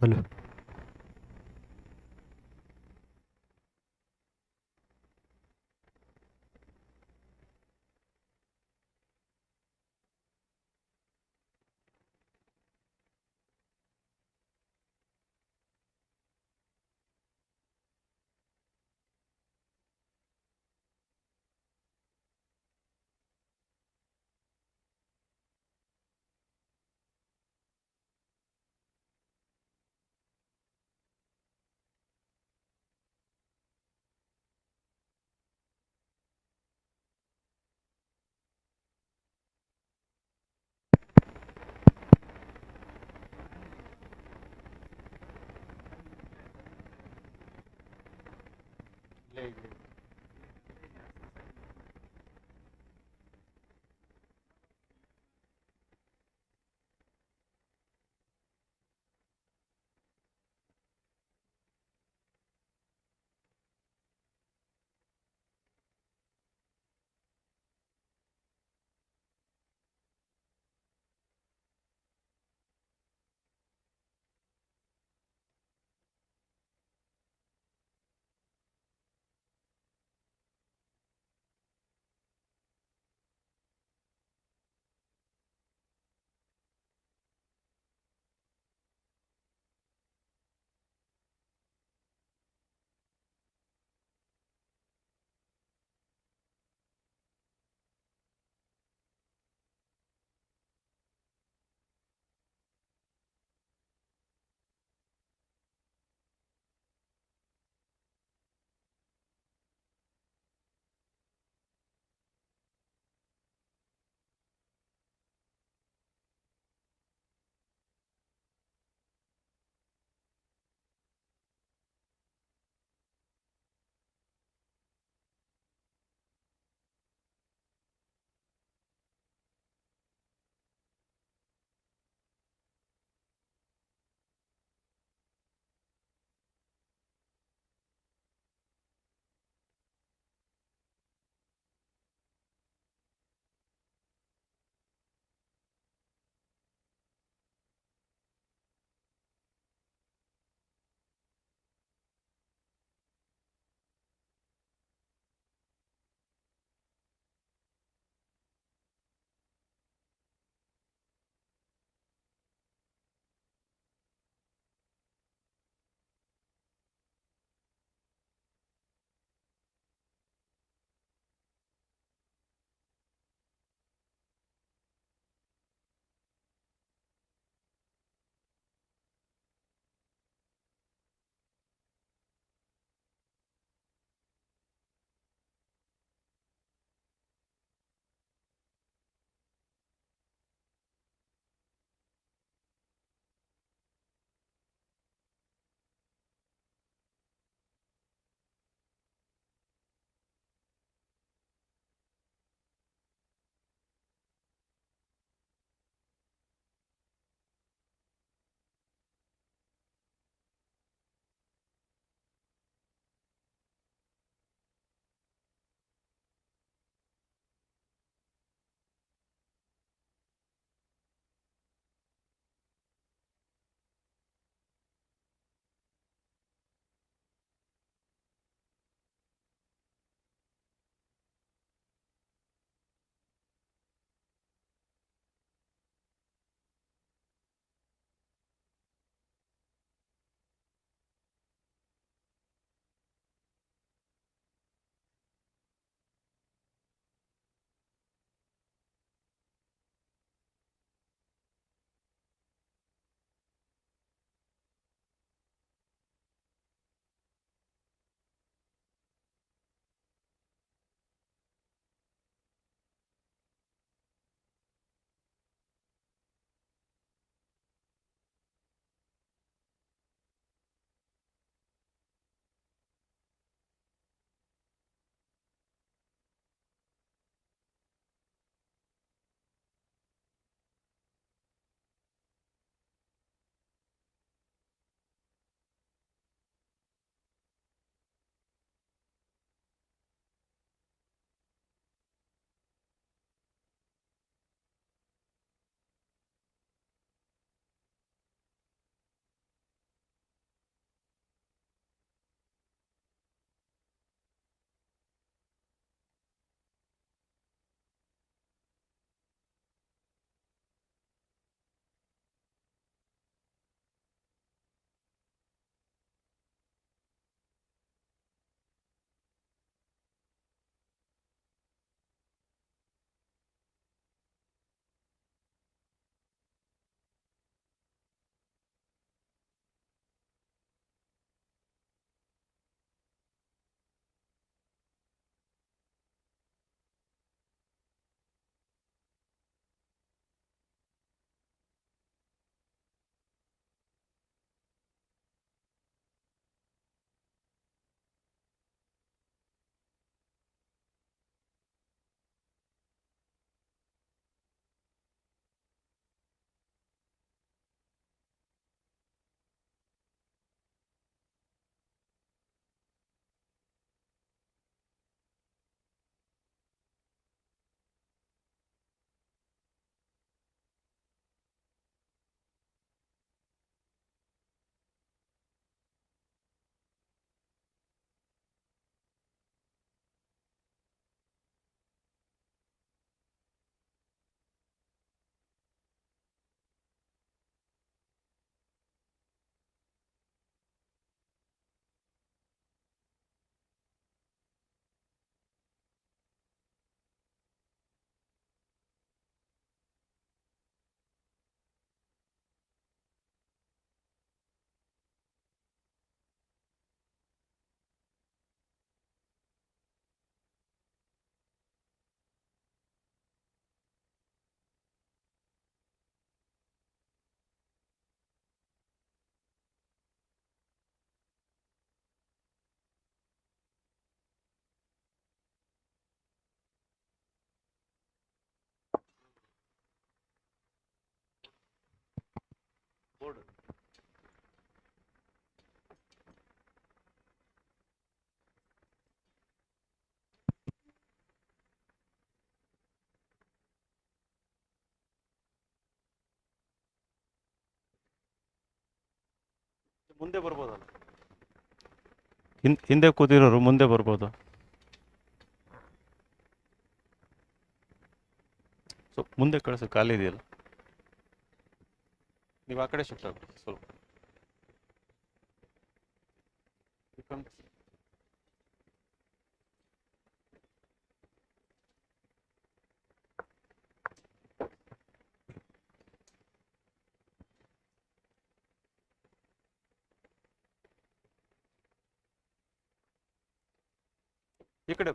Hello. Board ಮುಂದೆ ಬರ್ಬೋದಲ್ಲ, ಹಿಂದೆ ಕೂತಿರೋರು ಮುಂದೆ ಬರ್ಬೋದು. ಸೊ ಮುಂದೆ ಕಳಿಸು, ಖಾಲಿ ಇದೆಯಲ್ಲ, ನೀವು ಆ ಕಡೆ ಶಿಫ್ಟ್ ಆಗ್ಬಿಡಿ ಸ್ವಲ್ಪ. ಈ ಕಡೆ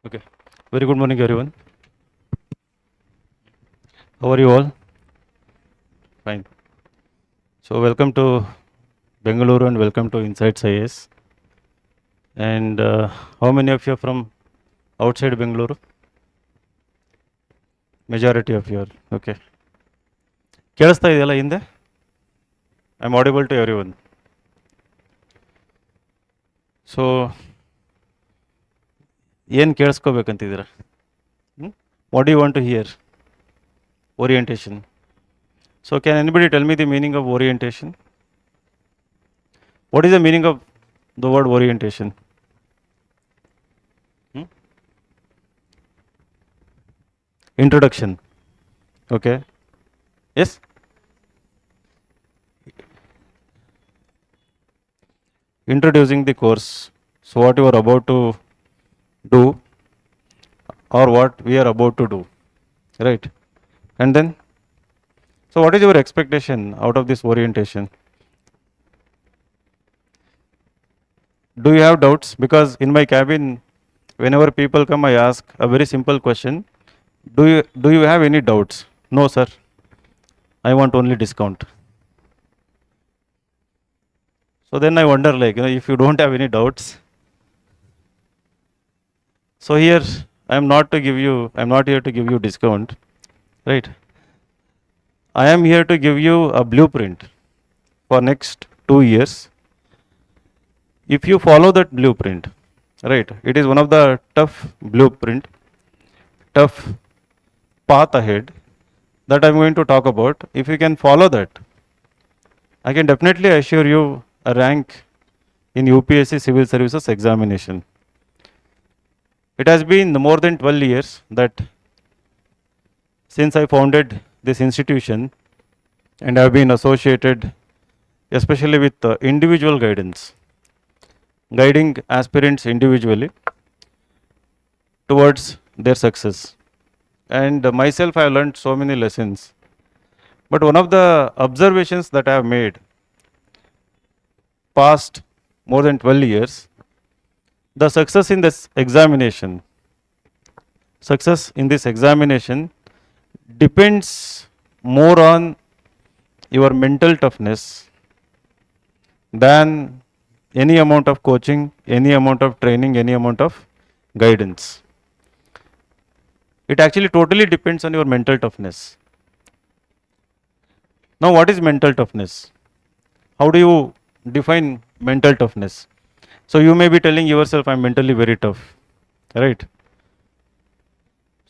Okay. Very good morning, everyone. How are you all? Fine. So, welcome to Bengaluru and welcome to Insights IAS. And how many of you are from outside Bengaluru? Majority of you are. Okay. ಕೇಳಿಸ್ತಾ ಇದೆಯಲ್ಲ ಹಿಂದೆ? I am audible to everyone. So, ಏನು ಕೇಳಿಸ್ಕೋಬೇಕಂತಿದ್ದೀರಾ? What do you want to hear? Orientation. So, can anybody tell me the meaning of orientation? What is the meaning of the word orientation? Introduction. Okay. Yes? Introducing the course. So, what you are about to do or what we are about to do. Right? And then, so what is your expectation out of this orientation? Do you have doubts? Because in my cabin, whenever people come, I ask a very simple question. Do you have any doubts? No, sir. I want only discount. So then I wonder, like, if you don't have any doubts. So here, I am not here to give you discount, right? I am here to give you a blueprint for next 2 years. If you follow that blueprint, right, it is one of the tough path ahead that I'm going to talk about. If you can follow that, I can definitely assure you a rank in UPSC Civil Services examination. It has been more than 12 years that since I founded this institution and have been associated especially with individual guidance, guiding aspirants individually towards their success. And myself, I have learned so many lessons. But one of the observations that I have made past more than 12 years, the success in this examination depends more on your mental toughness than any amount of coaching, any amount of training, any amount of guidance. It actually totally depends on your mental toughness. Now, what is mental toughness? How do you define mental toughness? So you may be telling yourself, I'm mentally very tough, right?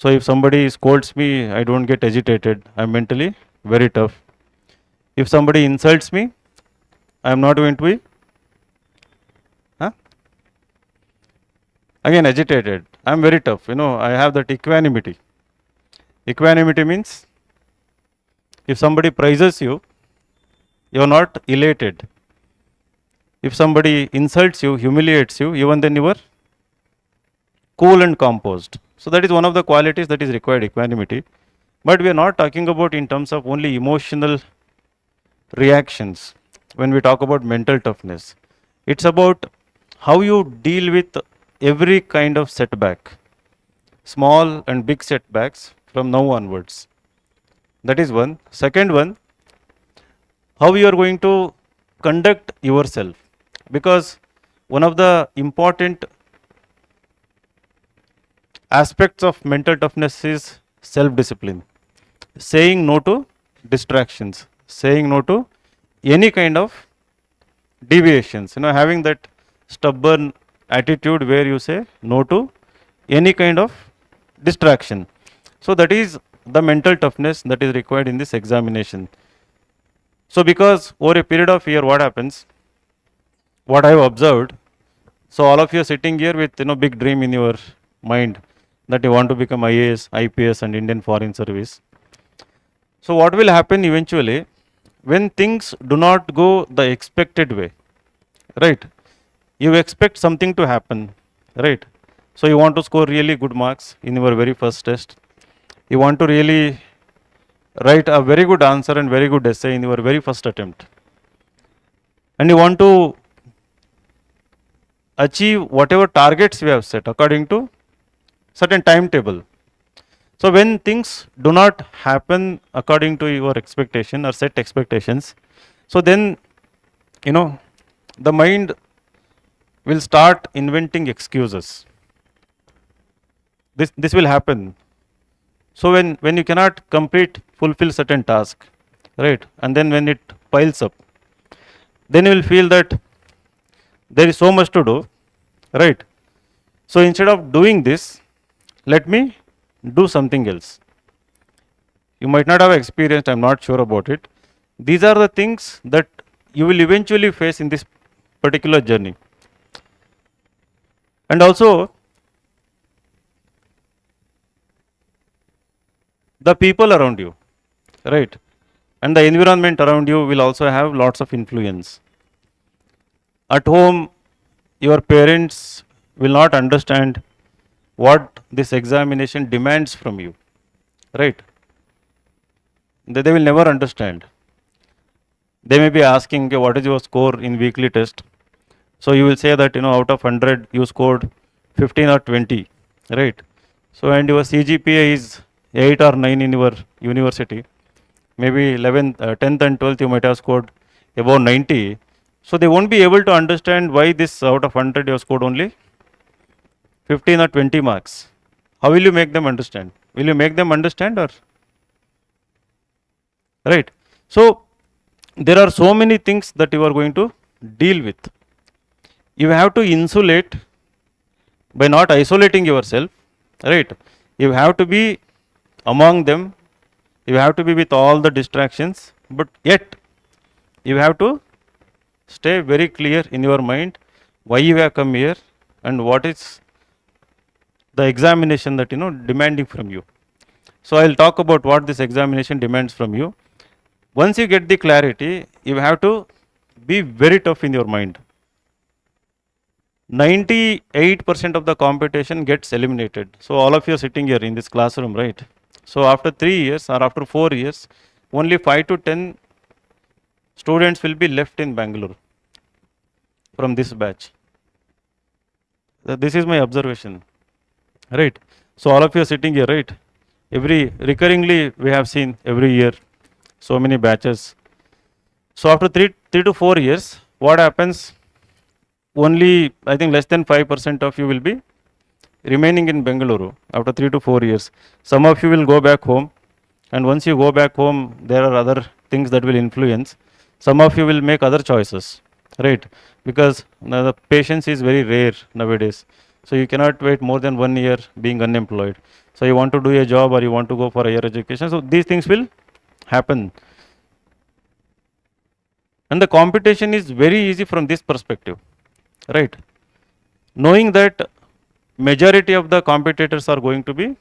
So if somebody scolds me, I don't get agitated. I'm mentally very tough. If somebody insults me, I'm not going to be again agitated. I'm very tough. I have that equanimity. Equanimity means if somebody praises you, you're not elated. If somebody insults you, humiliates you, even then you are cool and composed. So that is one of the qualities that is required, equanimity. But we are not talking about in terms of only emotional reactions when we talk about mental toughness. It's about how you deal with every kind of setback, small and big setbacks from now onwards. That is one. Second one, how you are going to conduct yourself. Because one of the important aspects of mental toughness is self discipline. Saying no to distractions, saying no to any kind of deviations, having that stubborn attitude where you say no to any kind of distraction. So that is the mental toughness that is required in this examination. So because over a period of year, what happens, what I have observed, so all of you are sitting here with big dream in your mind that you want to become IAS, IPS and Indian Foreign Service. So what will happen eventually when things do not go the expected way, right? You expect something to happen, right? So you want to score really good marks in your very first test. You want to really write a very good answer and very good essay in your very first attempt. And you want to achieve whatever targets we have set according to certain timetable. So when things do not happen according to your expectation or set expectations, so then the mind will start inventing excuses. This will happen. So when you cannot fulfill certain task, right, and then when it piles up, then you will feel that there is so much to do, right? So instead of doing this, let me do something else. You might not have experienced, I'm not sure about it. These are the things that you will eventually face in this particular journey. And also, the people around you, right, and the environment around you will also have lots of influence. At home, your parents will not understand what this examination demands from you, right? They will never understand. They may be asking, okay, what is your score in weekly test? So you will say that out of 100 you scored 15 or 20, right? So and your CGPA is 8 or 9 in your university. Maybe 11th, 10th and 12th you might have scored above 90. So they won't be able to understand why this out of 100 you have scored only 15 or 20 marks. How will you make them understand? Will you make them understand or? Right. So there are so many things that you are going to deal with. You have to insulate by not isolating yourself, right? You have to be among them. You have to be with all the distractions, but yet you have to stay very clear in your mind why you have come here and what is the examination that demanding from you. So I'll talk about what this examination demands from you. Once you get the clarity, you have to be very tough in your mind. 98% of the competition gets eliminated. So all of you are sitting here in this classroom, right? So after 3 years or after 4 years, only 5 to 10 students will be left in Bangalore from this batch. This is my observation, right? So all of you are sitting here, right? Recurringly we have seen every year so many batches. So after 3 to 4 years, what happens? Only I think less than 5% of you will be remaining in Bengaluru after 3 to 4 years. Some of you will go back home, and once you go back home, there are other things that will influence. Some of you will make other choices, right? Because the patience is very rare nowadays. So you cannot wait more than 1 year being unemployed. So you want to do a job or you want to go for higher education. So these things will happen. And the competition is very easy from this perspective, right? Knowing that majority of the competitors are going to be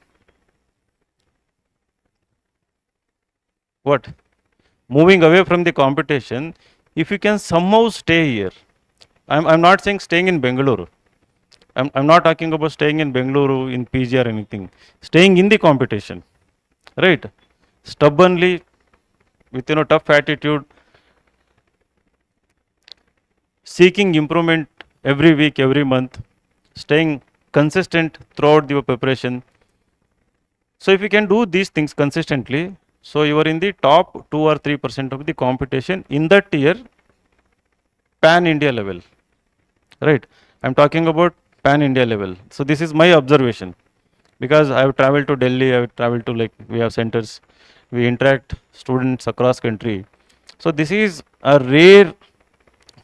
what? Moving away from the competition. If you can somehow stay here, I'm not saying staying in Bengaluru. I'm not talking about staying in Bengaluru in PG or anything. Staying in the competition, right? Stubbornly, with tough attitude, seeking improvement every week, every month, staying consistent throughout your preparation. So if you can do these things consistently, so you are in the top 2 or 3% of the competition in that year, pan India level, right? I'm talking about pan India level. So this is my observation, because I have traveled to Delhi, I have traveled to, like, we have centers, we interact students across country. So this is a rare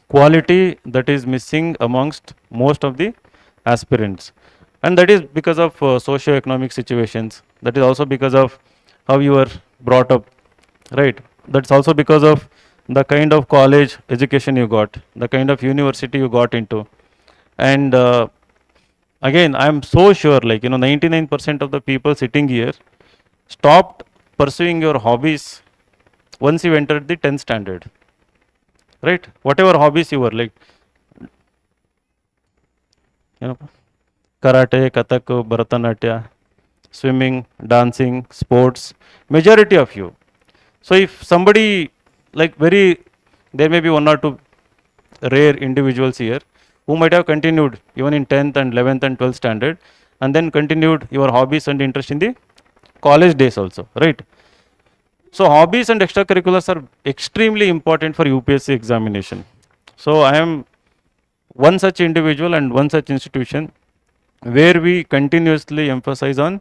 quality that is missing amongst most of the aspirants, and that is because of socio-economic situations, that is also because of how you were brought up, right? That's also because of the kind of college education you got, the kind of university you got into. And again, I'm so sure, like, 99% of the people sitting here stopped pursuing your hobbies once you entered the 10th standard, right? Whatever hobbies you were, like, karate, kathak, bharatanatyam, swimming, dancing, sports, majority of you. So if somebody, like, very, there may be one or two rare individuals here who might have continued even in 10th and 11th and 12th standard, and then continued your hobbies and interest in the college days also, right? So hobbies and extracurriculars are extremely important for UPSC examination. So I am one such individual and one such institution where we continuously emphasize on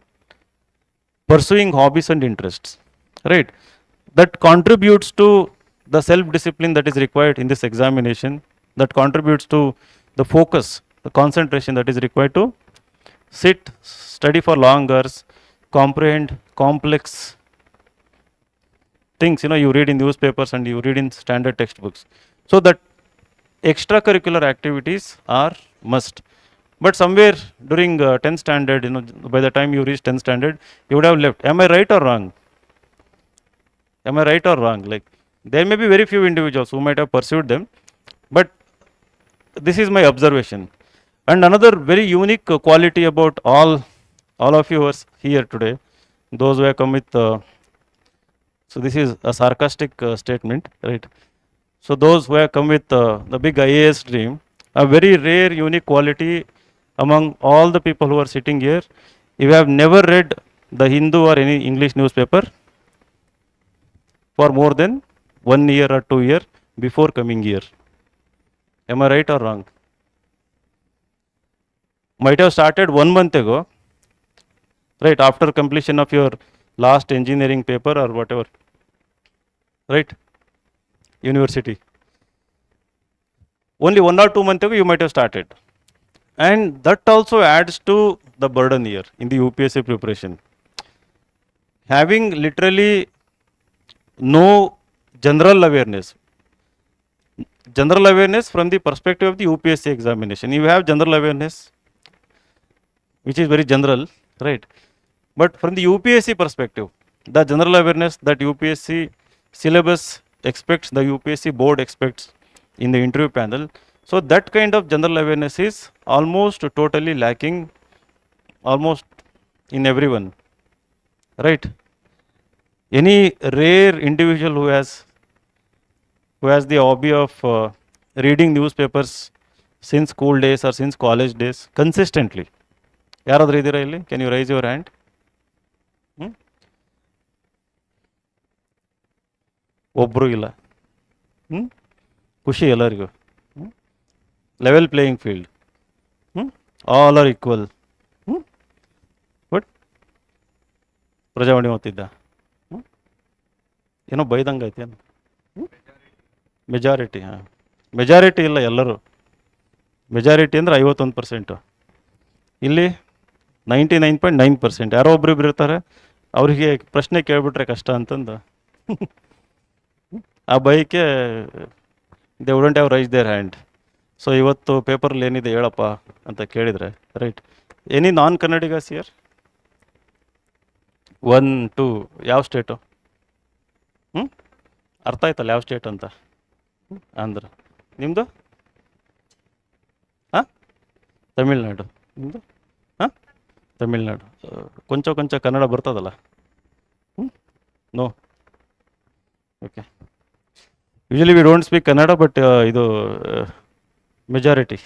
pursuing hobbies and interests, right? That contributes to the self discipline that is required in this examination, that contributes to the focus, the concentration that is required to sit, study for long hours, comprehend complex things, you read in newspapers and you read in standard textbooks. So that extracurricular activities are must. But somewhere during 10th standard, by the time you reach 10th standard, you would have left. Am I right or wrong? Am I right or wrong? Like, there may be very few individuals who might have pursued them, but this is my observation. And another very unique quality about all of you who are here today, those who have come with, so this is a sarcastic statement, right? So those who have come with the big IAS dream, a very rare, unique quality among all the people who are sitting here. If you have never read the Hindu or any English newspaper for more than 1 year or 2 years before coming here. Am I right or wrong? Might have started 1 month ago, right, after completion of your last engineering paper or whatever, right? University. Only 1 or 2 months ago you might have started. And that also adds to the burden here in the UPSC preparation. Having literally no general awareness from the perspective of the UPSC examination. You have general awareness, which is very general, right? But from the UPSC perspective, the general awareness that UPSC syllabus expects, the UPSC board expects in the interview panel, so that kind of general awareness is almost totally lacking, almost in everyone, right? Any rare individual who has the hobby of reading newspapers since school days or since college days consistently, ಯಾರಾದರೂ ಇದ್ದೀರಾ ಇಲ್ಲಿ? Can you raise your hand? ಒಬ್ಬರು ಇಲ್ಲ. ಖುಷಿ ಎಲ್ಲರಿಗೂ. Level playing field, all are equal. But Prajavani ಓದ್ತಿದ್ದ, ಏನೋ ಬೈದಂಗೆ ಐತೆ. ಮೆಜಾರಿಟಿ, ಮೆಜಾರಿಟಿ ಇಲ್ಲ, ಎಲ್ಲರೂ ಮೆಜಾರಿಟಿ ಅಂದರೆ 51%. ಇಲ್ಲಿ 99.9%. ಯಾರೋ ಒಬ್ರಿಬ್ರು ಇರ್ತಾರೆ, ಅವರಿಗೆ ಪ್ರಶ್ನೆ ಕೇಳಿಬಿಟ್ರೆ ಕಷ್ಟ ಅಂತಂದು ಆ ಬೈಕೆ they wouldn't have raise their hand. So ಇವತ್ತು ಪೇಪರಲ್ಲಿ ಏನಿದೆ ಹೇಳಪ್ಪ ಅಂತ ಕೇಳಿದರೆ, right, any non Kannadigas here? 1 2 ಯಾವ ಸ್ಟೇಟು? ಅರ್ಥ ಆಯ್ತಲ್ಲ ಯಾವ ಸ್ಟೇಟ್ ಅಂತ? ಆಂಧ್ರ. ನಿಮ್ಮದು? ಹಾಂ, ತಮಿಳ್ನಾಡು. ನಿಮ್ಮದು? ಹಾಂ, ತಮಿಳ್ನಾಡು. ಕೊಂಚ ಕೊಂಚ ಕನ್ನಡ ಬರ್ತದಲ್ಲ? No. Okay. Usually we don't speak Kannada, but ಇದು ಮೆಜಾರಿಟಿ.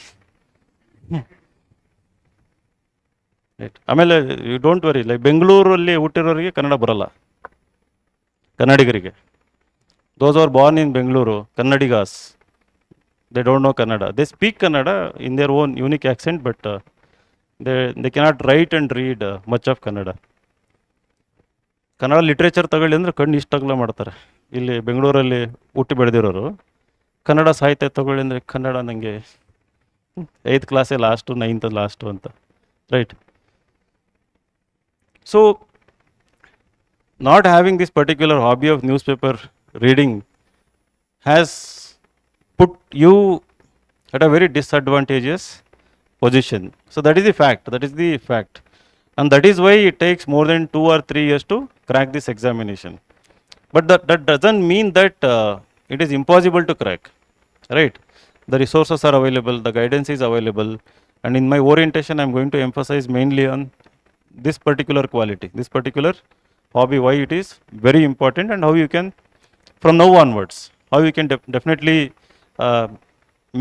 ರೈಟ್. ಆಮೇಲೆ ಯು ಡೋಂಟ್ ವರಿ, ಲೈಕ್ ಬೆಂಗಳೂರಲ್ಲಿ ಹುಟ್ಟಿರೋರಿಗೆ ಕನ್ನಡ ಬರಲ್ಲ, ಕನ್ನಡಿಗರಿಗೆ. Those are born in Bengaluru, Kannadigas, they don't know Kannada. They speak Kannada in their own unique accent, but they cannot write and read much of Kannada. Kannada literature ತಗೊಳ್ಳಿ ಅಂದರೆ ಕಣ್ಣು ಇಷ್ಟಾಗಲ ಮಾಡ್ತಾರೆ. ಇಲ್ಲಿ ಬೆಂಗಳೂರಲ್ಲಿ ಹುಟ್ಟಿ ಬೆಳೆದಿರೋರು ಕನ್ನಡ ಸಾಹಿತ್ಯ ತಗೊಳ್ಳಿ ಅಂದರೆ ಕನ್ನಡ ನನಗೆ 8th ಕ್ಲಾಸೇ ಲಾಸ್ಟು, 9th ಲಾಸ್ಟು ಅಂತ. Right. So not having this particular hobby of news paper reading has put you at a very disadvantageous position. So that is the fact. That is the fact. And that is why it takes more than 2 or 3 years to crack this examination. But that doesn't mean that it is impossible to crack. Right? The resources are available, the guidance is available. And in my orientation, I am going to emphasize mainly on this particular quality, this particular hobby, why it is very important, and how you can, from now onwards, how you can definitely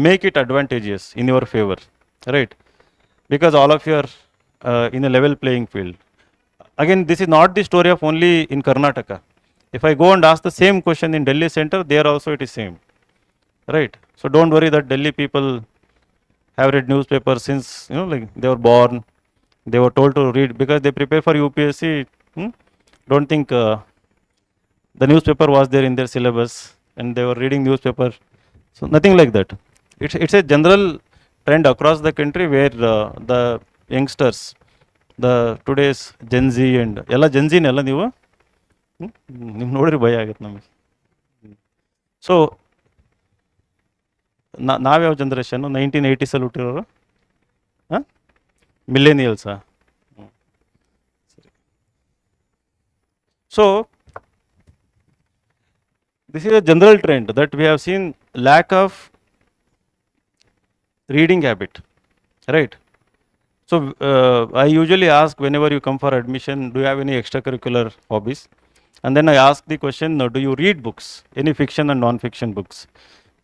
make it advantageous in your favor, right? Because all of you are in a level playing field. Again, this is not the story of only in Karnataka. If I go and ask the same question in Delhi center, there also it is same, right? So don't worry that Delhi people have read newspapers since, like they were born, they were told to read because they prepare for UPSC. Don't think the newspaper was there in their syllabus and they were reading newspaper. So nothing like that. It's a general trend across the country where the youngsters, the today's Gen Z and ಎಲ್ಲ Gen Z ನೆಲ್ಲ ನೀವು ನಿಮ್ಗೆ ನೋಡ್ರಿ ಭಯ ಆಗುತ್ತೆ ನಮಗೆ. So ನಾವ್ಯಾವ generation? 1980s ಹುಟ್ಟಿರೋರು? ಹಾಂ, ಮಿಲ್ಲೇನಿಯಲ್ಸಾ? ಸರಿ. So this is a general trend that we have seen, lack of reading habit, right? So I usually ask whenever you come for admission, do you have any extracurricular hobbies? And then I ask the question, do you read books, any fiction and non-fiction books?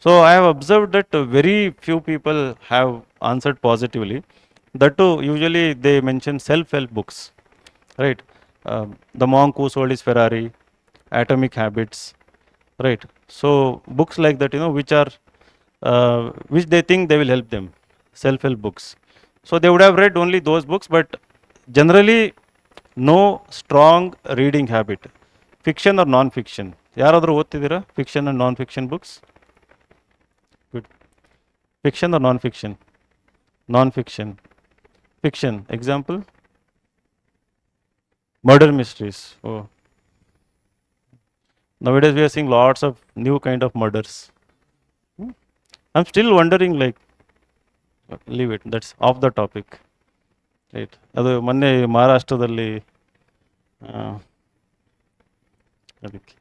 So I have observed that very few people have answered positively. That too, usually they mention self-help books, right? The Monk Who Sold His Ferrari, Atomic Habits, right? So books like that, which are which they think they will help them, self-help books. So they would have read only those books, but generally no strong reading habit. Fiction or non-fiction? ಯಾರಾದರೂ ಓದ್ತಿದ್ದೀರಾ fiction and non-fiction books? Good. Fiction or non-fiction? Non-fiction. Fiction. Example? Murder mysteries. Oh. Nowadays we are seeing lots of new kind of murders. I'm still wondering, like, leave it, that's off the topic, right? ಅದು ಮೊನ್ನೆ ಮಹಾರಾಷ್ಟ್ರದಲ್ಲಿ ಅದಕ್ಕೆ.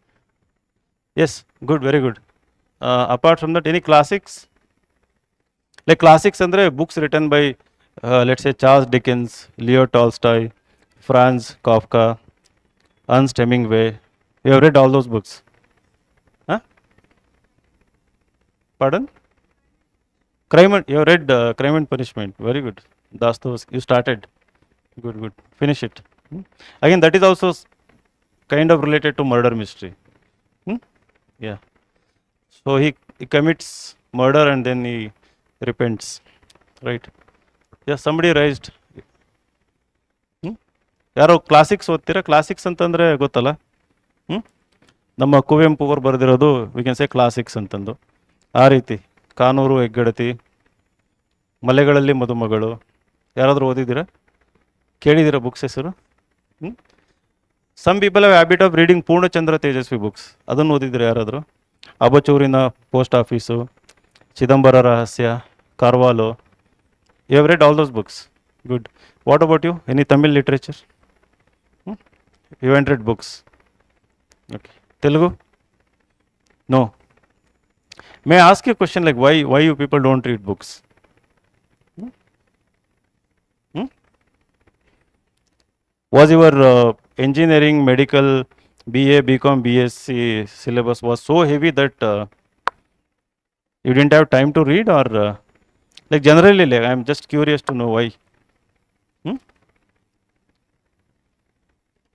Yes, good, very good. Apart from that, any classics? Like classics andre books written by let's say Charles Dickens, Leo Tolstoy, Franz Kafka, Ernest Hemingway. You have read all those books? Huh? Pardon? Crime and, you have read Crime and Punishment. Very good. Dostoevsky. You started. Good, good. Finish it. Again, that is also kind of related to murder mystery. Yeah. So he commits murder and then he repents. Right. Yeah, somebody raised. ಯಾರೋ classics ಓದ್ತೀರಾ? Classics ಅಂತಂದರೆ ಗೊತ್ತಲ್ಲ, ನಮ್ಮ ಕುವೆಂಪು ಅವರು ಬರೆದಿರೋದು we can say classics ಅಂತಂದು. ಆ ರೀತಿ ಕಾನೂರು ಹೆಗ್ಗಡತಿ, ಮಲೆಗಳಲ್ಲಿ ಮದುಮಗಳು, ಯಾರಾದರೂ ಓದಿದ್ದೀರಾ? ಕೇಳಿದ್ದೀರಾ ಬುಕ್ಸ್ ಹೆಸರು? Some people have habit of reading Purnachandra Tejaswi books. ಅದನ್ನು ಓದಿದ್ದೀರಾ ಯಾರಾದರೂ? ಅಬಚೂರಿನ post office, Chidambara Rahasya, Carvalho. You have read all those books? Good. What about you? Any Tamil literature? Hmm? You haven't read books. Okay. Telugu? No. May I ask you a question like why you people don't read books? Hmm? Hmm? Was your engineering, medical, BA, BCom, BSc syllabus was so heavy that you didn't have time to read, or like generally, like I'm just curious to know why. Hmm?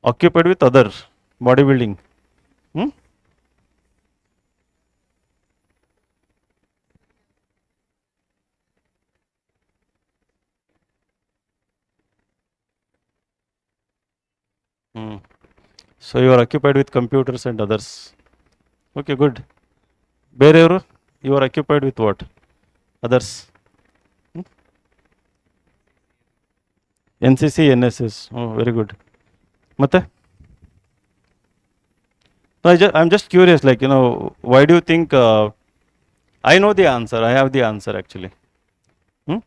Occupied with other bodybuilding. Hmm? Hmm. So you are occupied with computers and others. Okay, good. Bereevaru, you are occupied with what? Others. Hmm? NCC, NSS. Oh, very good. ಮತ್ತೆ? No, I'm just curious, like, why do you think? I know the answer. I have the answer actually. Hmm?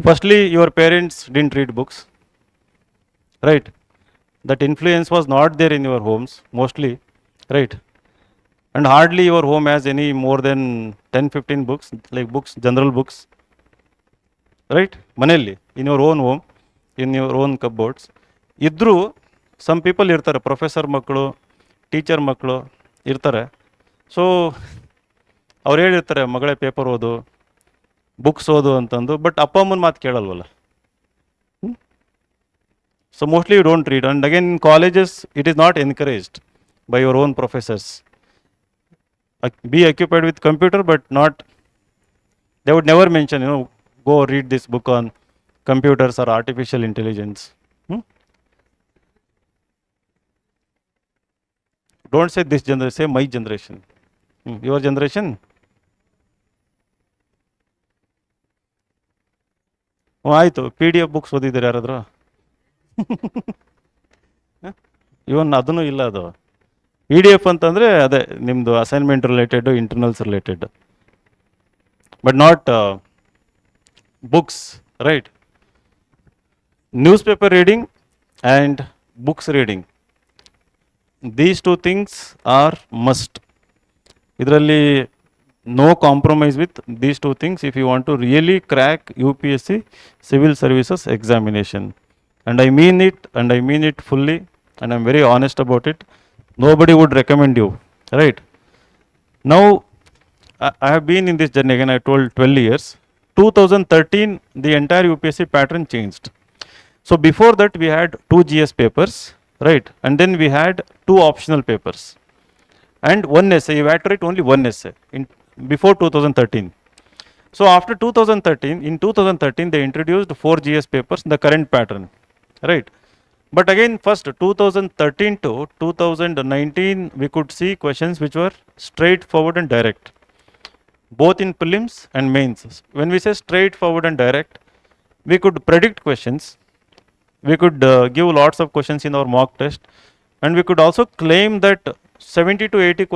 Firstly, your parents didn't read books, right? That influence was not there in your homes, mostly, right? And hardly your home has any more than 10, 15 books, like books, general books, right? Manelli, in your own home, in your own cupboards. ಇದ್ರೂ some people ಇರ್ತಾರೆ, professor ಮಕ್ಕಳು, teacher ಮಕ್ಕಳು ಇರ್ತಾರೆ. So ಅವ್ರು ಹೇಳಿರ್ತಾರೆ ಮಗಳೇ paper ಓದು, books ಓದು ಅಂತಂದು, ಬಟ್ ಅಪ್ಪ ಅಮ್ಮನ ಮಾತು ಕೇಳಲ್ವಲ್ಲ. So mostly you don't read, and again in colleges it is not encouraged by your own professors. Be occupied with computer, but not. They would never mention, go read this book on computers or artificial intelligence. Hmm? Don't say this generation, say my generation. Your generation. ಆಯಿತು, P D F books ಓದಿದ್ದೀರಿ ಯಾರಾದರೂ? ಇವನ್ ಅದನ್ನು ಇಲ್ಲ. ಅದು P D F ಅಂತಂದರೆ ಅದೇ ನಿಮ್ಮದು assignment related, internals related, but not books, right? Newspaper reading and books reading, these two things are must. Idರಲ್ಲಿ no compromise with these two things if you want to really crack UPSC civil services examination. And I mean it fully, and I'm very honest about it. Nobody would recommend you, right? Now I have been in this journey, again I told 12 years. 2013 the entire UPSC pattern changed. So before that we had 2 GS papers, right? And then we had 2 optional papers and 1 essay. You had to write only 1 essay in before 2013. So after 2013, in 2013 they introduced 4 GS papers in the current pattern, right? But again, first 2013 to 2019 we could see questions which were straightforward and direct, both in prelims and mains. When we say straightforward and direct, we could predict questions, we could give lots of questions in our mock test, and we could also claim that 70 to 80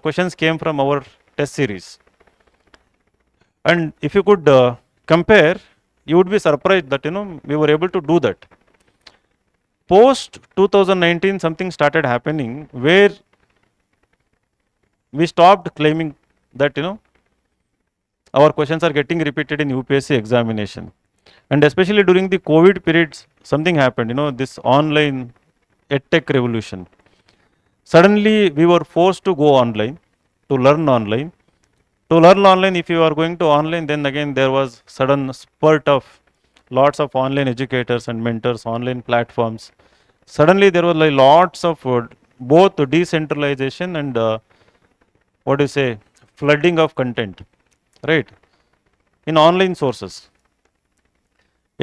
questions came from our test series. And if you could compare, you would be surprised that we were able to do that. Post 2019 something started happening where we stopped claiming that our questions are getting repeated in UPSC examination. And especially during the COVID periods, something happened, this online edtech revolution. Suddenly we were forced to go online, to learn online. To learn online, if you are going to online, then again there was sudden spurt of lots of online educators and mentors, online platforms. Suddenly there was like lots of both decentralization and flooding of content, right? In online sources,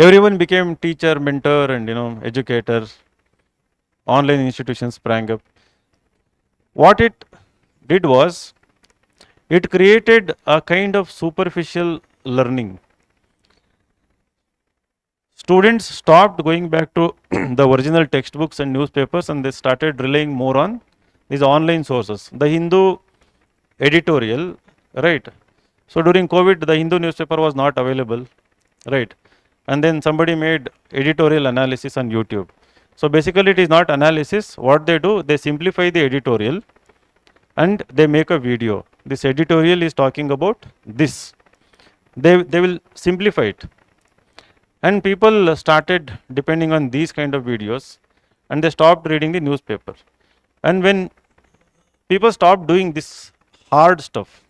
everyone became teacher, mentor, and educator. Online institutions sprang up. What it did was, it created a kind of superficial learning. Students stopped going back to the original textbooks and newspapers, and they started relying more on these online sources. The Hindu editorial, right? So during COVID, the Hindu newspaper was not available, right? and then somebody made editorial analysis on YouTube. So basically it is not analysis. What they do, they simplify the editorial and they make a video. This editorial is talking about this. They will simplify it. And people started depending on these kind of videos, and they stopped reading the newspaper. And when people stopped doing this hard stuff,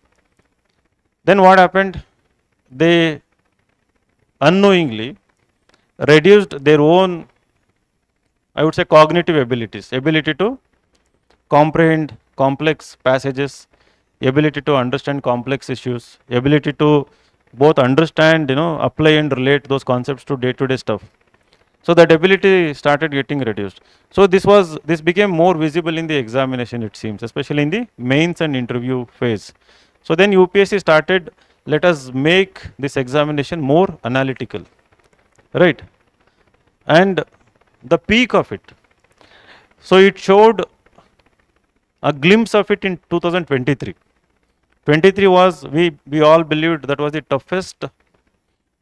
then what happened? They unknowingly reduced their own, I would say, cognitive abilities, ability to comprehend complex passages, ability to understand complex issues, ability to both understand, apply and relate those concepts to day-to-day stuff. So that ability started getting reduced. So this became more visible in the examination, it seems, especially in the mains and interview phase. So then UPSC started, let us make this examination more analytical, right? And the peak of it, so it showed a glimpse of it in 2023. 23 was, we all believed that was the toughest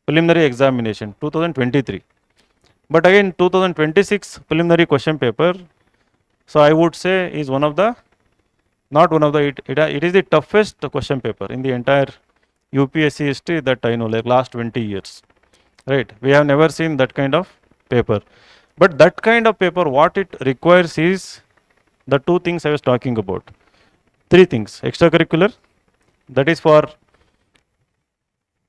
preliminary examination, 2023. But again, 2026 preliminary question paper, so I would say is one of the, not one of the, it is the toughest question paper in the entire UPSC history that I know, like last 20 years, right? We have never seen that kind of paper. But that kind of paper, what it requires is the two things I was talking about. Three things: extracurricular, that is for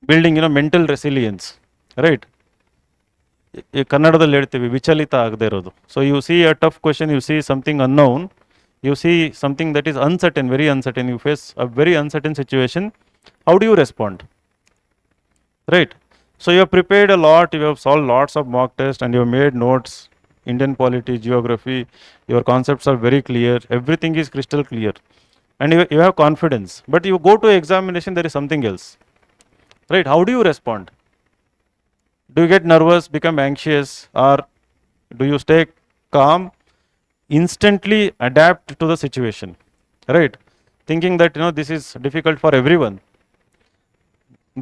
building, mental resilience, right? ಕನ್ನಡದಲ್ಲಿ ಹೇಳ್ತೀವಿ ವಿಚಲಿತ ಆಗದೆ ಇರೋದು. So U C a tough question, U C something unknown, you see something that is uncertain, very uncertain, you face a very uncertain situation, how do you respond, right? So you have prepared a lot, you have solved lots of mock tests and you have made notes, Indian polity, geography, your concepts are very clear, everything is crystal clear, and you have confidence, but you go to examination, there is something else, right? How do you respond? Do you get nervous, become anxious, or do you stay calm, instantly adapt to the situation, right? Thinking that this is difficult for everyone.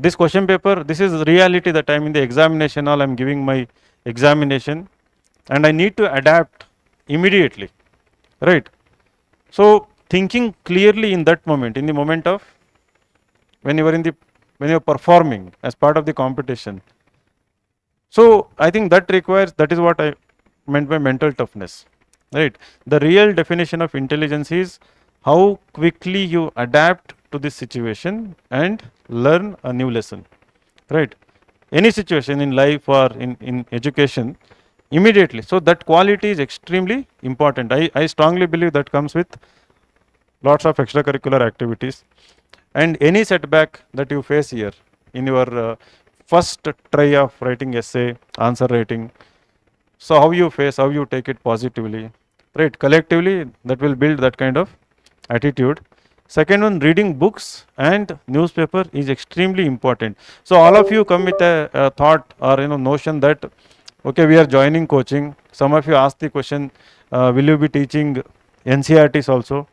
This question paper, this is reality that I am in the examination hall, I am giving my examination and I need to adapt immediately, right? So thinking clearly in that moment, in the moment of when you are performing as part of the competition. So I think that requires, that is what I meant by mental toughness, right? The real definition of intelligence is how quickly you adapt to this situation and learn a new lesson, right? Any situation in life or in education, immediately. So that quality is extremely important. I strongly believe that comes with lots of extracurricular activities. And any setback that you face here in your first try of writing essay, answer writing, so how you face, how you take it positively, right? Collectively, that will build that kind of attitude. Second one, reading books and newspaper is extremely important. So all of you come with a thought or notion that, okay, we are joining coaching. Some of you ask the question, will you be teaching NCERTs also?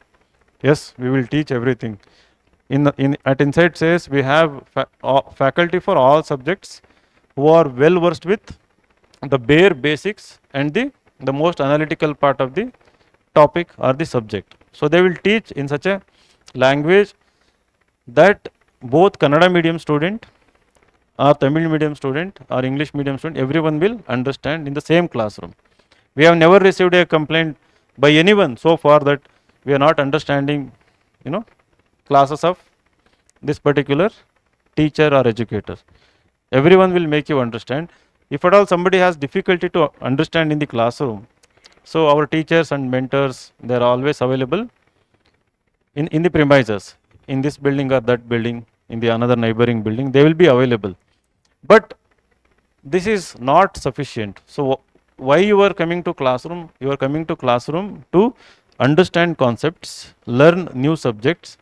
Yes, we will teach everything. At Insight says we have faculty for all subjects who are well versed with the bare basics and the most analytical part of the topic or the subject. So they will teach in such a language that both Kannada medium student or Tamil medium student or English medium student, everyone will understand in the same classroom. We have never received a complaint by anyone so far that we are not understanding, classes of this particular teacher or educator. Everyone will make you understand. If at all somebody has difficulty to understand in the classroom, so our teachers and mentors, they are always available in the premises, in this building or that building, in the another neighboring building, they will be available. But this is not sufficient. So why you are coming to classroom? You are coming to classroom to understand concepts, learn new subjects.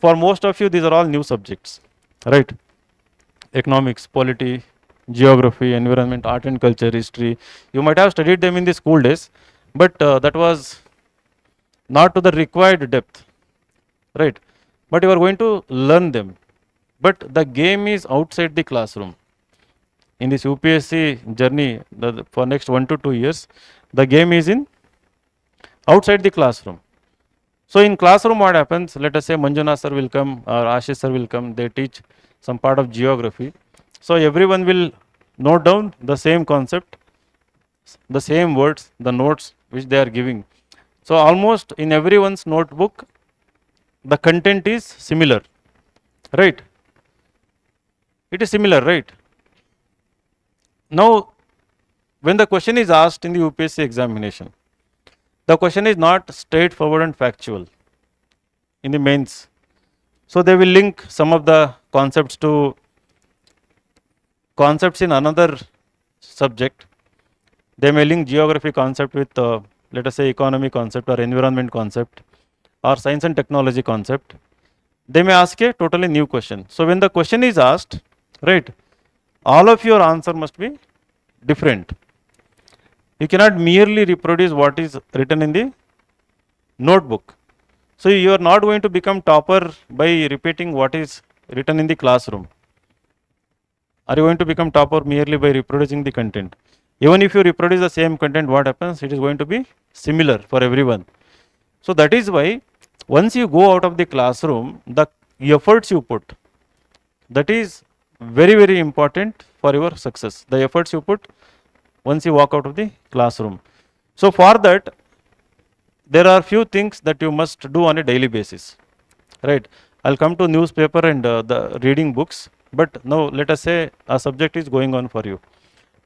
For most of you, these are all new subjects, right? Economics, polity, geography, environment, art and culture, history. You might have studied them in the school days, but that was not to the required depth, right? But you are going to learn them. But the game is outside the classroom. in this UPSC journey for next 1 to 2 years, the game is in outside the classroom. So in classroom what happens, let us say Manjuna sir will come or Ashish sir will come, they teach some part of geography. So everyone will note down the same concept, the same words, the notes which they are giving. So almost in everyone's notebook, the content is similar, right? It is similar, right? Now, when the question is asked in the UPSC examination, the question is not straightforward and factual in the mains. So they will link some of the concepts to concepts in another subject. They may link geography concept with let us say economy concept or environment concept or science and technology concept. They may ask a totally new question. So when the question is asked, right, all of your answer must be different. You cannot merely reproduce what is written in the notebook. So you are not going to become topper by repeating what is written in the classroom. Are you going to become topper merely by reproducing the content? Even if you reproduce the same content, what happens? It is going to be similar for everyone. So that is why once you go out of the classroom, the efforts you put, that is very, very important for your success. The efforts you put once you walk out of the classroom. So for that, there are few things that you must do on a daily basis, right? I'll come to newspaper and the reading books, but now let us say a subject is going on for you.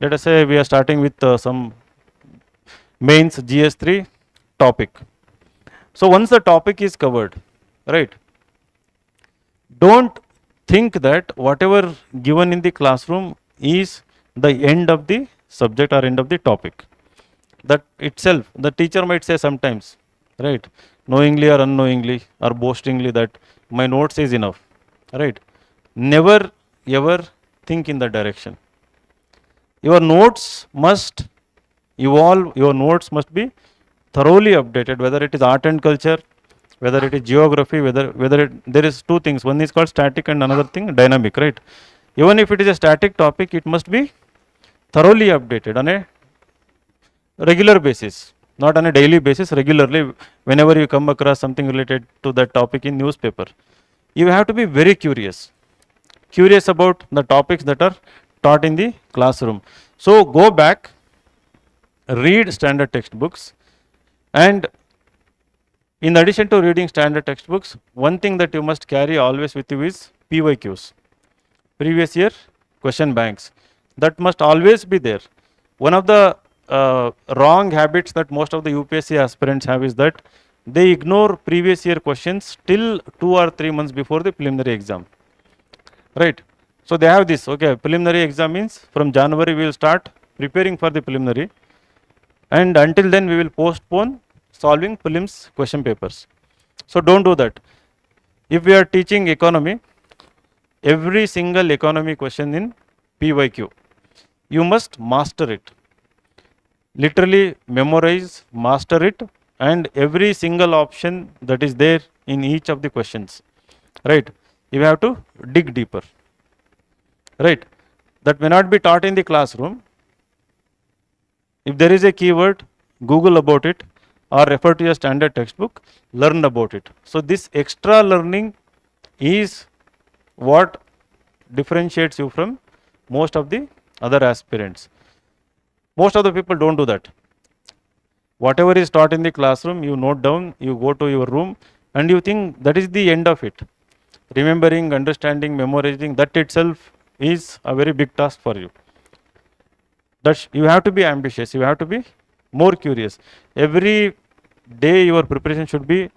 Let us say we are starting with some mains GS3 topic. So once the topic is covered, right, don't think that whatever given in the classroom is the end of the subject or end of the topic. That itself, the teacher might say sometimes, right, knowingly or unknowingly or boastingly that my notes is enough, right? Never ever think in that direction. Your notes must evolve, your notes must be thoroughly updated, whether it is art and culture, whether it is geography, there is two things. One is called static and another thing dynamic, right? Even if it is a static topic, it must be thoroughly updated on a regular basis, not on a daily basis, regularly. Whenever you come across something related to that topic in newspaper, you have to be very curious about the topics that are taught in the classroom. So go back, read standard textbooks, and in addition to reading standard textbooks, one thing that you must carry always with you is PYQs, previous year question banks. That must always be there. One of the wrong habits that most of the UPSC aspirants have is that they ignore previous year questions till 2 or 3 months before the preliminary exam, right? So they have this, okay, preliminary exam means from January we will start preparing for the preliminary, and until then we will postpone solving prelims question papers. So don't do that. If we are teaching economy, every single economy question in PYQ, you must master it. Literally memorize, master it, and every single option that is there in each of the questions, right? You have to dig deeper, right? That may not be taught in the classroom. If there is a keyword, Google about it or refer to your standard textbook, learn about it. So this extra learning is what differentiates you from most of the other aspirants. Most of the people don't do that. Whatever is taught in the classroom, you note down, you go to your room, and you think that is the end of it. Remembering, understanding, memorizing, that itself is a very big task for you. That you have to be ambitious, you have to be more curious. Every day your preparation should be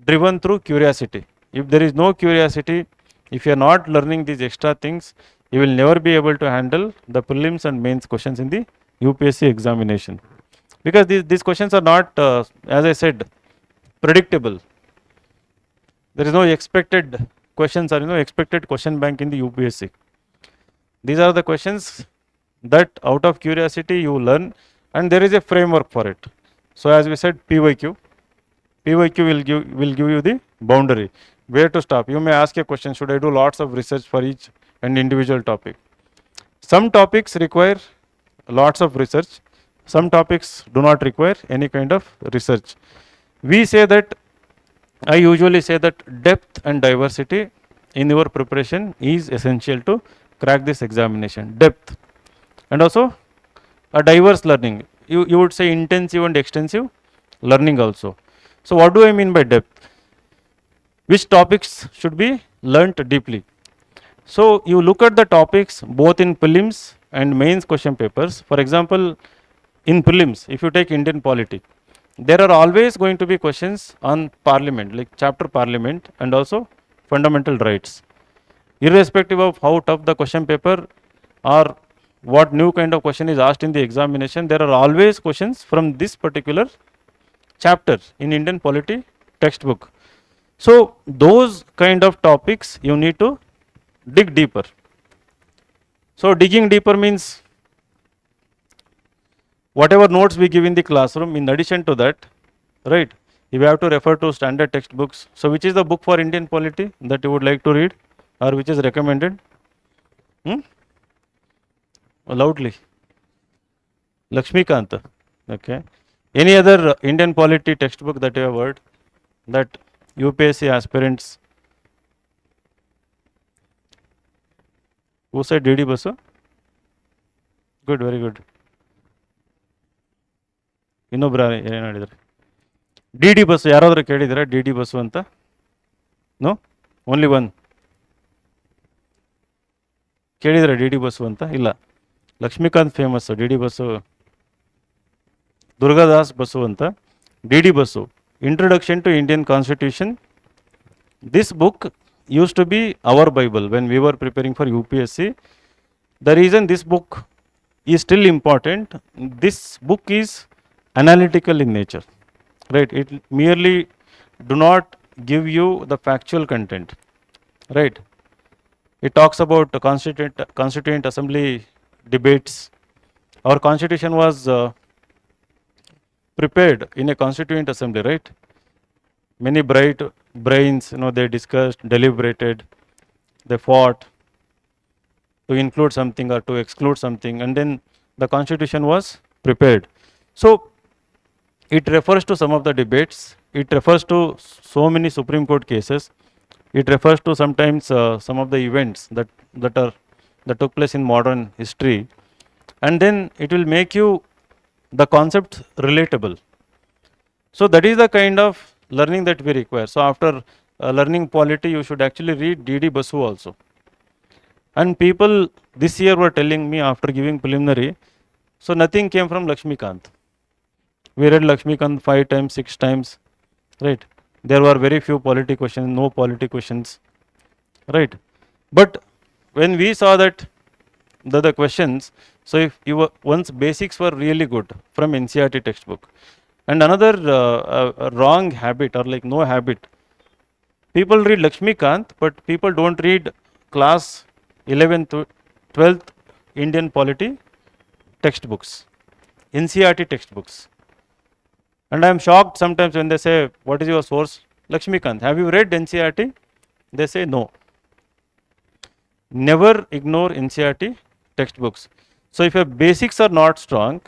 driven through curiosity. If there is no curiosity, if you are not learning these extra things, you will never be able to handle the prelims and mains questions in the UPSC examination. Because these questions are not, as I said, predictable. There is no expected questions or expected question bank in the UPSC. These are the questions that out of curiosity you learn, and there is a framework for it. So as we said, PYQ will give you the boundary where to stop. You may ask a question, should I do lots of research for each and individual topic? Some topics require lots of research, some topics do not require any kind of research. We say that, I usually say that depth and diversity in your preparation is essential to crack this examination. Depth and also a diverse learning. You would say intensive and extensive learning also. So what do I mean by depth? Which topics should be learnt deeply? So you look at the topics both in prelims and mains question papers. For example, in prelims, if you take Indian polity, there are always going to be questions on parliament, like chapter parliament and also fundamental rights. Irrespective of how tough the question paper or what new kind of question is asked in the examination, there are always questions from this particular chapter in Indian polity textbook. So those kind of topics you need to dig deeper. So digging deeper means whatever notes we give in the classroom, in addition to that, right, you have to refer to standard textbooks. So which is the book for Indian polity that you would like to read or which is recommended? Loudly. Lakshmikant. Okay. Any other Indian polity textbook that you have heard that UPSC aspirants? Who said DD Basu? Good, very good. ಇನ್ನೊಬ್ರು ಏನು ಹೇಳಿದ್ದಾರೆ? D D Basu ಯಾರಾದರೂ ಕೇಳಿದ್ದೀರಾ? D D Basu ಅಂತ? No, only one. ಕೇಳಿದ್ರೆ D D Basu ಅಂತ? ಇಲ್ಲ. Lakshmikanth famous, D D Basu Durgadas Basu ಅಂತ. D D Basu, introduction to Indian constitution. This book used to be our Bible when we were preparing for UPSC. The reason this book is still important, this book is analytical in nature, right? It merely do not give you the factual content, right? It talks about the constituent assembly debates. Our constitution was prepared in a constituent assembly, right? Many bright brains, they discussed, deliberated, they fought to include something or to exclude something, and then the constitution was prepared. So it refers to some of the debates, it refers to so many Supreme Court cases, it refers to sometimes some of the events that took place in modern history, and then it will make you the concept relatable. So that is the kind of learning that we require. So after learning polity, you should actually read D.D. Basu also. And people this year were telling me after giving preliminary, so nothing came from Lakshmikant. We read Lakshmikant 5 times, 6 times, right? There were very few polity questions, no polity questions, right? But when we saw that the questions, so if you were, once basics were really good from NCERT textbook, and another wrong habit or like no habit, people read Lakshmikant, but people don't read class 11th, 12th Indian polity textbooks, NCERT textbooks. And I am shocked sometimes when they say, what is your source? Lakshmikant. Have you read NCERT? They say no. Never ignore NCERT textbooks. So if your basics are not strong,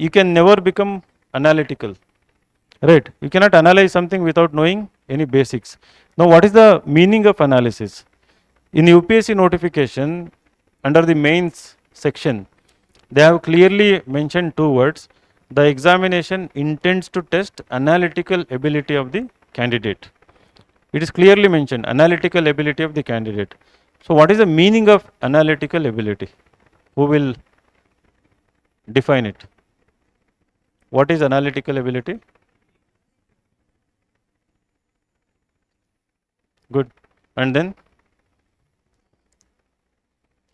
you can never become analytical, right? You cannot analyze something without knowing any basics. Now what is the meaning of analysis? In UPSC notification, under the mains section, they have clearly mentioned 2 words. The examination intends to test analytical ability of the candidate. It is clearly mentioned, analytical ability of the candidate. So what is the meaning of analytical ability? Who will define it? What is analytical ability? Good. And then?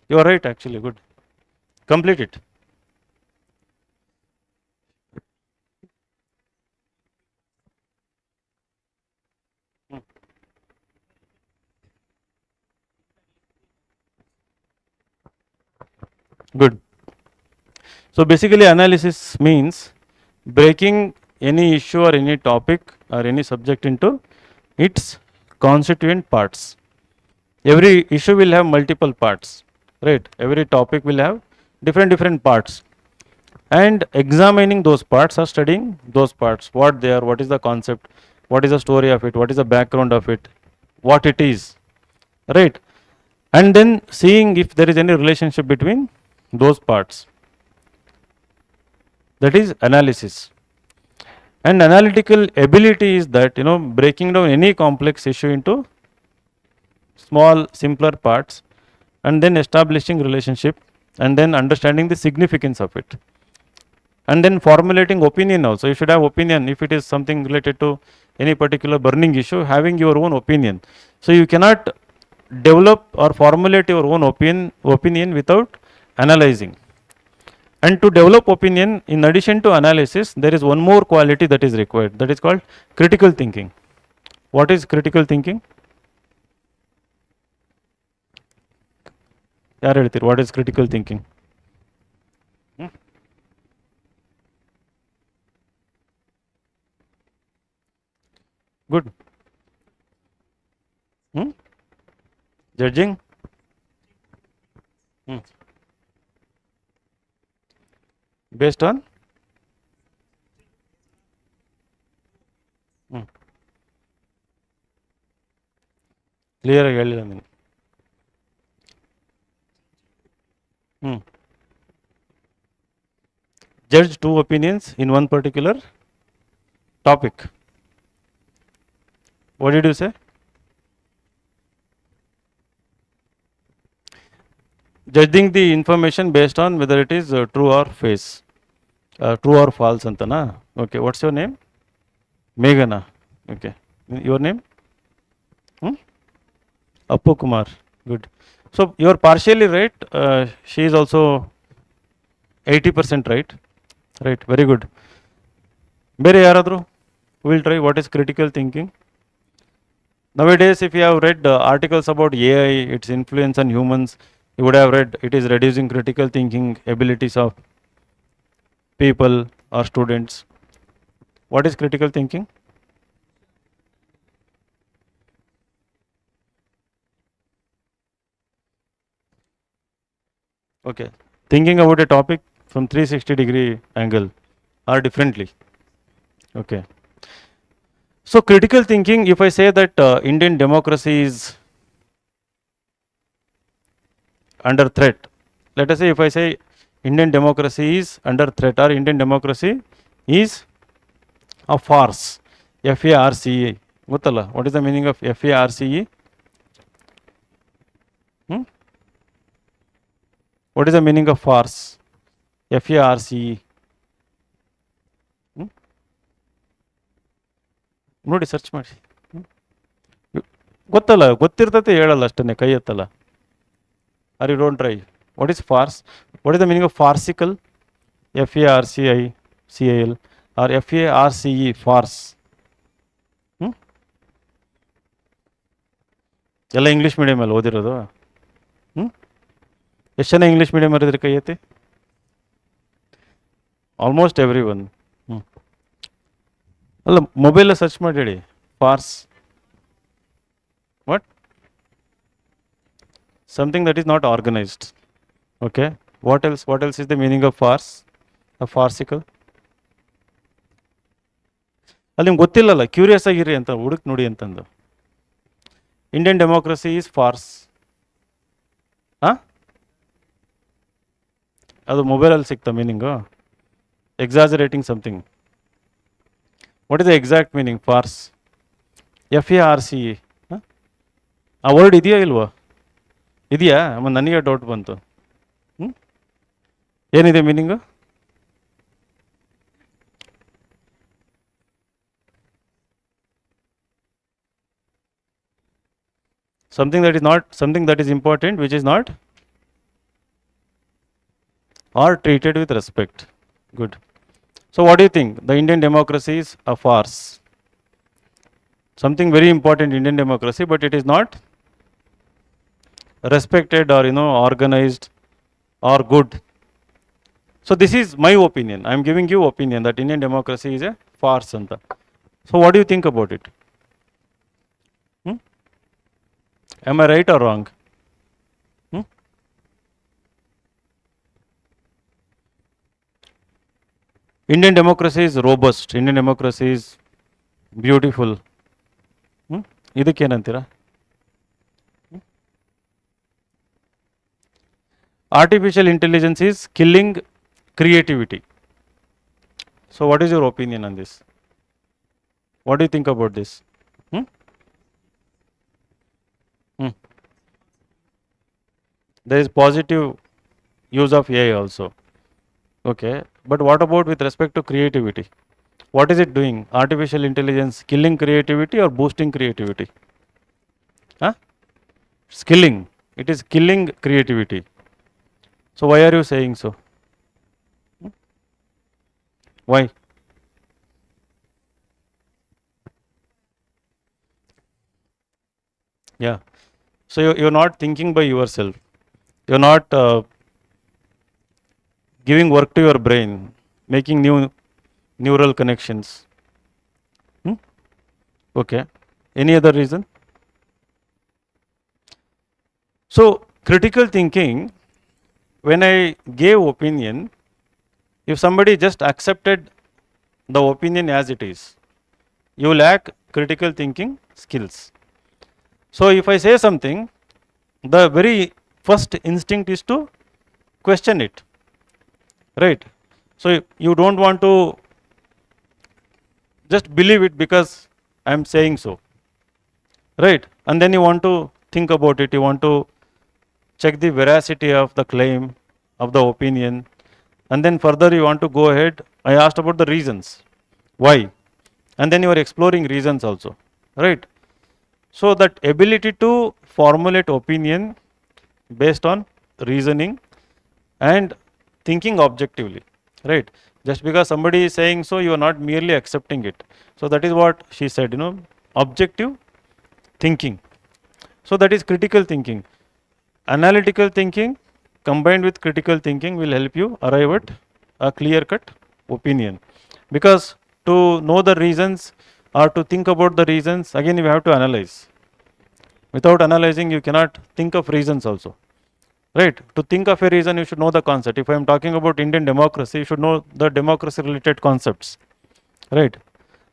You are right actually, good. Complete it. Good. So basically analysis means breaking any issue or any topic or any subject into its constituent parts. Every issue will have multiple parts. right? Every topic will have different parts, and examining those parts or studying those parts, what they are, what is the concept, what is the story of it, what is the background of it, what it is, right? And then seeing if there is any relationship between those parts. That is analysis. And analytical ability is that, breaking down any complex issue into small, simpler parts, and then establishing relationship, and then understanding the significance of it, and then formulating opinion also. You should have opinion if it is something related to any particular burning issue, having your own opinion. So you cannot develop or formulate your own opinion without analyzing. And to develop opinion, in addition to analysis, there is one more quality that is required, that is called critical thinking. What is critical thinking? ಯಾರು ಹೇಳ್ತೀರಿ what is critical thinking? Good. Judging. Based on clear ಆಗಿ ಹೇಳಿಲ್ಲ ನೀನು. Judge two opinions in one particular topic. What did you say? Judging the information based on whether it is true or true or false antana. Okay, what's your name? Meghana. Okay, your name? Appu Kumar. Good. So you are partially right. She is also 80% right. Right, very good. Bere yaradru who will try what is critical thinking? Nowadays, if you have read articles about AI, its influence on humans, you would have read it is reducing critical thinking abilities of people or students. What is critical thinking? Okay, thinking about a topic from 360-degree angle or differently. Okay. So critical thinking, if I say that Indian democracy is under threat, let us say if I say Indian democracy is under threat or Indian democracy is a farce, FARCE. What is the meaning of FARCE? What is the meaning of farce? FARCE. ನೋಡಿ search ಮಾಡಿ. ಗೊತ್ತಲ್ಲ, ಗೊತ್ತಿರ್ತತೆ ಹೇಳಲ್ಲ ಅಷ್ಟೇ, ಕೈ ಎತ್ತಲ್ಲ. Are you don't try. What is farce? What is the meaning of farcical? FARCICAL or FARCE, farce. ಎಲ್ಲ English ಮೀಡಿಯಮಲ್ಲಿ ಓದಿರೋದು. ಎಷ್ಟು ಜನ ಇಂಗ್ಲೀಷ್ ಮೀಡಿಯಮ್ ಇರಿದ್ರೆ ಕೈ ಎತ್ತಿ. Almost every one. ಅಲ್ಲ, ಮೊಬೈಲ್ ಸರ್ಚ್ ಮಾಡಿ ಹೇಳಿ farce. What? Something that is not organised. Okay, what else is the meaning of farce? Farcical. ಅಲ್ಲಿ ನಿಮ್ಗೆ ಗೊತ್ತಿಲ್ಲಲ್ಲ, ಕ್ಯೂರಿಯಸ್ ಆಗಿರಿ ಅಂತ ಹುಡುಕ್ ನೋಡಿ ಅಂತಂದು. Indian democracy is farce. ಅದು ಮೊಬೈಲಲ್ಲಿ ಸಿಗ್ತಾ meaning? Exaggerating something. What is the exact meaning farce? FARCE. ಆ ವರ್ಡ್ ಇದೆಯಾ ಇಲ್ವಾ? ಇದೆಯಾ? ನನಗೆ ಡೌಟ್ ಬಂತು. ಏನಿದೆ meaning? Something that is not, something that is important, which is not, or treated with respect. Good. So what do you think? The Indian democracy is a farce. Something very important in Indian democracy, but it is not respected or organized or good. So this is my opinion. I am giving you opinion that Indian democracy is a farce anta. So what do you think about it? Am I right or wrong? Indian democracy is robust. Indian democracy is beautiful. ಇದಕ್ಕೇನಂತೀರಾ? Artificial intelligence is killing creativity. So what is your opinion on this? What do you think about this? Hmm? Hmm. There is positive use of AI also. Okay, but what about with respect to creativity? What is it doing? Artificial intelligence killing creativity or boosting creativity? Huh? Skilling. It is killing creativity. So why are you saying so? Why? Yeah. So you're not thinking by yourself. You're not giving work to your brain, making new neural connections. Okay. Any other reason? So critical thinking, when I gave opinion, if somebody just accepted the opinion as it is, you lack critical thinking skills. So if I say something, the very first instinct is to question it, right? So you don't want to just believe it because I am saying so, right? And then you want to think about it, you want to check the veracity of the claim, of the opinion, and then further you want to go ahead. I asked about the reasons, why, and then you are exploring reasons also, right? So that ability to formulate opinion based on reasoning and thinking objectively, right? Just because somebody is saying so, you are not merely accepting it. So that is what she said, objective thinking. So that is critical thinking. Analytical thinking combined with critical thinking will help you arrive at a clear-cut opinion. Because to know the reasons or to think about the reasons, again you have to analyze. Without analyzing, you cannot think of reasons also. Right? To think of a reason, you should know the concept. If I am talking about Indian democracy, you should know the democracy related concepts. Right?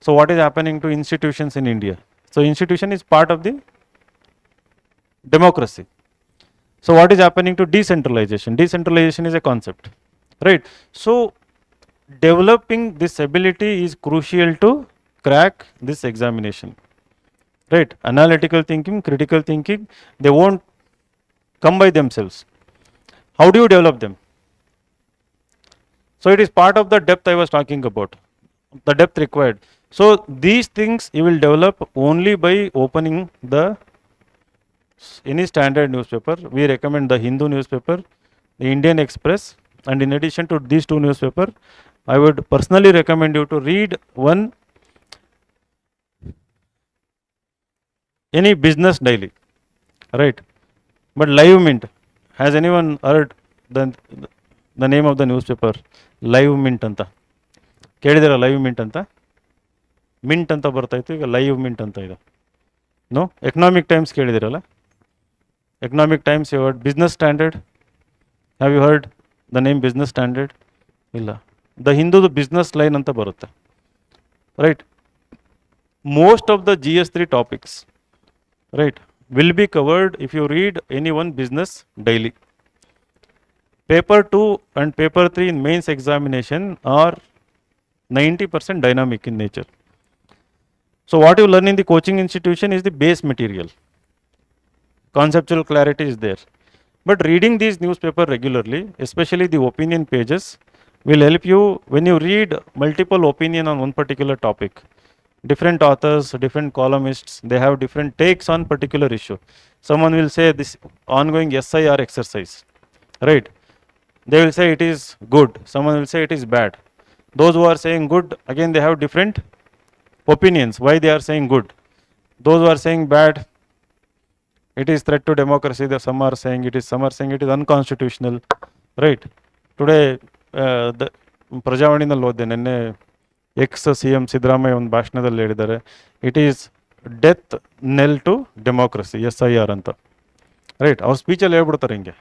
So what is happening to institutions in India? So institution is part of the democracy. So what is happening to decentralization? Decentralization is a concept. Right? So developing this ability is crucial to crack this examination. Right? Analytical thinking, critical thinking, they won't come by themselves. How do you develop them? So it is part of the depth I was talking about, the depth required. So these things you will develop only by opening the any standard newspaper. We recommend the Hindu newspaper, the Indian Express, and in addition to these two newspapers, I would personally recommend you to read any business daily, right? But Live Mint, has anyone heard the name of the newspaper? Live Mint anta. ಕೇಳಿದಿರ Live Mint ಅಂತ? Mint ಅಂತ ಬರ್ತಾಯಿತ್ತು, ಈಗ Live Mint ಅಂತ ಇದೆ. No? Economic Times ಕೇಳಿದಿರಲ್ಲ? Economic Times you heard. Business Standard, have you heard the name Business Standard? ಇಲ್ಲ. The ಹಿಂದೂದು ಬಿಸ್ನೆಸ್ ಲೈನ್ ಅಂತ ಬರುತ್ತೆ, right? Most of the GS3 topics, right, will be covered if you read any one business daily. Paper 2 and paper 3 in mains examination are 90% dynamic in nature. So what you learn in the coaching institution is the base material. Conceptual clarity is there. But reading these newspaper regularly, especially the opinion pages, will help you when you read multiple opinion on one particular topic. Different authors, different columnists, they have different takes on particular issue. Someone will say this ongoing SIR exercise, right? They will say it is good. Someone will say it is bad. Those who are saying good, again they have different opinions. Why they are saying good? Those who are saying bad, it is threat to democracy. Some are saying it is unconstitutional, right? Today, the ಪ್ರಜಾವಾಣಿನಲ್ಲಿ ಓದಿದೆ ನಿನ್ನೆ, ex-CM Siddaramaiah ಒಂದು ಭಾಷಣದಲ್ಲಿ ಹೇಳಿದ್ದಾರೆ, it is death knell to democracy, SIR ಅಂತ, right? ಅವ್ರ ಸ್ಪೀಚಲ್ಲಿ ಹೇಳ್ಬಿಡ್ತಾರೆ ಹಿಂಗೆ,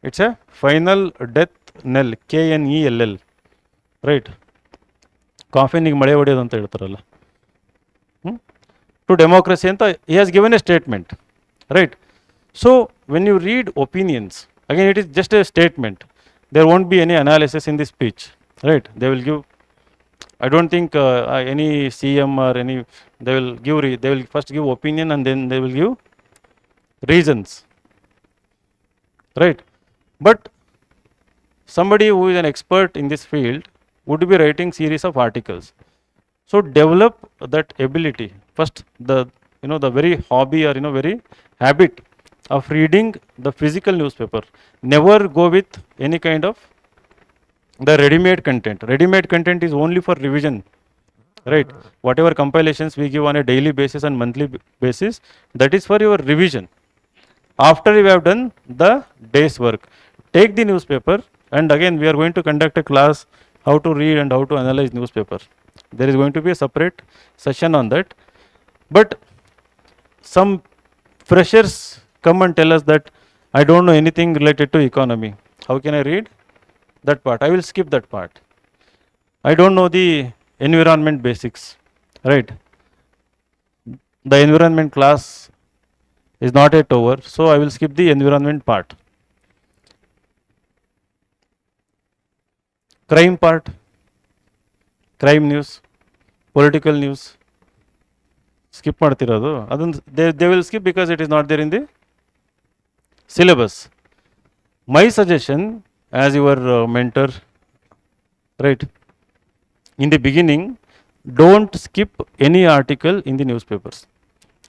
it's a final death knell, KNELL, right? ಕಾಫಿನಿಗೆ ಮಳೆ ಹೊಡೆಯೋದು ಅಂತ ಹೇಳ್ತಾರಲ್ಲ. ಟು ಡೆಮೋಕ್ರಸಿ ಅಂತ he has given a statement, right? So when you read opinions, again it is just a statement. There won't be any analysis in the speech, right? They will give, I don't think any CM or any, they will first give opinion and then they will give reasons, right? But somebody who is an expert in this field would be writing series of articles. So develop that ability first, the very hobby or very habit of reading the physical newspaper. Never go with any kind of the ready-made content. Ready-made content is only for revision, right? Whatever compilations we give on a daily basis and monthly basis, that is for your revision. After you have done the day's work, take the newspaper, and again we are going to conduct a class how to read and how to analyze newspaper. There is going to be a separate session on that. But some freshers come and tell us that I don't know anything related to economy. How can I read that part? I will skip that part. I don't know the environment basics, right? The environment class is not yet over, so I will skip the environment part. Crime part, crime news, political news, skip ಮಾಡ್ತಿರೋದು ಅದನ್ನು they will skip because it is not there in the syllabus. My suggestion as your mentor, right, in the beginning, don't skip any article in the newspapers,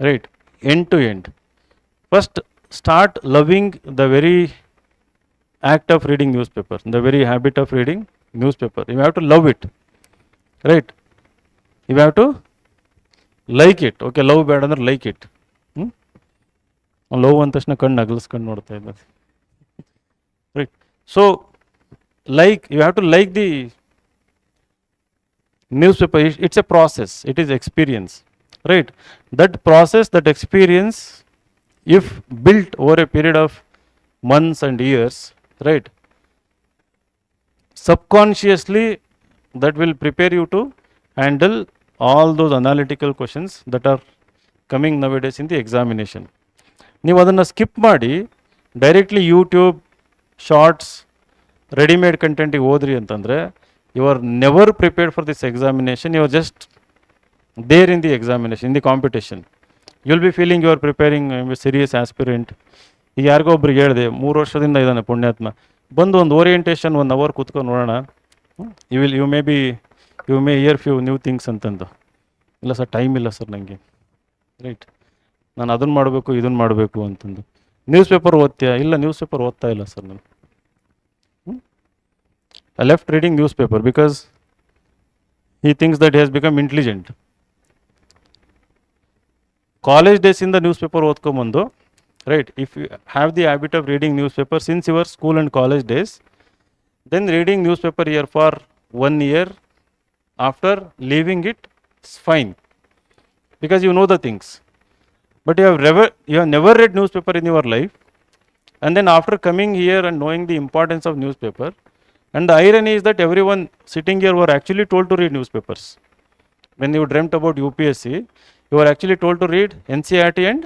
right, end to end. First start loving the very act of reading newspaper, the very habit of reading newspaper. You have to love it, right? You have to like it. Okay, love bad ಅಂದ್ರೆ like it. Love ಅಂದ ತಕ್ಷಣ ಕಣ್ಣು ಅಗಲಿಸ್ಕೊಂಡು ನೋಡ್ತಾ ಇದ್ದಾರೆ, right? So like, you have to like the newspaper. It's a process, it is experience, right? That process, that experience, if built over a period of months and years, right, subconsciously that will prepare you to handle all those analytical questions that are coming nowadays in the examination. ನೀವು ಅದನ್ನು ಸ್ಕಿಪ್ ಮಾಡಿ directly YouTube shorts readymade ಕಂಟೆಂಟಿಗೆ ಹೋದ್ರಿ ಅಂತಂದರೆ you are never prepared for this examination. You are just there in the examination, in the competition. You will be feeling you are preparing serious aspirant. ಈಗ ಯಾರಿಗೋ ಒಬ್ರಿಗೆ ಹೇಳಿದೆ, 3 ವರ್ಷದಿಂದ ಇದ್ದಾನೆ ಪುಣ್ಯಾತ್ಮ, ಬಂದು ಒಂದು ಓರಿಯೆಂಟೇಷನ್ 1 hour ಕೂತ್ಕೊಂಡು ನೋಡೋಣ, you may hear few new things ಅಂತಂದು. ಇಲ್ಲ ಸರ್, ಟೈಮ್ ಇಲ್ಲ ಸರ್ ನನಗೆ, ರೈಟ್, ನಾನು ಅದನ್ನು ಮಾಡಬೇಕು ಇದನ್ನು ಮಾಡಬೇಕು ಅಂತಂದು. ನ್ಯೂಸ್ ಪೇಪರ್ ಓದ್ತೀಯಾ? ಇಲ್ಲ, ನ್ಯೂಸ್ ಪೇಪರ್ ಓದ್ತಾ ಇಲ್ಲ ಸರ್ ನಾನು. I left reading newspaper because he thinks that he has become intelligent. College days in the newspaper ಓದ್ಕೊಂಬಂದು, right, if you have the habit of reading newspaper since your school and college days, then reading newspaper here for 1 year, after leaving it, is fine, because you know the things. But you have never read newspaper in your life, and then after coming here and knowing the importance of newspaper, and the irony is that everyone sitting here were actually told to read newspapers. When you dreamt about UPSC, you were actually told to read NCERT, and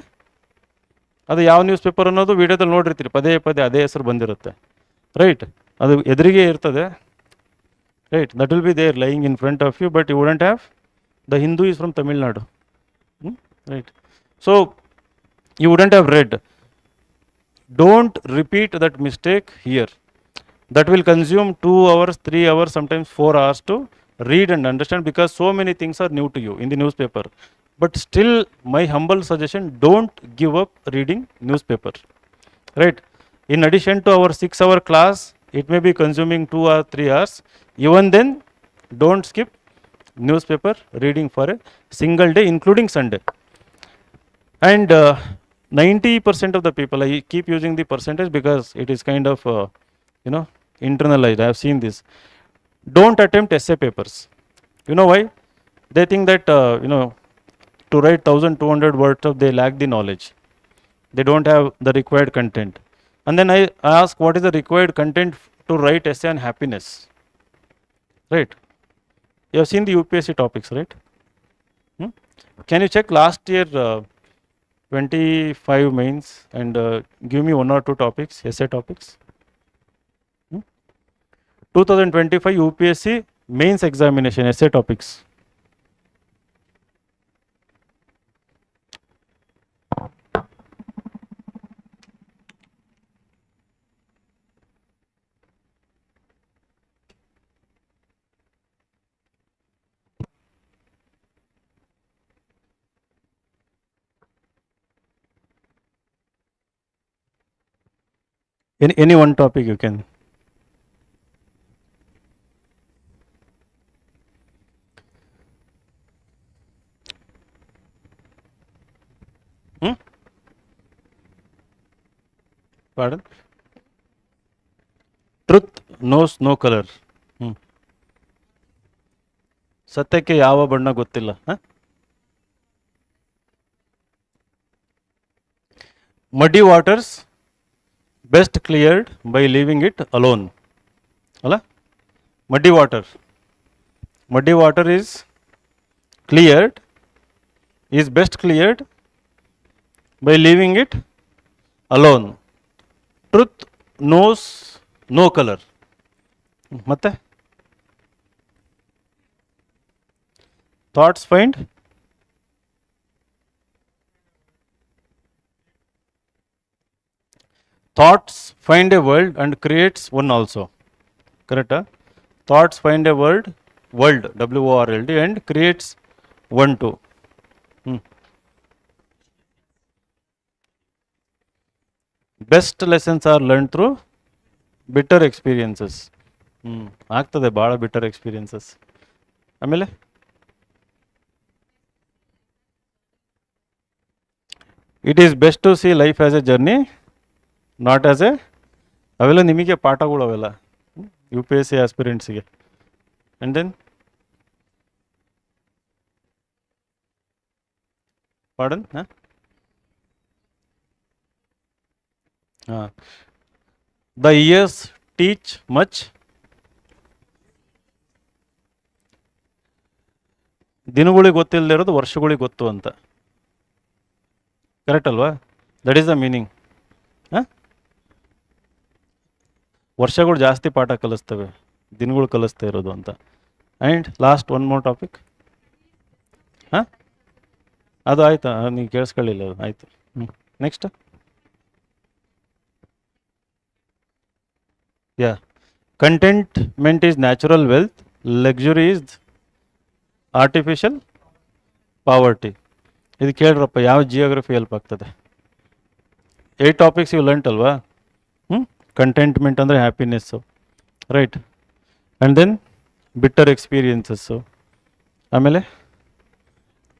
ಅದು ಯಾವ news paper ಅನ್ನೋದು ವಿಡಿಯೋದಲ್ಲಿ ನೋಡಿರ್ತೀರಿ, ಪದೇ ಪದೇ ಅದೇ ಹೆಸರು ಬಂದಿರುತ್ತೆ, right? ಅದು ಎದುರಿಗೆ ಇರ್ತದೆ, right? That will be there lying in front of you, but you wouldn't have the Hindu is from Tamil Nadu, right? So you wouldn't have read. Don't repeat that mistake here. That will consume 2 hours, 3 hours, sometimes 4 hours to read and understand, because so many things are new to you in the newspaper. But still, my humble suggestion, don't give up reading newspaper, right? In addition to our 6-hour class, it may be consuming 2 or 3 hours. Even then, don't skip newspaper reading for a single day, including Sunday. And 90% of the people, I keep using the percentage because it is kind of internalized. I have seen this. Don't attempt essay papers. You know why? They think that to write 1200 words they lack the knowledge. They don't have the required content. And then I ask, what is the required content to write essay on happiness, right? You have seen the UPSC topics, right? Hmm? Can you check last year 25 mains and give me 1 or 2 topics, essay topics? 2025 UPSC mains examination essay topics. Any one topic you can. Hmm? Pardon? Truth knows no color. ಸತ್ಯಕ್ಕೆ ಯಾವ ಬಣ್ಣ ಗೊತ್ತಿಲ್ಲ. Muddy waters best cleared by leaving it alone. ಅಲ್ಲ? Muddy water is cleared, is best cleared by leaving it alone. Truth knows no color. ಮತ್ತೆ thoughts find a world and creates one also. Correct? Thoughts find a world WORLD and creates one too. Best lessons are learned through bitter experiences. ಆಗ್ತದೆ ಭಾಳ bitter experiences. ಆಮೇಲೆ it is best to see life as a journey not as a, ಅವೆಲ್ಲ ನಿಮಗೆ ಪಾಠಗಳು ಅವೆಲ್ಲ UPSC ಆಸ್ಪಿರೆಂಟ್ಸಿಗೆ. And then pardon the years teach much. ದಿನಗಳಿಗೆ ಗೊತ್ತಿಲ್ಲದೆ ಇರೋದು ವರ್ಷಗಳಿಗೆ ಗೊತ್ತು ಅಂತ. ಕರೆಕ್ಟ್ ಅಲ್ವಾ? That is the meaning. ವರ್ಷಗಳು ಜಾಸ್ತಿ ಪಾಠ ಕಲಿಸ್ತವೆ, ದಿನಗಳು ಕಲಿಸ್ತಾ ಇರೋದು ಅಂತ. And last one more topic. ಅದು ಆಯ್ತಾ? ನೀವು ಕೇಳಿಸ್ಕೊಳ್ಳಿಲ್ಲ, ಅದು ಆಯಿತು. Next contentment is natural wealth, luxury is artificial poverty. ಇದು ಕೇಳ್ರಪ್ಪ, ಯಾವ ಜಿಯೋಗ್ರಫಿ ಹೆಲ್ಪ್ ಆಗ್ತದೆ? 8 ಟಾಪಿಕ್ಸ್ ಇವು ಲರ್ನ್ಟ್ ಅಲ್ವಾ? ಕಂಟೆಂಟ್ಮೆಂಟ್ ಅಂದರೆ happiness, right? And then bitter experiences, ಆಮೇಲೆ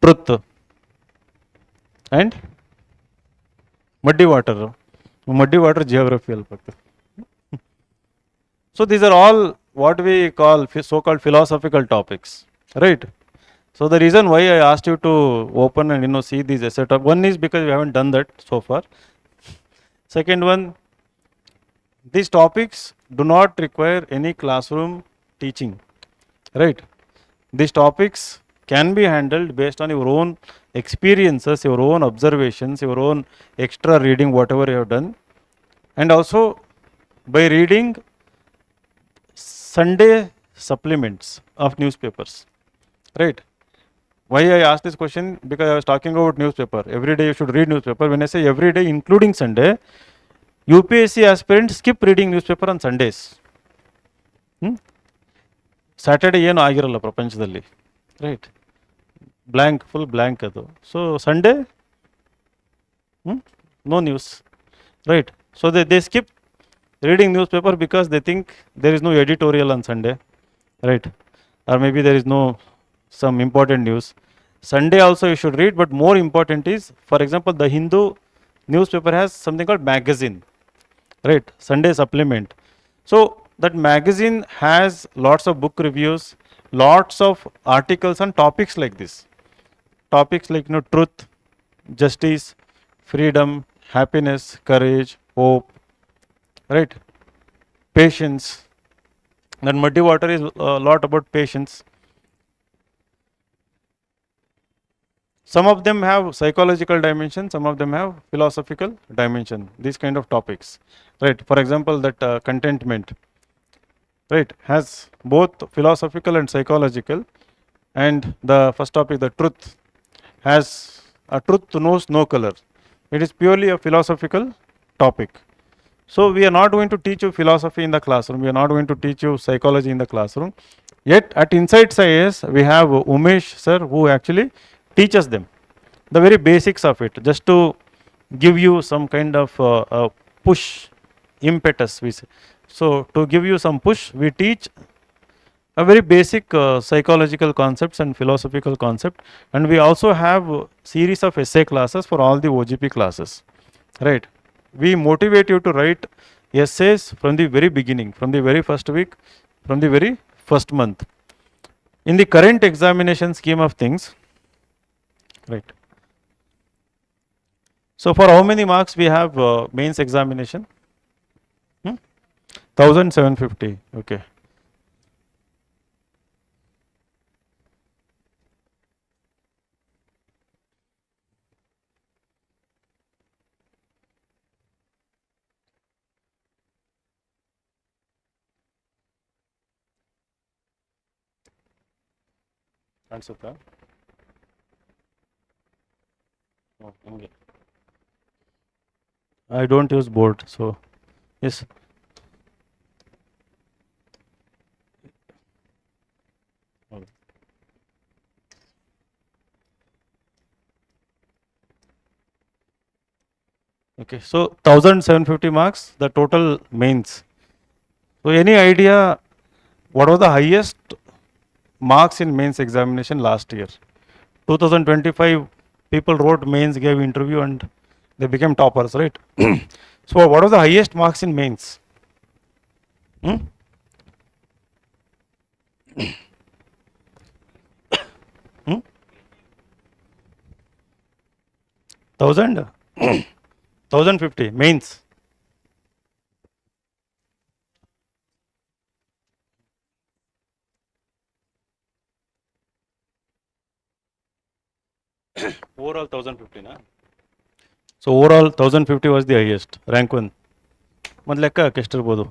truth and muddy water geography help ಆಗ್ತದೆ. So these are all what we call so-called philosophical topics, right? So the reason why I asked you to open and see these essay topics, one is because we haven't done that so far. Second one, these topics do not require any classroom teaching, right? These topics can be handled based on your own experiences, your own observations, your own extra reading, whatever you have done, and also by reading Sunday supplements of newspapers, right? Why I asked this question? Because I was talking about newspaper. Every day you should read newspaper. When I say every day, including Sunday, UPSC aspirants skip reading newspaper on Sundays. Saturday ಏನು ಆಗಿರಲ್ಲ ಪ್ರಪಂಚದಲ್ಲಿ, right? Full blank ಅದು. So Sunday no news, right? So they skip reading newspaper because they think there is no editorial on Sunday, right? Or maybe there is no some important news. Sunday also you should read, but more important is, for example, the Hindu newspaper has something called magazine, right? Sunday supplement. So that magazine has lots of book reviews, lots of articles on topics like this. Topics like truth, justice, freedom, happiness, courage, hope, right? Patience. Then muddy water is a lot about patience, Some of them have psychological dimension, some of them have philosophical dimension, these kind of topics, right? For example, that contentment, right, has both philosophical and psychological. And the first topic, the truth, has a truth knows no color. It is purely a philosophical topic. So we are not going to teach you philosophy in the classroom, we are not going to teach you psychology in the classroom. Yet at Insights IAS we have Umesh sir who actually teaches them the very basics of it, just to give you some kind of push, impetus we say. So to give you some push, we teach a very basic psychological concepts and philosophical concept, and we also have a series of essay classes for all the OGP classes, right? We motivate you to write essays from the very beginning, from the very first week, from the very first month. In the current examination scheme of things, right? So for how many marks we have mains examination? 1750. Okay. ಅನ್ಸುತ್ತಾ? ಹಂಗೆ. I don't use board, so yes. Okay, so 1750 marks, the total mains. So any idea what was the highest marks in mains examination last year? 2025 people wrote mains, gave interview, and they became toppers, right? So what was the highest marks in mains? Hmm? Hmm? 1000? 1050 mains. Overall 1050 na? So overall 1050 was the highest, rank 1. ಮತ್ತೆ ಲೆಕ್ಕ ಎಷ್ಟಿರ್ಬೋದು?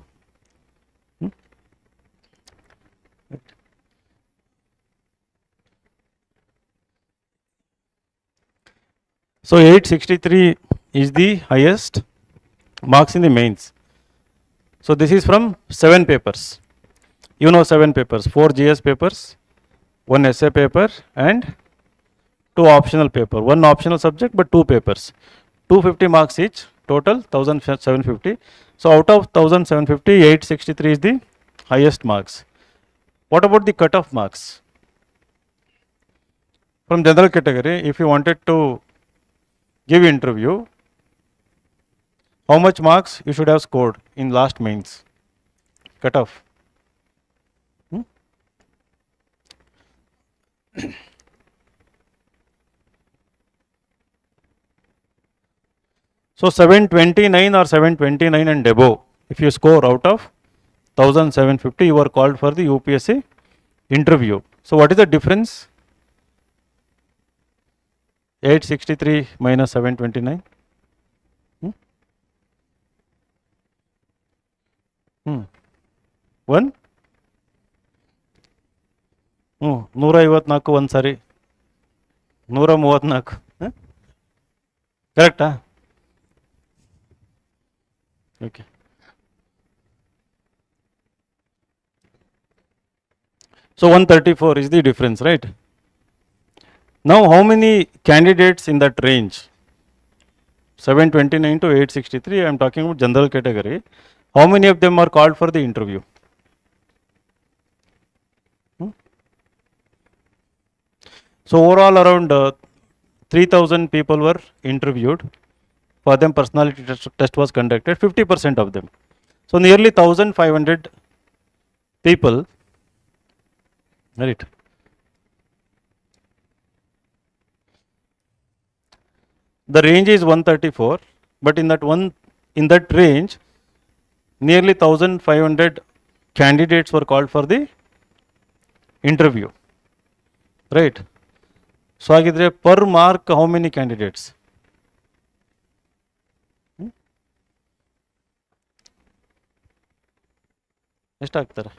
So 863 is the highest marks in the mains. So this is from 7 papers. You know 7 papers, 4 GS papers, 1 essay paper and 2 optional paper. 1 optional subject but 2 papers. 250 marks each, total 1750. So out of 1750, 863 is the highest marks. What about the cutoff marks? From general category, if you wanted to give interview, how much marks you should have scored in last mains? Cutoff. So 729 or 729 and above, if you score out of 1750, you are called for the UPSC interview. So what is the difference? 863 minus 729. 1? 154 ಒಂದು ಸಾರಿ 134 ಕರೆಕ್ಟಾ? Okay. So 134 is the difference, right? Now how many candidates in that range? 729 to 863, I am talking about general category. How many of them are called for the interview? So overall around 3000 people were interviewed. For them personality test was conducted, 50% of them. So nearly 1500 people, right? The range is 134, but in that range, nearly 1500 candidates were called for the interview, right? So ಹಾಗಿದ್ರೆ per mark how many candidates? ಎಷ್ಟಾಗ್ತಾರೆ?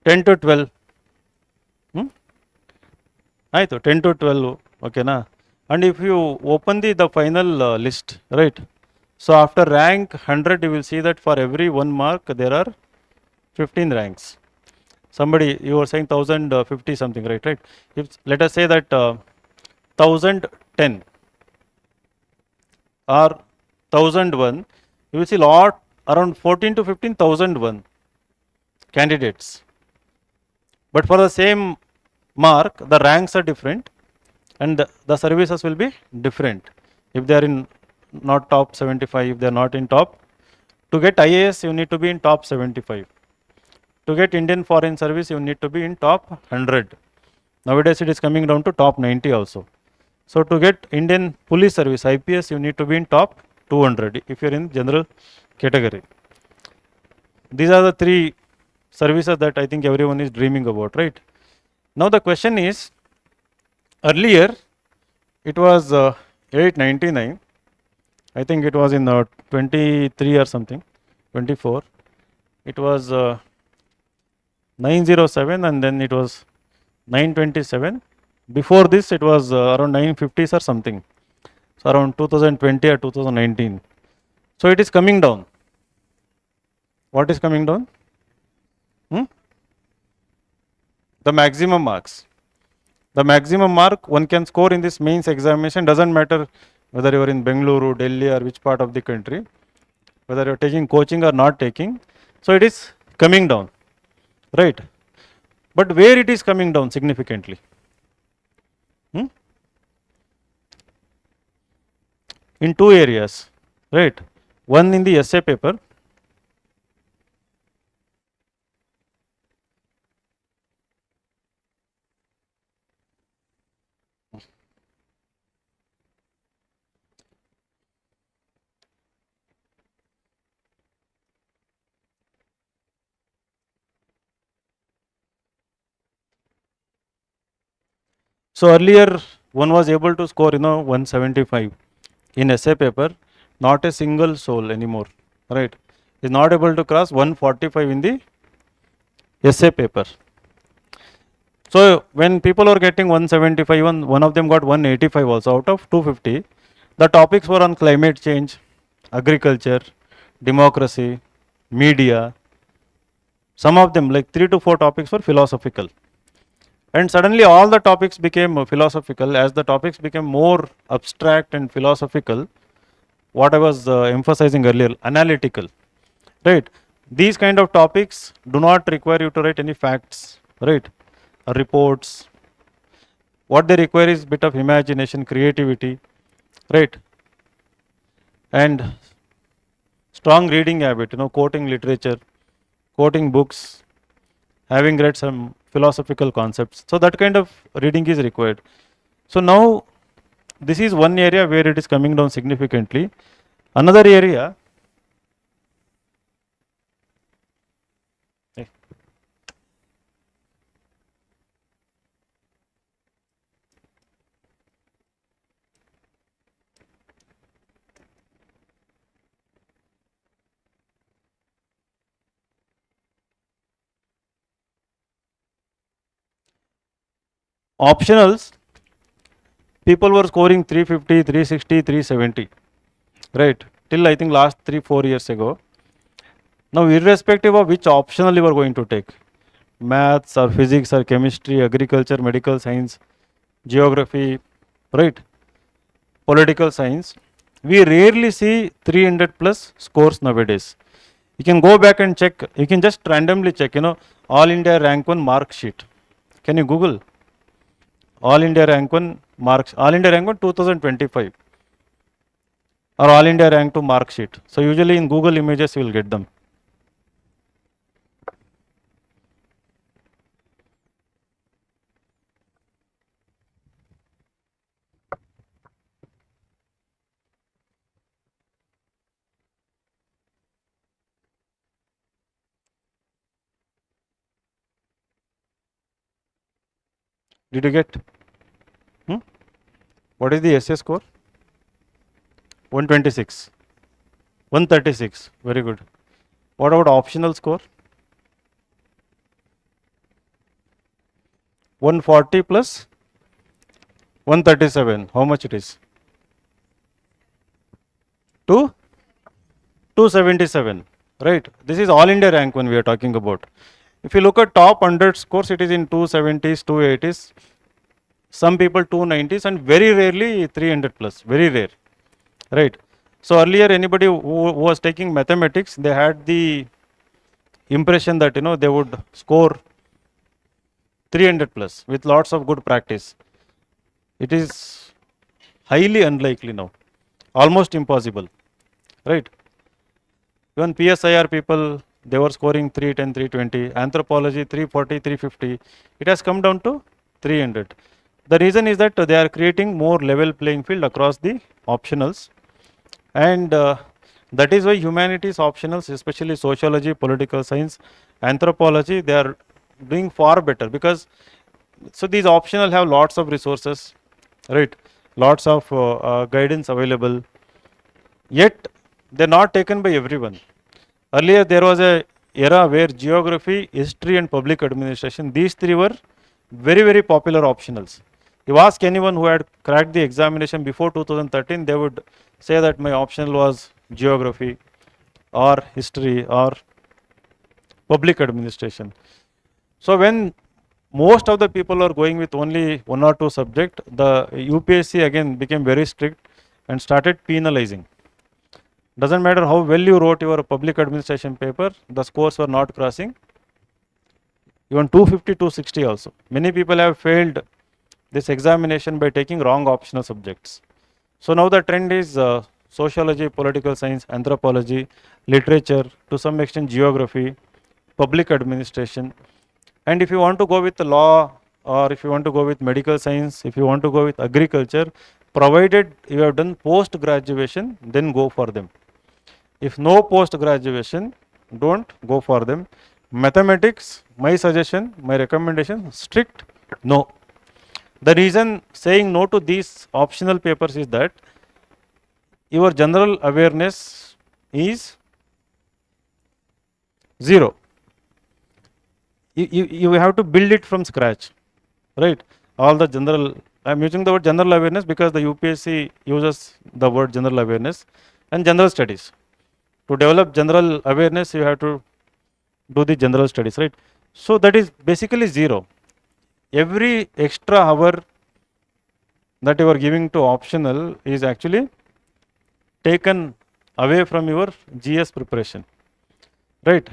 10 to 12. ಆಯಿತು, 10 to 12, ಓಕೆನಾ? And if you open the final list, right? So after rank 100, you will see that for every 1 mark there are 15 ranks. Somebody, you were saying 1050 something, right? Right. If let us say that 1010 or 1001, you will see lot around 14 to 15,001 candidates. But for the same mark, the ranks are different and the services will be different. If they are in not top 75, if they are not in top, to get IAS you need to be in top 75. To get Indian Foreign Service you need to be in top 100. Nowadays it is coming down to top 90 also. So to get Indian Police Service IPS you need to be in top 200 if you are in general category. These are the 3 services that I think everyone is dreaming about, right? Now the question is, earlier it was 899, I think it was in 23 or something, 24, it was 907 and then it was 927. Before this it was around 950s or something, so around 2020 or 2019. So it is coming down. What is coming down? The maximum marks. The maximum mark one can score in this mains examination, doesn't matter whether you are in Bengaluru, Delhi or which part of the country, whether you are taking coaching or not taking. So it is coming down, right? But where it is coming down significantly? In 2 areas, right? One in the essay paper. So earlier one was able to score 175 in essay paper, not a single soul anymore, right? Is not able to cross 145 in the essay paper. So when people are getting 175, one of them got 185 also out of 250. The topics were on climate change, agriculture, democracy, media. Some of them, like 3 to 4 topics, were philosophical. And suddenly all the topics became philosophical. As the topics became more abstract and philosophical, what I was emphasizing earlier, analytical, right? These kind of topics do not require you to write any facts, right? Reports. What they require is bit of imagination, creativity, right? And strong reading habit, quoting literature, quoting books, having read some philosophical concepts. So that kind of reading is required. So now this is one area where it is coming down significantly. Another area, optionals, people were scoring 350, 360, 370, right? Till I think last 3-4 years ago. Now irrespective of which optional you are going to take, maths or physics or chemistry, agriculture, medical science, geography, right? Political science, we rarely see 300 plus scores nowadays. You can go back and check, you can just randomly check, All India Rank 1 mark sheet. Can you Google? All India Rank 1 marks, All India Rank 1 2025 or All India Rank 2 mark sheet. So usually in Google Images you will get them. Did you get? Hmm? What is the essay score? 126. 136. Very good. What about optional score? 140 plus 137. How much it is? 2? 277. Right. This is all India rank when we are talking about. If you look at top 100 scores, it is in 270s, 280s. Some people 290s and very rarely 300 plus. Very rare. Right. So earlier anybody who was taking mathematics, they had the impression that they would score 300 plus with lots of good practice. It is highly unlikely now, almost impossible, right? Even PSIR people, they were scoring 310, 320, anthropology 340, 350. It has come down to 300. The reason is that they are creating more level playing field across the optionals, and that is why humanities optionals, especially sociology, political science, anthropology, they are doing far better, because so these optional have lots of resources, right? Lots of guidance available, yet they are not taken by everyone. Earlier there was a era where geography, history and public administration, these three were very popular optionals. You ask anyone who had cracked the examination before 2013, they would say that my optional was geography or history or public administration. So when most of the people are going with only one or two subject, the UPSC again became very strict and started penalizing. Doesn't matter how well you wrote your public administration paper, the scores were not crossing even 250, 260 also. Many people have failed this examination by taking wrong optional subjects. So now the trend is sociology, political science, anthropology, literature, to some extent geography, public administration. And if you want to go with the law, or if you want to go with medical science, if you want to go with agriculture, provided you have done post graduation, then go for them. If no post graduation, don't go for them. Mathematics, my suggestion, my recommendation, strict no. The reason saying no to these optional papers is that your general awareness is 0. You have to build it from scratch, right? All the general, I am using the word general awareness because the UPSC uses the word general awareness and general studies. To develop general awareness, you have to do the general studies, right? So that is basically 0. Every extra hour that you are giving to optional is actually taken away from your GS preparation, right?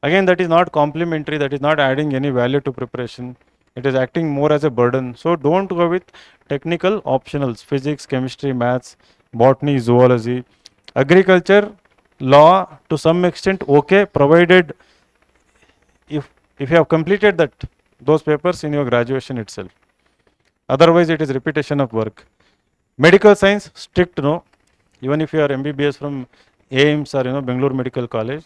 Again, that is not complementary, that is not adding any value to preparation. It is acting more as a burden. So don't go with technical optionals, physics, chemistry, maths, botany, zoology, agriculture, law to some extent okay, provided if you have completed those papers in your graduation itself. Otherwise it is repetition of work. Medical science, strict no, even if you are MBBS from AIMS or Bangalore Medical College,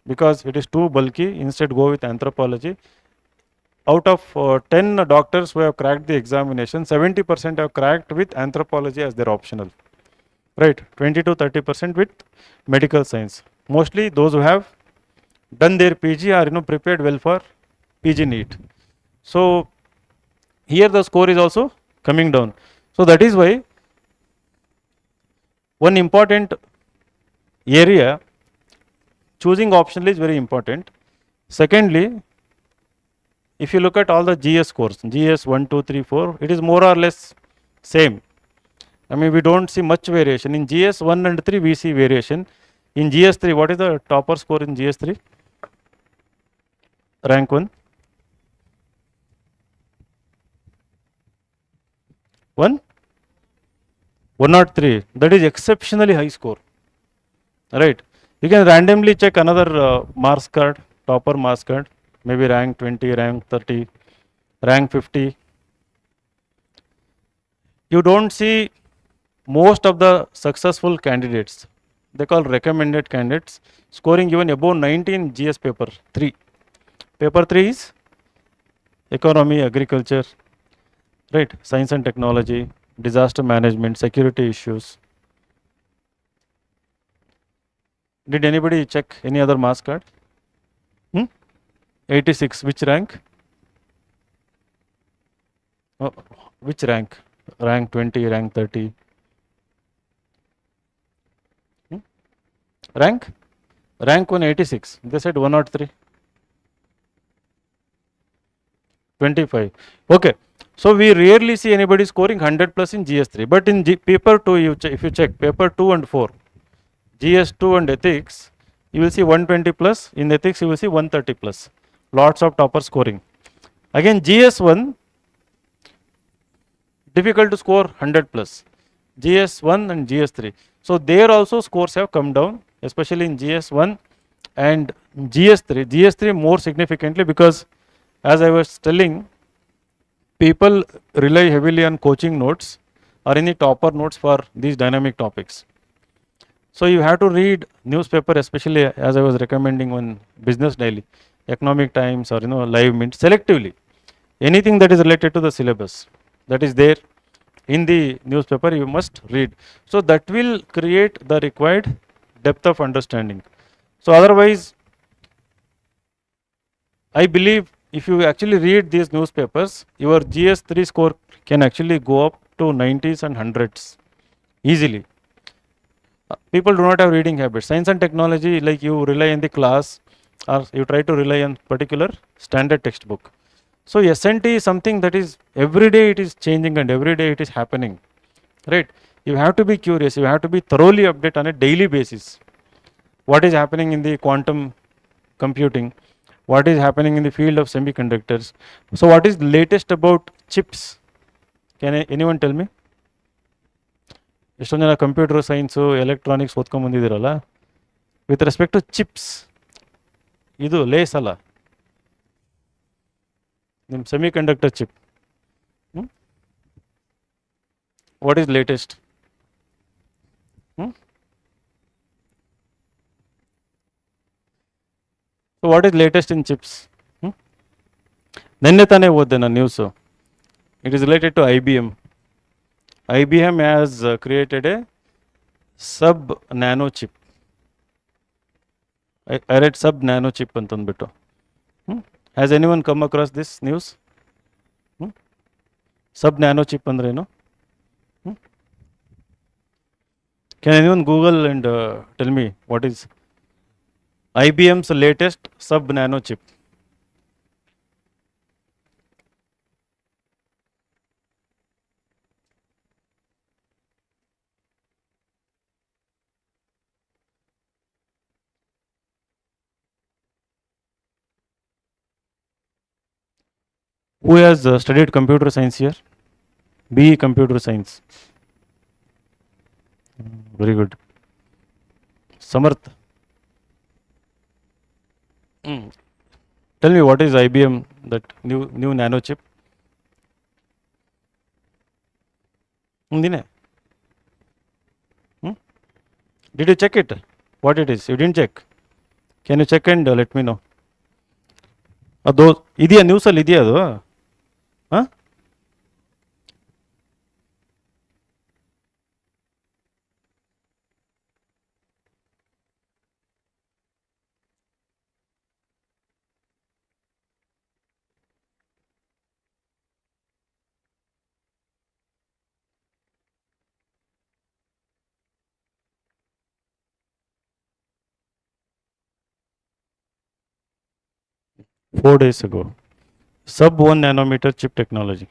because it is too bulky. Instead go with anthropology. Out of 10 doctors who have cracked the examination, 70% have cracked with anthropology as their optional, right? 20 to 30% with medical science. Mostly those who have done their PG are prepared well for PG NEET. So here the score is also coming down. So that is why one important area, choosing optional is very important. Secondly, if you look at all the GS scores, GS 1, 2, 3, 4, it is more or less same. I mean, we don't see much variation. In GS 1 and 3, we see variation. In GS 3, what is the topper score in GS 3? Rank 1? 103. That is exceptionally high score, right? You can randomly check another marks card, topper marks card, maybe rank 20, rank 30, rank 50. You don't see most of the successful candidates, they call recommended candidates, scoring even above 90 in GS paper 3. Paper 3 is economy, agriculture, right? Science and technology, disaster management, security issues. Did anybody check any other marks card? 86, which rank? Oh, which rank? Rank 20, rank 30. Rank? Rank 186. They said 103. 25. Okay. So we rarely see anybody scoring 100 plus in GS3. But in paper 2, if you check paper 2 and 4, GS2 and ethics, you will see 120 plus. In ethics, you will see 130 plus. Lots of topper scoring. Again, GS1, difficult to score 100 plus. GS1 and GS3. So there also scores have come down, especially in GS1 and GS3. GS3 more significantly because, as I was telling, people rely heavily on coaching notes or any topper notes for these dynamic topics. So you have to read newspaper, especially as I was recommending on Business Daily, Economic Times, or Live Mint, selectively. Anything that is related to the syllabus that is there in the newspaper, you must read. So that will create the required depth of understanding. So otherwise, I believe if you actually read these newspapers, your GS3 score can actually go up to 90s and 100s easily. People do not have reading habits. Science and technology, like you rely on the class or you try to rely on particular standard textbook. So S&T is something that is every day it is changing and every day it is happening, right? You have to be curious. You have to be thoroughly updated on a daily basis. What is happening in the quantum computing? What is happening in the field of semiconductors? So what is latest about chips? Can anyone tell me? ಎಷ್ಟೊಂದು ಜನ computer science electronics ಓದ್ಕೊಂಬಂದಿದ್ದೀರಲ್ಲ, with respect to chips, ಇದು Lays ಅಲ್ಲ, ನಿಮ್ಮ semi conductor chip, what is latest? So what is latest in chips? ನಿನ್ನೆ ತಾನೇ ಓದಿದೆ ನಾನು news. It is related to IBM. IBM has created a sub-nano chip. I read sub-nano chip ಅಂತಂದ್ಬಿಟ್ಟು. Has anyone come across this news? Sub-nano chip ಅಂದ್ರೇನು? Can anyone Google and tell me what is IBM's latest sub-nano chip? Who has studied computer science here? BE computer science. Very good. Samarth. Tell me what is IBM, that new nano chip? Did you check it? What it is? You didn't check. Can you check and let me know? ಅದು ಇದೆಯಾ ನ್ಯೂಸಲ್ಲಿ, ಇದೆಯಾ ಅದು? ಹಾಂ, four days ago. Sub 1 nanometer chip technology.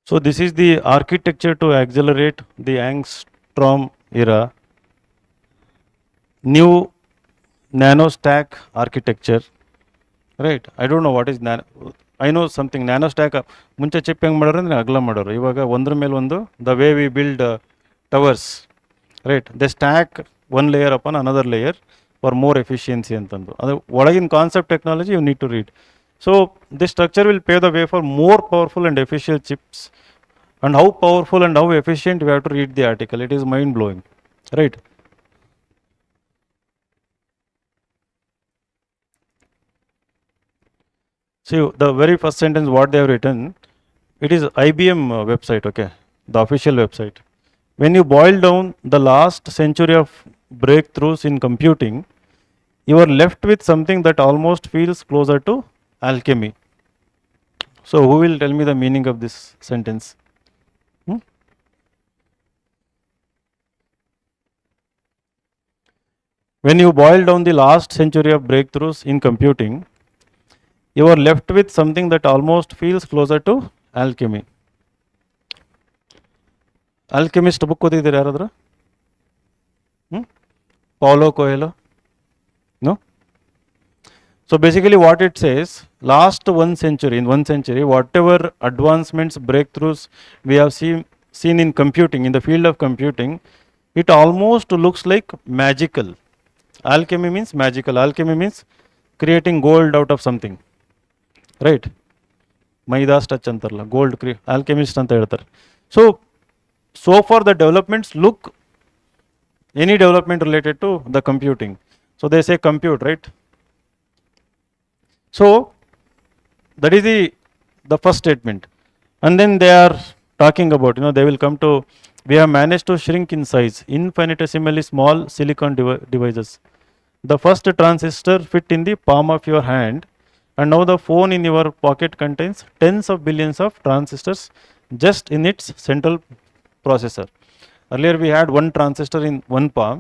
So this is the architecture to accelerate the angstrom era. New nano stack architecture, right? I don't know what is nano. I know something. Nano stack ಮುಂಚೆ chip ಹೆಂಗೆ ಮಾಡೋರು ಅಂದರೆ ಅಗಲ ಮಾಡೋರು. ಇವಾಗ ಒಂದ್ರ ಮೇಲೆ ಒಂದು, the way we build towers, right? They stack one layer upon another layer for more efficiency ಅಂತಂದು ಅದು ಒಳಗಿನ concept technology you need to read. So this structure will pave the way for more powerful and efficient chips. And how powerful and how efficient, we have to read the article. It is mind blowing, right? See the very first sentence what they have written, it is IBM website, okay, the official website. When you boil down the last century of breakthroughs in computing, you are left with something that almost feels closer to alchemy. So who will tell me the meaning of this sentence? When you boil down the last century of breakthroughs in computing, you are left with something that almost feels closer to alchemy. Alchemist book ಓದಿದ್ದೀರಾ ಯಾರಾದರೂ? Paulo Coelho? No? So basically what it says, last 1 century, in 1 century, whatever advancements, breakthroughs we have seen in computing, in the field of computing, it almost looks like magical. Alchemy means magical. Alchemy means creating gold out of something, right? Maidas touch antarla, gold alchemist anta ಹೇಳ್ತಾರೆ. So far the developments look any development related to the computing. So they say compute, right? So that is the first statement. And then they are talking about, they will come to, we have managed to shrink in size, infinitesimally small silicon devices. The first transistor fit in the palm of your hand, and now the phone in your pocket contains tens of billions of transistors just in its central processor. Earlier we had one transistor in one palm.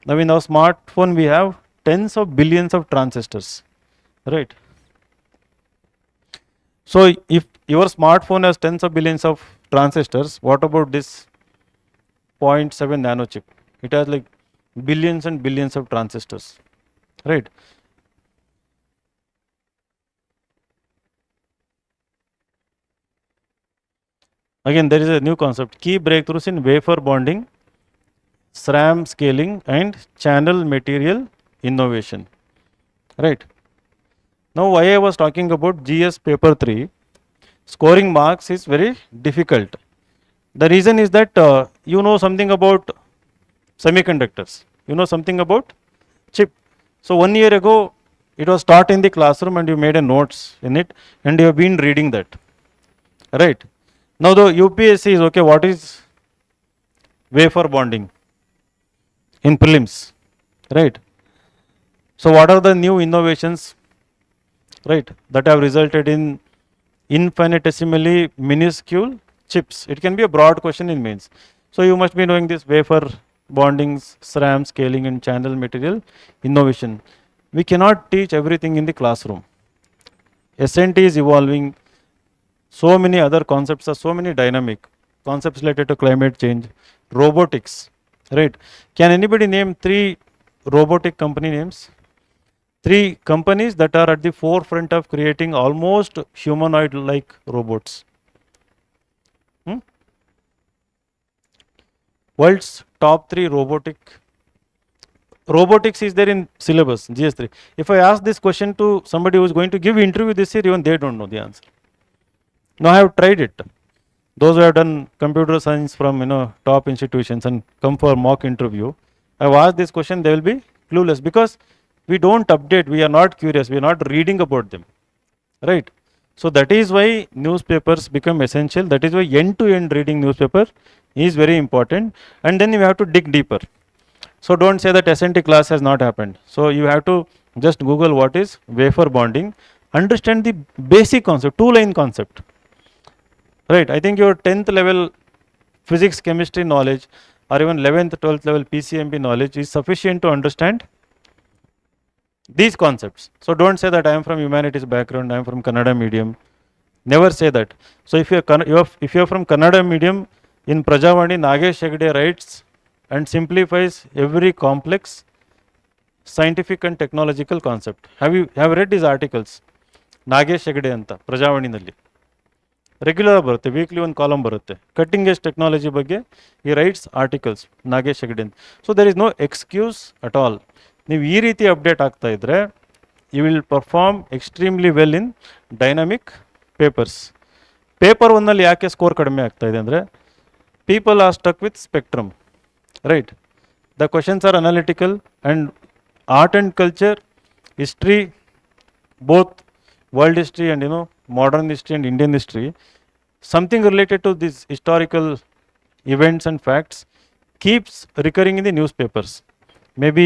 Now in our smartphone we have tens of billions of transistors, right? So if your smartphone has tens of billions of transistors, what about this 0.7 nano chip? It has like billions and billions of transistors, right? Again there is a new concept, key breakthroughs in wafer bonding, SRAM scaling and channel material innovation, right? Now why I was talking about GS paper 3, scoring marks is very difficult. The reason is that you know something about semiconductors, you know something about chip. So 1 year ago it was taught in the classroom and you made a notes in it and you have been reading that, right? Now the UPSC is, okay, what is wafer bonding in prelims, right? So what are the new innovations, right, that have resulted in infinitesimally minuscule chips? It can be a broad question in mains. So you must be knowing this wafer bonding, SRAM scaling and channel material innovation. We cannot teach everything in the classroom. SNT is evolving. So many other concepts are so many dynamic concepts related to climate change, robotics, right? Can anybody name 3 robotic company names? 3 companies that are at the forefront of creating almost humanoid like robots. World's top 3 robotics is there in syllabus GS3. If I ask this question to somebody who is going to give interview this year, even they don't know the answer. Now I have tried it. Those who have done computer science from top institutions and come for mock interview, I have asked this question, they will be clueless because we don't update, we are not curious, we are not reading about them, right? So that is why newspapers become essential. That is why end-to-end reading newspaper is very important, and then you have to dig deeper. So don't say that SNT class has not happened. So you have to just Google what is wafer bonding, understand the basic concept, 2-line concept, right? I think your 10th level physics chemistry knowledge or even 11th 12th level PCMB knowledge is sufficient to understand these concepts. So don't say that I am from humanities background, I am from Kannada medium. Never say that. So if you are from Kannada medium, in Prajavani Nagesh Hegde writes and simplifies every complex scientific and technological concept. Have read his articles? Nagesh Hegde anta Prajavani nalli regular barutte, weekly one column barutte, cutting edge technology ಬಗ್ಗೆ he writes articles, Nagesh Hegde. So there is no excuse at all. ನೀವು ಈ ರೀತಿ update ಆಗ್ತಾ ಇದ್ದರೆ you will perform extremely well in dynamic papers. Paper ಒನ್ನಲ್ಲಿ ಯಾಕೆ score ಕಡಿಮೆ ಆಗ್ತಾ ಇದೆ ಅಂದರೆ people are stuck with spectrum, right? The questions are analytical and art and culture, history, both world history and modern history and Indian history, something related to these historical events and facts keeps recurring in the newspapers. Maybe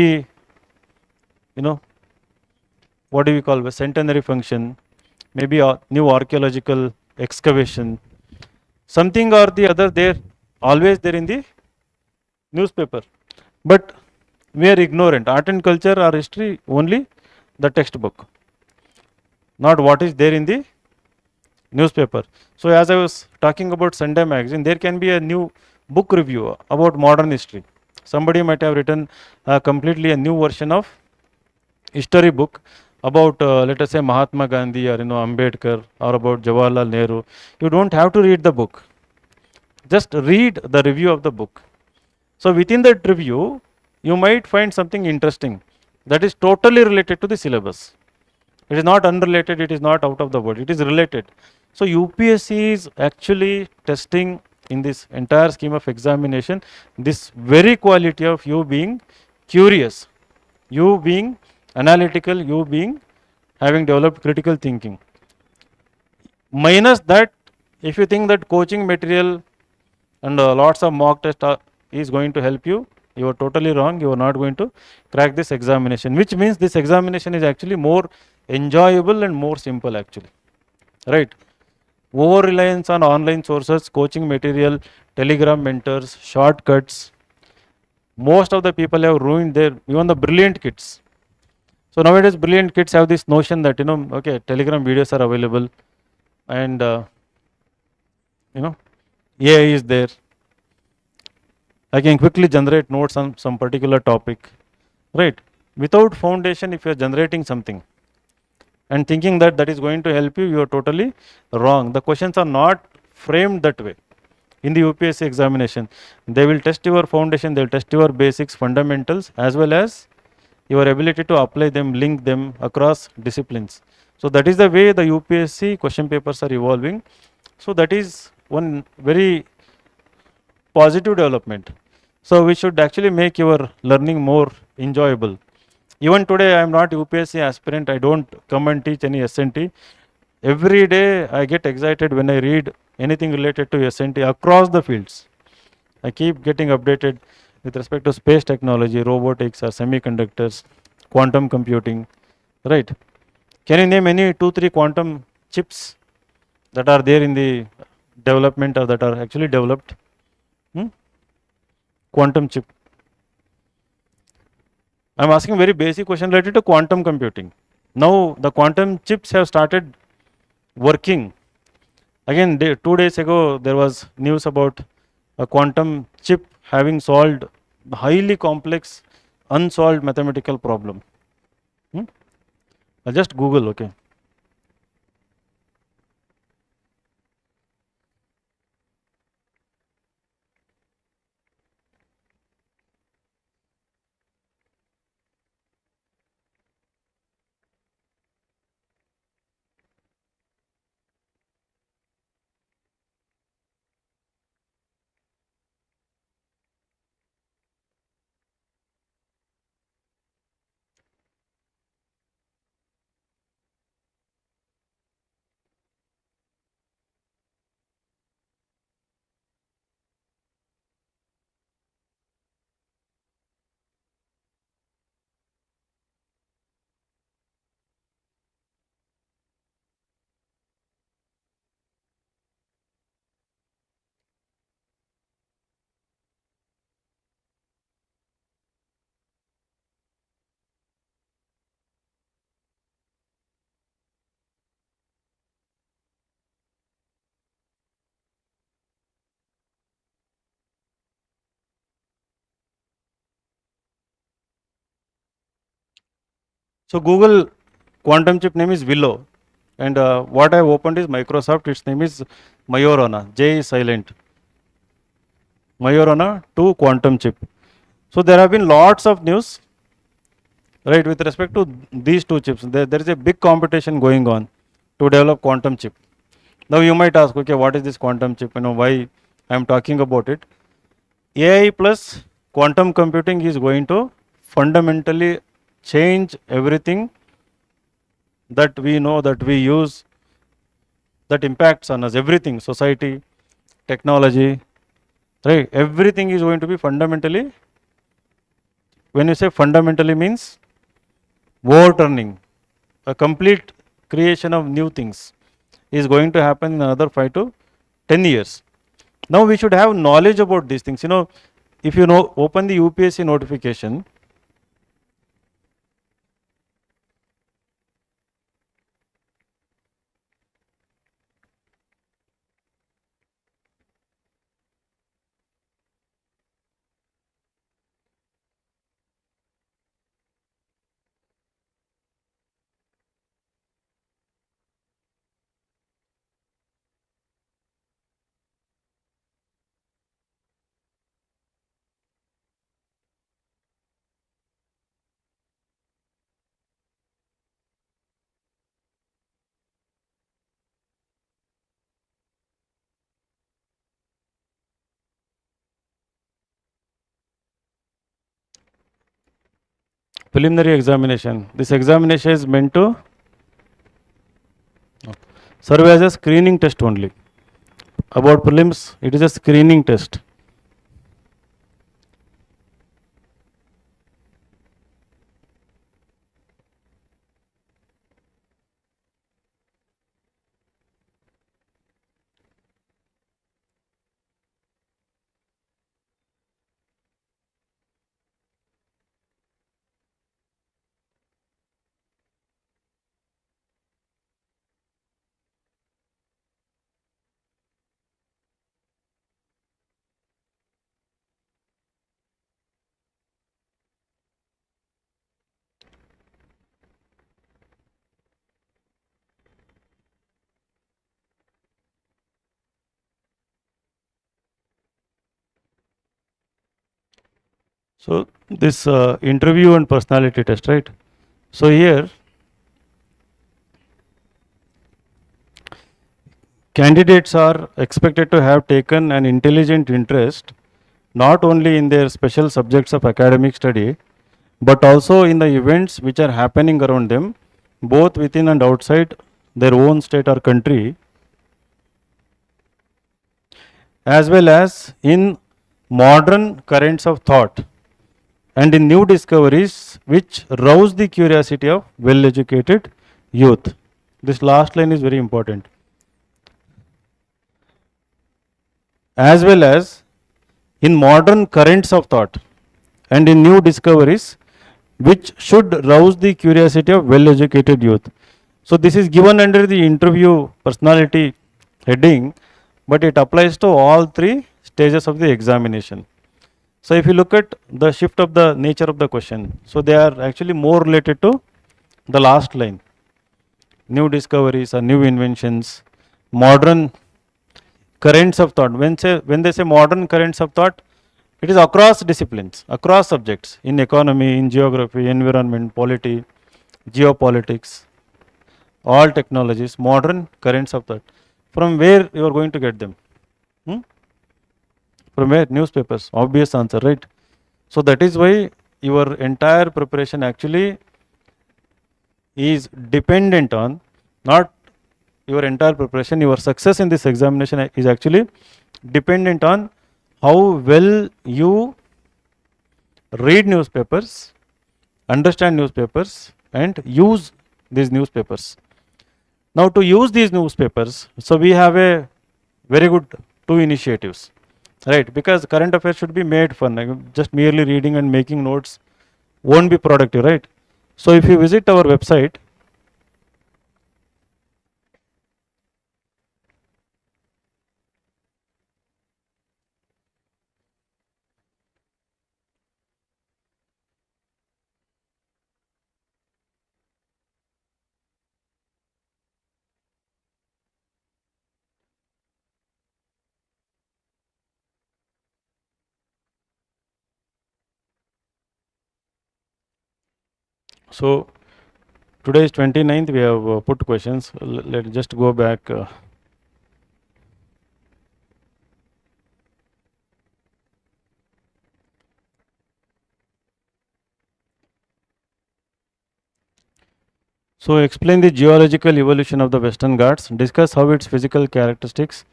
what do we call a centenary function, maybe a new archaeological excavation, something or the other, they're always there in the newspaper. But we are ignorant. Art and culture or history only the textbook, not what is there in the newspaper. So as I was talking about Sunday magazine, there can be a new book review about modern history. Somebody might have written completely a new version of history book about let us say Mahatma Gandhi or Ambedkar or about Jawaharlal Nehru. You don't have to read the book, just read the review of the book. So within that review you might find something interesting that is totally related to the syllabus. It is not unrelated, it is not out of the world, it is related. So UPSC is actually testing in this entire scheme of examination this very quality of you being curious, you being analytical, you being having developed critical thinking. Minus that, if you think that coaching material and lots of mock test is going to help you, you are totally wrong. You are not going to crack this examination, which means this examination is actually more enjoyable and more simple actually, right? Over reliance on online sources, coaching material, telegram mentors, shortcuts, most of the people have ruined their, even the brilliant kids. So nowadays brilliant kids have this notion that okay, telegram videos are available and AI is there, I can quickly generate notes on some particular topic, right? Without foundation, if you are generating something and thinking that that is going to help you, you are totally wrong. The questions are not framed that way in the UPSC examination. They will test your foundation, they will test your basics, fundamentals, as well as your ability to apply them, link them across disciplines. So that is the way the UPSC question papers are evolving. So that is one very positive development. So we should actually make your learning more enjoyable. Even today I am not UPSC aspirant, I don't come and teach any SNT. Every day I get excited when I read anything related to SNT across the fields. I keep getting updated with respect to space technology, robotics or semiconductors, quantum computing, right? Can you name any 2-3 quantum chips that are there in the development or that are actually developed? Quantum chip. I am asking a very basic question related to quantum computing. Now the quantum chips have started working. Again, 2 days ago there was news about a quantum chip having solved highly complex unsolved mathematical problem. I'll just Google, okay. So Google quantum chip name is Willow, and what I have opened is Microsoft. Its name is Majorana. J is silent. Majorana 2 quantum chip. So there have been lots of news right? With respect to these two chips, there is a big competition going on to develop quantum chip. Now you might ask, okay, what is this quantum chip? Why I am talking about it? AI plus quantum computing is going to fundamentally change everything that we know, that we use, that impacts on us, everything, society, technology, right? Everything is going to be fundamentally, when you say fundamentally means overturning, a complete creation of new things is going to happen in another 5 to 10 years. Now we should have knowledge about these things. If you know, open the UPSC notification, preliminary examination. This examination is meant to serve as a screening test only. About prelims, it is a screening test. So this interview and personality test, right? So here, candidates are expected to have taken an intelligent interest not only in their special subjects of academic study, but also in the events which are happening around them, both within and outside their own state or country, as well as in modern currents of thought and in new discoveries which rouse the curiosity of well educated youth. This last line is very important. As well as in modern currents of thought and in new discoveries which should rouse the curiosity of well educated youth. So, this is given under the interview personality heading, but it applies to all three stages of the examination. So, if you look at the shift of the nature of the question, so they are actually more related to the last line, new discoveries or new inventions, modern currents of thought. When they say modern currents of thought, it is across disciplines, across subjects, in economy, in geography, environment, polity, geopolitics, all technologies, modern currents of thought. From where you are going to get them? Hmm? From where? Newspapers. Obvious answer, right? So that is why your entire preparation actually is dependent on, not your entire preparation, your success in this examination is actually dependent on how well you read newspapers, understand newspapers, and use these newspapers. Now, to use these newspapers, so we have a very good two initiatives, right? Because current affairs should be made fun. Like just merely reading and making notes won't be productive, right? So, if you visit our website, So today is 29th, we have put questions. Let's just go back. So explain the geological evolution of the Western Ghats, discuss how its physical characteristics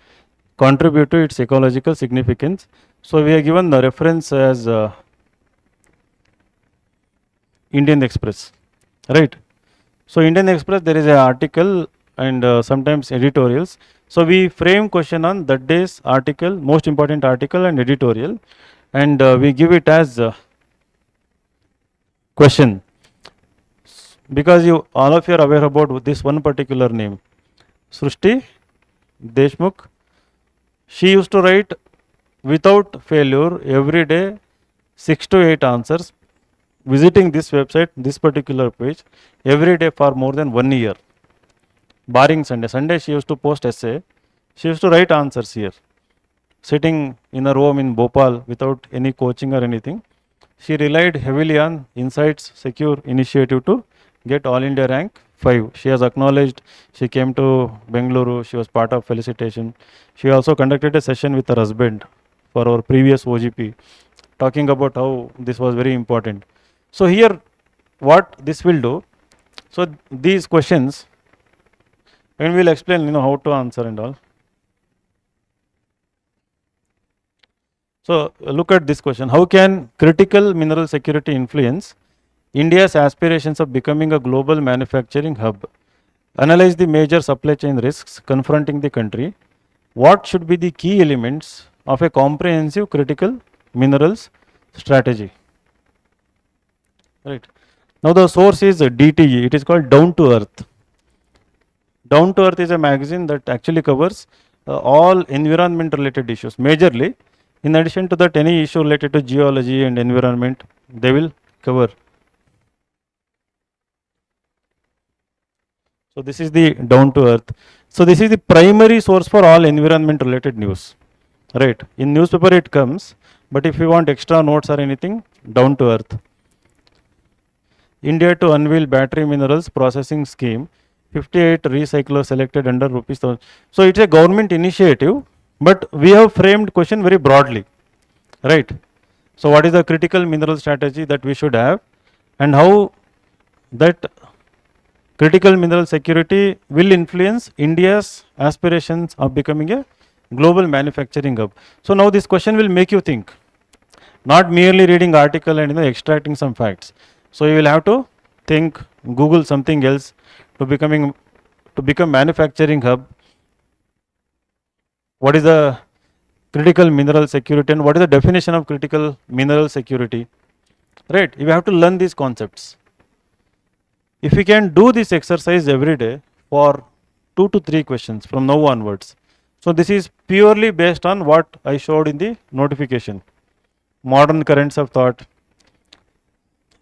contribute to its ecological significance. So we are given the reference as Indian Express, right? So Indian Express, there is an article and sometimes editorials. So we frame question on that day's article, most important article and editorial, and we give it as question, because you all of you are aware about this one particular name, Srushti Deshmukh. She used to write without failure every day 6 to 8 answers, visiting this website, this particular page, every day for more than 1 year, barring Sunday. Sunday she used to post essay. She used to write answers here, sitting in her home in Bhopal without any coaching or anything. She relied heavily on Insights Secure initiative to get All India rank 5. She has acknowledged she came to Bengaluru, she was part of felicitation. She also conducted a session with her husband for our previous OGP, talking about how this was very important. So here what this will do, so these questions, and we'll explain how to answer and all. So look at this question: how can critical mineral security influence India's aspirations of becoming a global manufacturing hub? Analyze the major supply chain risks confronting the country. What should be the key elements of a comprehensive critical minerals strategy? Right. Now the source is DTE. It is called Down to Earth. Down to Earth is a magazine that actually covers all environment related issues majorly. In addition to that, any issue related to geology and environment, they will cover. So this is the Down to Earth. So this is the primary source for all environment related news, right? In newspaper it comes, but if you want extra notes or anything, Down to Earth. India to unveil battery minerals processing scheme. 58 recyclers selected under rupees 1,000. So it's a government initiative, but we have framed question very broadly, right? So what is the critical mineral strategy that we should have, and how that critical mineral security will influence India's aspirations of becoming a global manufacturing hub. So now this question will make you think, not merely reading article and extracting some facts. So you will have to think, Google something else to become manufacturing hub. What is the critical mineral security and what is the definition of critical mineral security? Right, you have to learn these concepts. If we can do this exercise every day for 2 to 3 questions from now onwards. So this is purely based on what I showed in the notification. Modern currents of thought,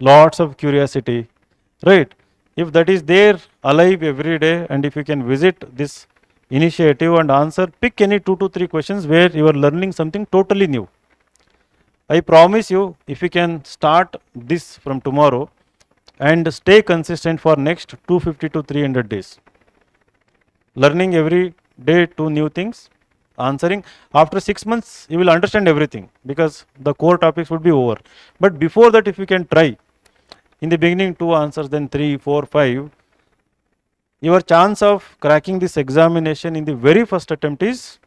lots of curiosity, right? If that is there alive every day, and if you can visit this initiative and answer, pick any 2 to 3 questions where you are learning something totally new. I promise you, if you can start this from tomorrow and stay consistent for next 250 to 300 days, learning every day 2 new things, answering, after 6 months you will understand everything because the core topics would be over. But before that, if you can try in the beginning 2 answers, then 3, 4, 5, your chance of cracking this examination in the very first attempt is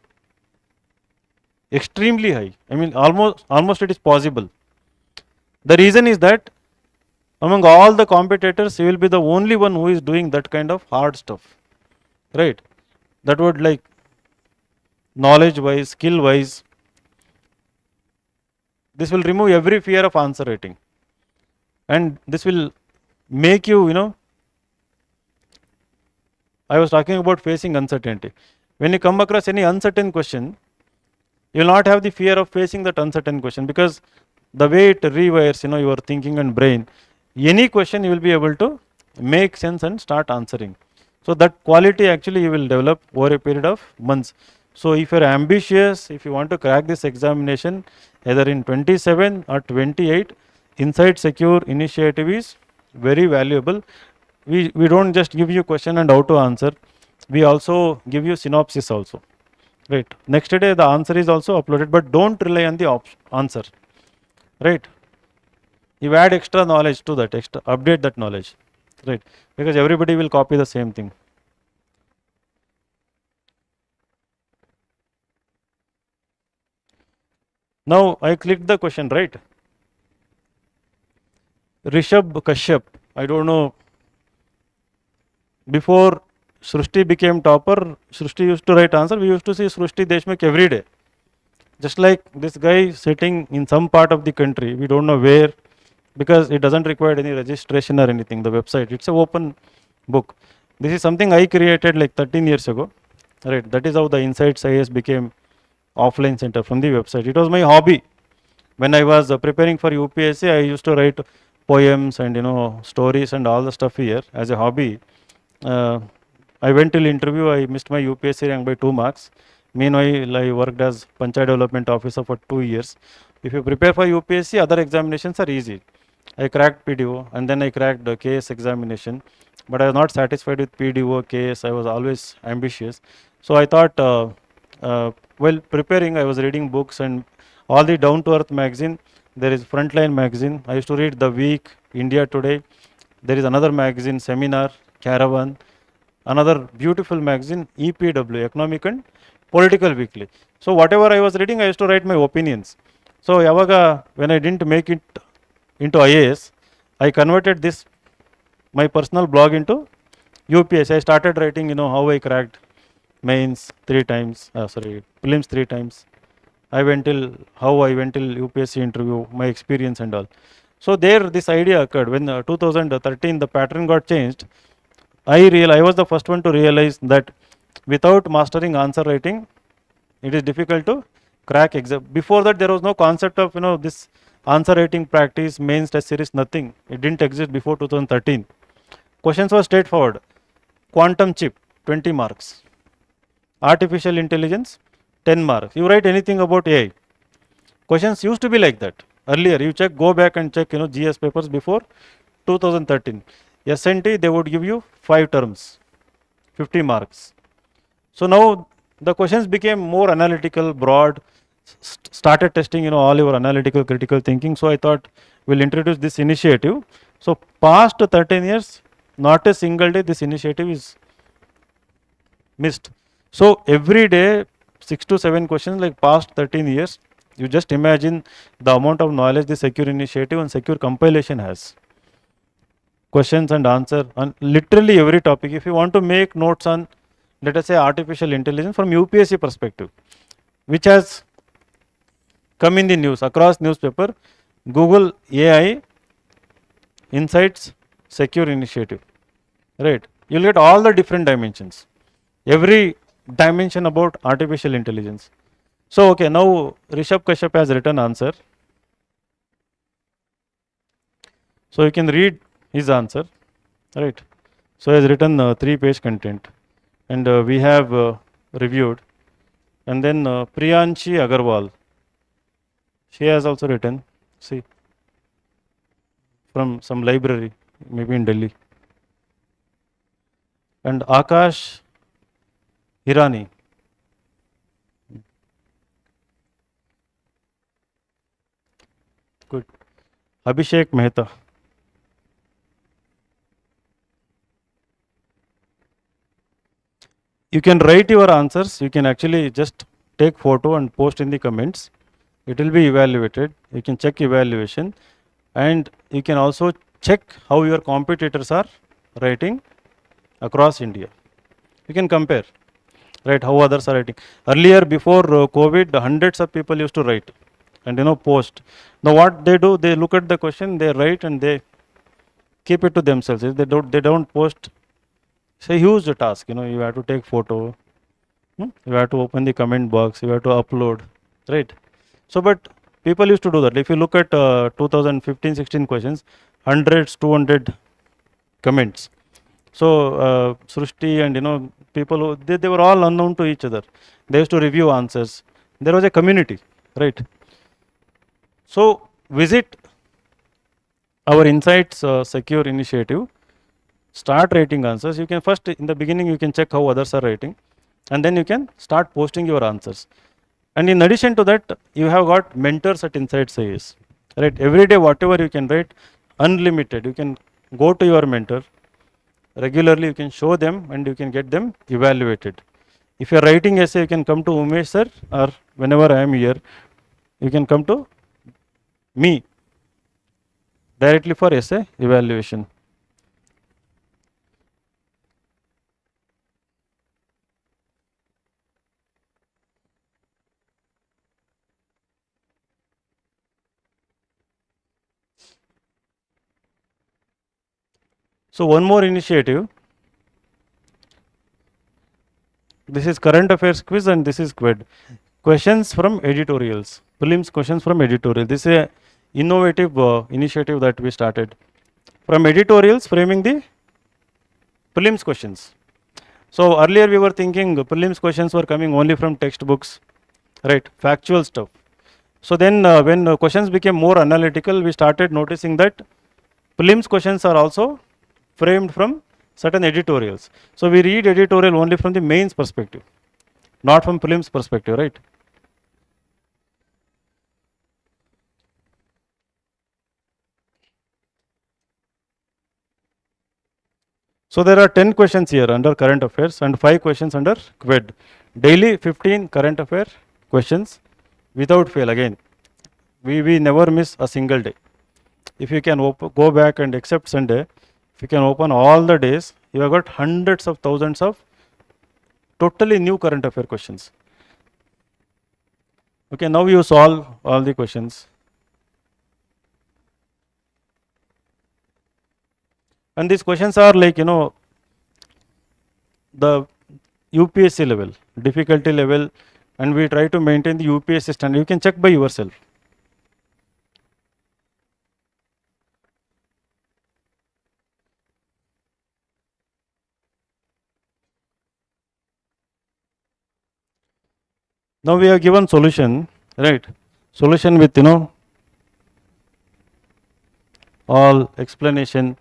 extremely high. I mean, almost it is possible. The reason is that among all the competitors, you will be the only one who is doing that kind of hard stuff, right? That would, like, knowledge wise, skill wise, this will remove every fear of answer writing, and this will make you, I was talking about facing uncertainty. When you come across any uncertain question, you will not have the fear of facing that uncertain question, because the way it rewires your thinking and brain, any question you will be able to make sense and start answering. So that quality actually you will develop over a period of months. So if you are ambitious, if you want to crack this examination either in 27 or 28, Inside Secure initiative is very valuable. We don't just give you question and how to answer. We also give you synopsis also. Right. Next day the answer is also uploaded, but don't rely on the answer. Right. You add extra knowledge to that, extra update that knowledge. Right. Because everybody will copy the same thing. Now I clicked the question, right? Rishabh Kashyap. I don't know. Before Srushti became topper, Srushti used to write answer. We used to see Srushti Deshmukh every day. Just like this guy sitting in some part of the country, we don't know where, because it doesn't require any registration or anything. The website, it's an open book. This is something I created like 13 years ago. Right. That is how the Insights IAS became offline center from the website. It was my hobby. When I was preparing for UPSC, I used to write poems and stories and all the stuff here as a hobby. I went till interview. I missed my UPSC rank by 2 marks. Meanwhile, I worked as Panchayat Development Officer for 2 years. If you prepare for UPSC, other examinations are easy. I cracked PDO and then I cracked the KS examination. But I was not satisfied with PDO, KS. I was always ambitious. So I thought, while preparing, I was reading books and all the Down to Earth magazine. There is Frontline magazine. I used to read The Week, India Today. There is another magazine, Seminar, Caravan. Another beautiful magazine, EPW, Economic and Political Weekly. So whatever I was reading, I used to write my opinions. So yavaga, when I didn't make it into IAS, I converted this, my personal blog, into UPS. I started writing, how I cracked mains 3 times, prelims 3 times. How I went till UPSC interview, my experience and all. So there this idea occurred when 2013 the pattern got changed. I was the first one to realize that without mastering answer writing, it is difficult to crack exam. Before that, there was no concept of this answer writing practice, mains test series, nothing. It didn't exist before 2013. Questions were straightforward. Quantum chip, 20 marks. Artificial intelligence, 10 marks. You write anything about AI. Questions used to be like that. Earlier, go back and check GS papers before 2013. SNT, they would give you 5 terms, 50 marks. So now the questions became more analytical, broad, started testing all your analytical, critical thinking. So I thought we'll introduce this initiative. So past 13 years, not a single day this initiative is missed. So every day 6 to 7 questions, like past 13 years. You just imagine the amount of knowledge the Secure initiative and Secure compilation has. Questions and answer on literally every topic. If you want to make notes on, let us say, artificial intelligence from UPSC perspective, which has come in the news across newspaper, Google AI Insights Secure initiative, right? You'll get all the different dimensions, every dimension about artificial intelligence. So okay, now Rishabh Kashyap has written answer. So you can read his answer, right? So he has written 3-page content, and we have reviewed. And then Priyanshi Agarwal, she has also written, see, from some library, maybe in Delhi. And Akash Hirani, good. Abhishek Mehta. You can write your answers. You can actually just take photo and post in the comments. It will be evaluated. You can check evaluation, and you can also check how your competitors are writing across India. You can compare, right, how others are writing. Earlier, before COVID, hundreds of people used to write and post. Now what they do, they look at the question, they write, and they keep it to themselves. They don't post. It's a huge task. You have to take photo, you have to open the comment box, you have to upload, right? So, but people used to do that. If you look at 2015-16 questions, hundreds, 200 comments. So Srushti and people who, they were all unknown to each other. They used to review answers. There was a community, right? So visit our Insights Secure initiative, start writing answers. You can first, in the beginning, you can check how others are writing, and then you can start posting your answers. And in addition to that, you have got mentors at Insights IAS, right? Every day, whatever you can write, unlimited. You can go to your mentor regularly. You can show them, and you can get them evaluated. If you are writing essay, you can come to Umesh sir, or whenever I am here, you can come to me directly for essay evaluation. So one more initiative. This is current affairs quiz, and this is QUED. Questions from editorials. Prelims questions from editorial. This is a innovative initiative that we started. From editorials, framing the prelims questions. So earlier we were thinking prelims questions were coming only from textbooks, right? Factual stuff. So then when questions became more analytical, we started noticing that prelims questions are also framed from certain editorials. So we read editorial only from the mains perspective, not from prelims perspective, right? So there are 10 questions here under current affairs and 5 questions under QUED. Daily 15 current affair questions without fail. Again, we never miss a single day. If you can go back and except Sunday, if you can open all the days, you have got hundreds of thousands of totally new current affair questions. Okay, now you solve all the questions. And these questions are like, you know, the UPSC level, difficulty level, and we try to maintain the UPSC standard. You can check by yourself. Now we have given solution, right? Solution with, you know, all explanation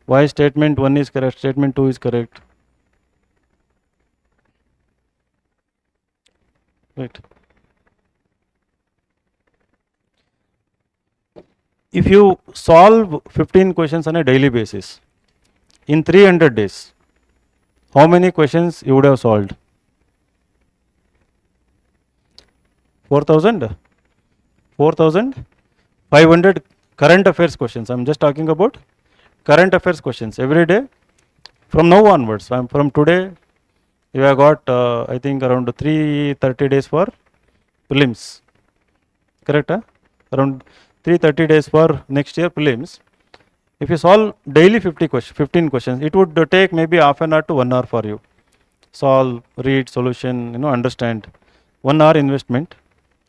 why statement 1 is correct, statement 2 is correct, right? If you solve 15 questions on a daily basis in 300 days, how many questions you would have solved? 4,500 current affairs questions. I'm just talking about current affairs questions every day from now onwards. From today, you have got I think around 330 days for prelims. Correct? Huh? Around 330 days for next year prelims. If you solve daily 15 questions, it would take maybe half an hour to 1 hour for you. Solve, read, solution, you know, understand. 1 hour investment.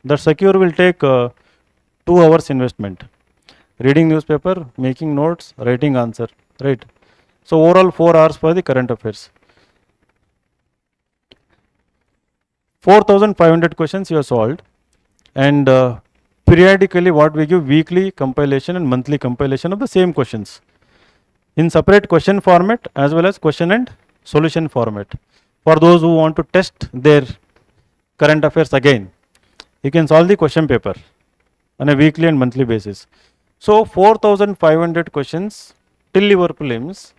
The secure will take 2 hours investment. Reading newspaper, making notes, writing answer, right? So overall 4 hours for the current affairs. 4,500 questions you have solved, and periodically what we give weekly compilation and monthly compilation of the same questions in separate question format as well as question and solution format. For those who want to test their current affairs again, you can solve the question paper on a weekly and monthly basis. So 4,500 questions till your prelims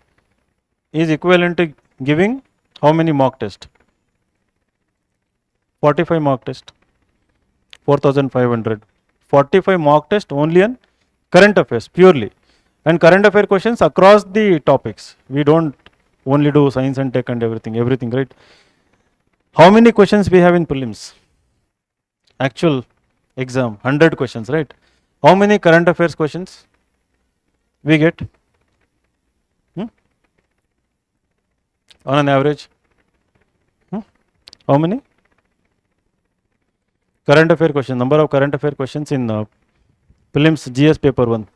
is equivalent to giving how many mock tests? 45 mock tests. 4,500. 45 mock tests only on current affairs purely, and current affair questions across the topics. We don't only do science and tech and everything, right? How many questions we have in prelims? Actual exam, 100 questions, right? How many current affairs questions we get on an average? How many current affair questions? Number of current affair questions in prelims GS paper 1.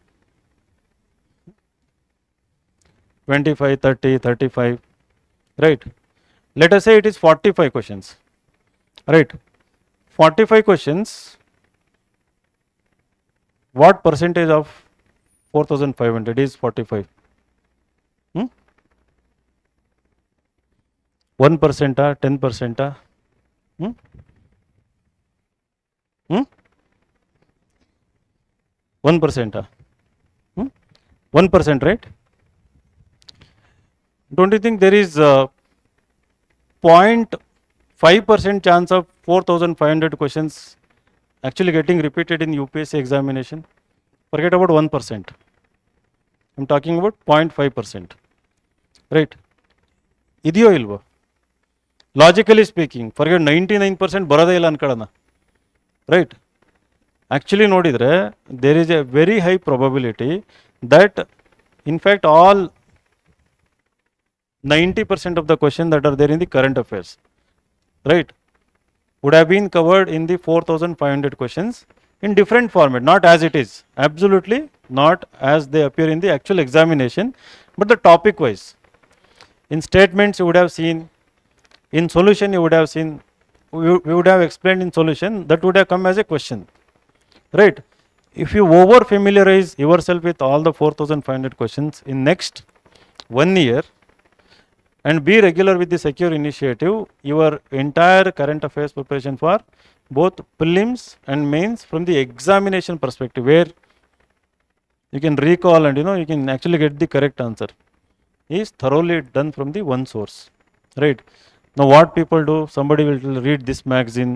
25, 30, 35, right? Let us say it is 45 questions, right? 45 questions, what percentage of 4,500 is 45. 1%, 10%? 1%? 1%, right? Don't you think there is a 0.5% chance of 4,500 questions actually getting repeated in UPSC examination? Forget about 1%. I'm talking about 0.5%. Right? Idiyo ilvo? Logically speaking, forget 99% ಬರೋದೇ ಇಲ್ಲ ಅನ್ಕೊಳ್ಳೋಣ. Right? Actually ನೋಡಿದರೆ there is a very high probability that in fact all 90% of the questions that are there in the current affairs, right, would have been covered in the 4,500 questions in different format, not as it is, absolutely not as they appear in the actual examination, but the topic wise. In statements you would have seen, in solution you would have seen, we would have explained in solution, that would have come as a question, right? If you over familiarize yourself with all the 4,500 questions in next 1 year and be regular with the secure initiative, your entire current affairs preparation for both prelims and mains from the examination perspective, where you can recall and you can actually get the correct answer, is thoroughly done from the one source, right? Now what people do, somebody will read this magazine,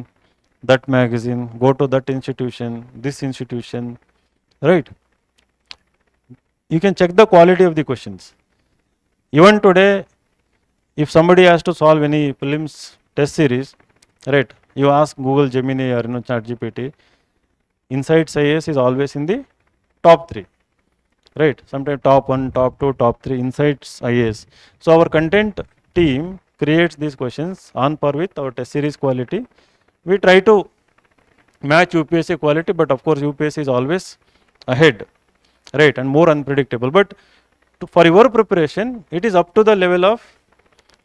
that magazine, go to that institution, this institution, right? You can check the quality of the questions. Even today, if somebody has to solve any prelims test series, right, you ask Google Gemini or ChatGPT, Insights IAS is always in the top 3, right? Sometimes top 1, top 2, top 3, Insights IAS. So our content team creates these questions on par with our test series quality. We try to match UPSC quality, but of course UPSC is always ahead, right, and more unpredictable. But for your preparation, it is up to the level of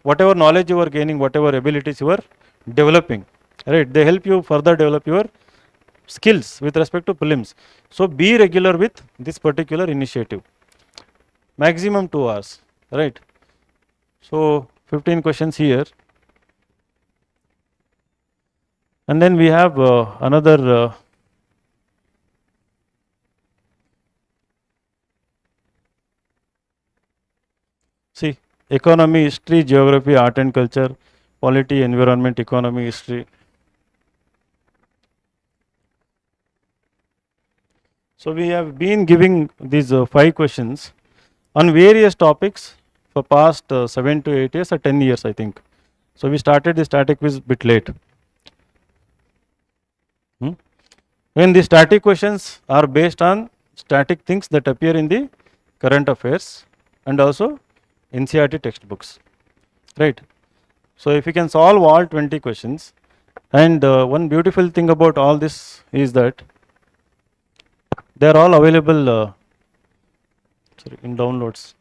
whatever knowledge you are gaining, whatever abilities you are developing, right? They help you further develop your skills with respect to prelims. So be regular with this particular initiative. Maximum 2 hours, right? So 15 questions here. And then we have another see, economy, history, geography, art and culture, polity, environment, economy, history. So we have been giving these 5 questions on various topics for past 7 to 8 years or 10 years, I think. So we started the static quiz bit late. When the static questions are based on static things that appear in the current affairs and also NCERT textbooks, right? So if you can solve all 20 questions, and one beautiful thing about all this is that they are all available in downloads.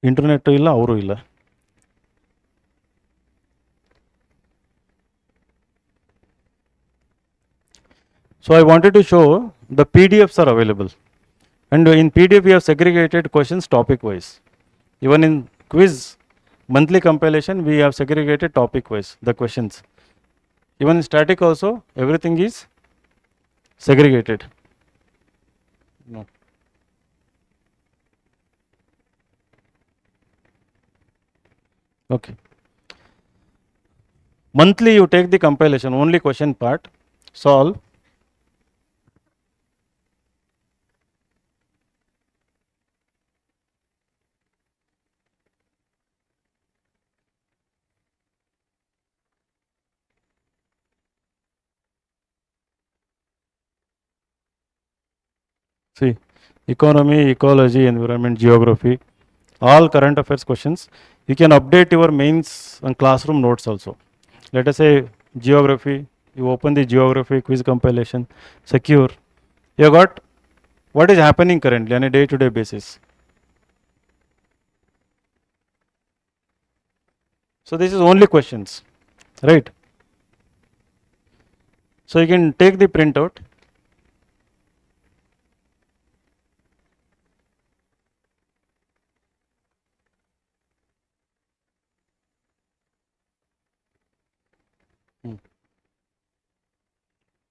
Internet ಇಲ್ಲ ಅವರು ಇಲ್ಲ. So I wanted to show the PDFs are available, and in PDF we have segregated questions topic wise. Even in quiz monthly compilation we have segregated topic wise the questions. Even in static also everything is segregated. No. Okay. Monthly you take the compilation, only question part, solve. See, economy, ecology, environment, geography, all current affairs questions. You can update your mains and classroom notes also. Let us say geography, You open the geography, quiz compilation, secure. You got what is happening currently on a day-to-day basis. So this is only questions, right? So you can take the printout.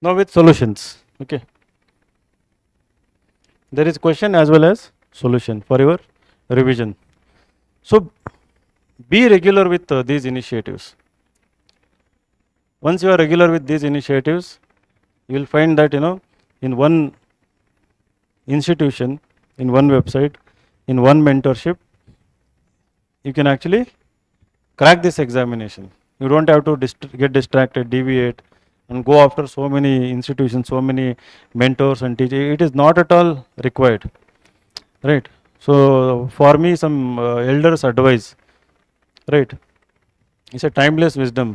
Now with solutions, okay. There is question as well as solution for your revision. So be regular with these initiatives. Once you are regular with these initiatives, you will find that in one institution, in one website, in one mentorship, you can actually crack this examination. You don't have to get distracted, deviate, and go after so many institutions, so many mentors and teachers. It is not at all required, right? So for me, some elders advise, right? It's a timeless wisdom.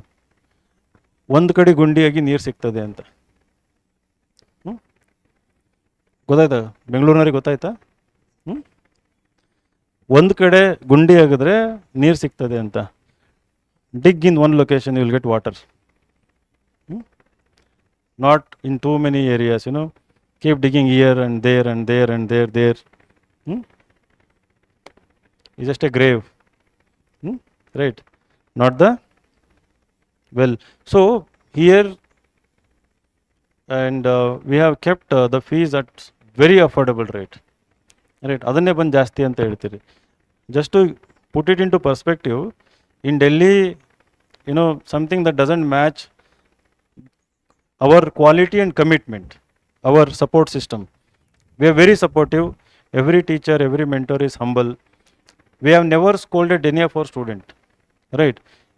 ಒಂದು ಕಡೆ ಗುಂಡಿಯಾಗಿ ನೀರು ಸಿಗ್ತದೆ ಅಂತ. ಗೊತ್ತಾಯ್ತಾ? ಬೆಂಗಳೂರಿನವ್ರಿಗೆ ಗೊತ್ತಾಯ್ತಾ? ಒಂದು ಕಡೆ ಗುಂಡಿ ಆಗಿದ್ರೆ ನೀರು ಸಿಗ್ತದೆ ಅಂತ. Dig in one location, you will get water. Not in too many areas, keep digging here and there and there and there. It's just a grave, right? Not the well. So here, and we have kept the fees at very affordable rate, right? ಅದನ್ನೇ ಬಂದು ಜಾಸ್ತಿ ಅಂತ ಹೇಳ್ತೀರಿ. Just to put it into perspective, in Delhi, something that doesn't match our quality and commitment, our support system. We are very supportive. Every teacher, every mentor is humble. We have never scolded any of our student, right?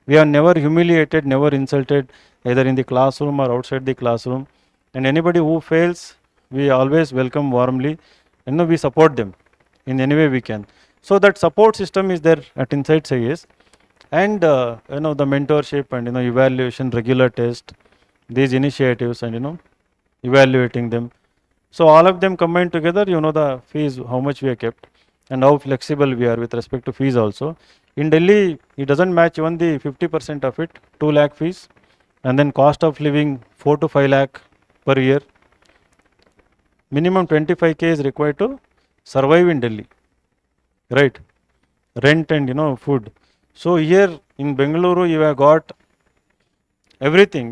We have never humiliated, never insulted, either in the classroom or outside the classroom. And anybody who fails, we always welcome warmly. We support them in any way we can. So that support system is there at Insights IAS. And the mentorship and evaluation, regular test, these initiatives and evaluating them. So all of them combined together, the fees, how much we have kept and how flexible we are with respect to fees also. In Delhi, it doesn't match even the 50% of it, 2 lakh fees, and then cost of living 4 to 5 lakh per year. Minimum 25k is required to survive in Delhi, right? Rent and food. So here in Bengaluru, you have got everything,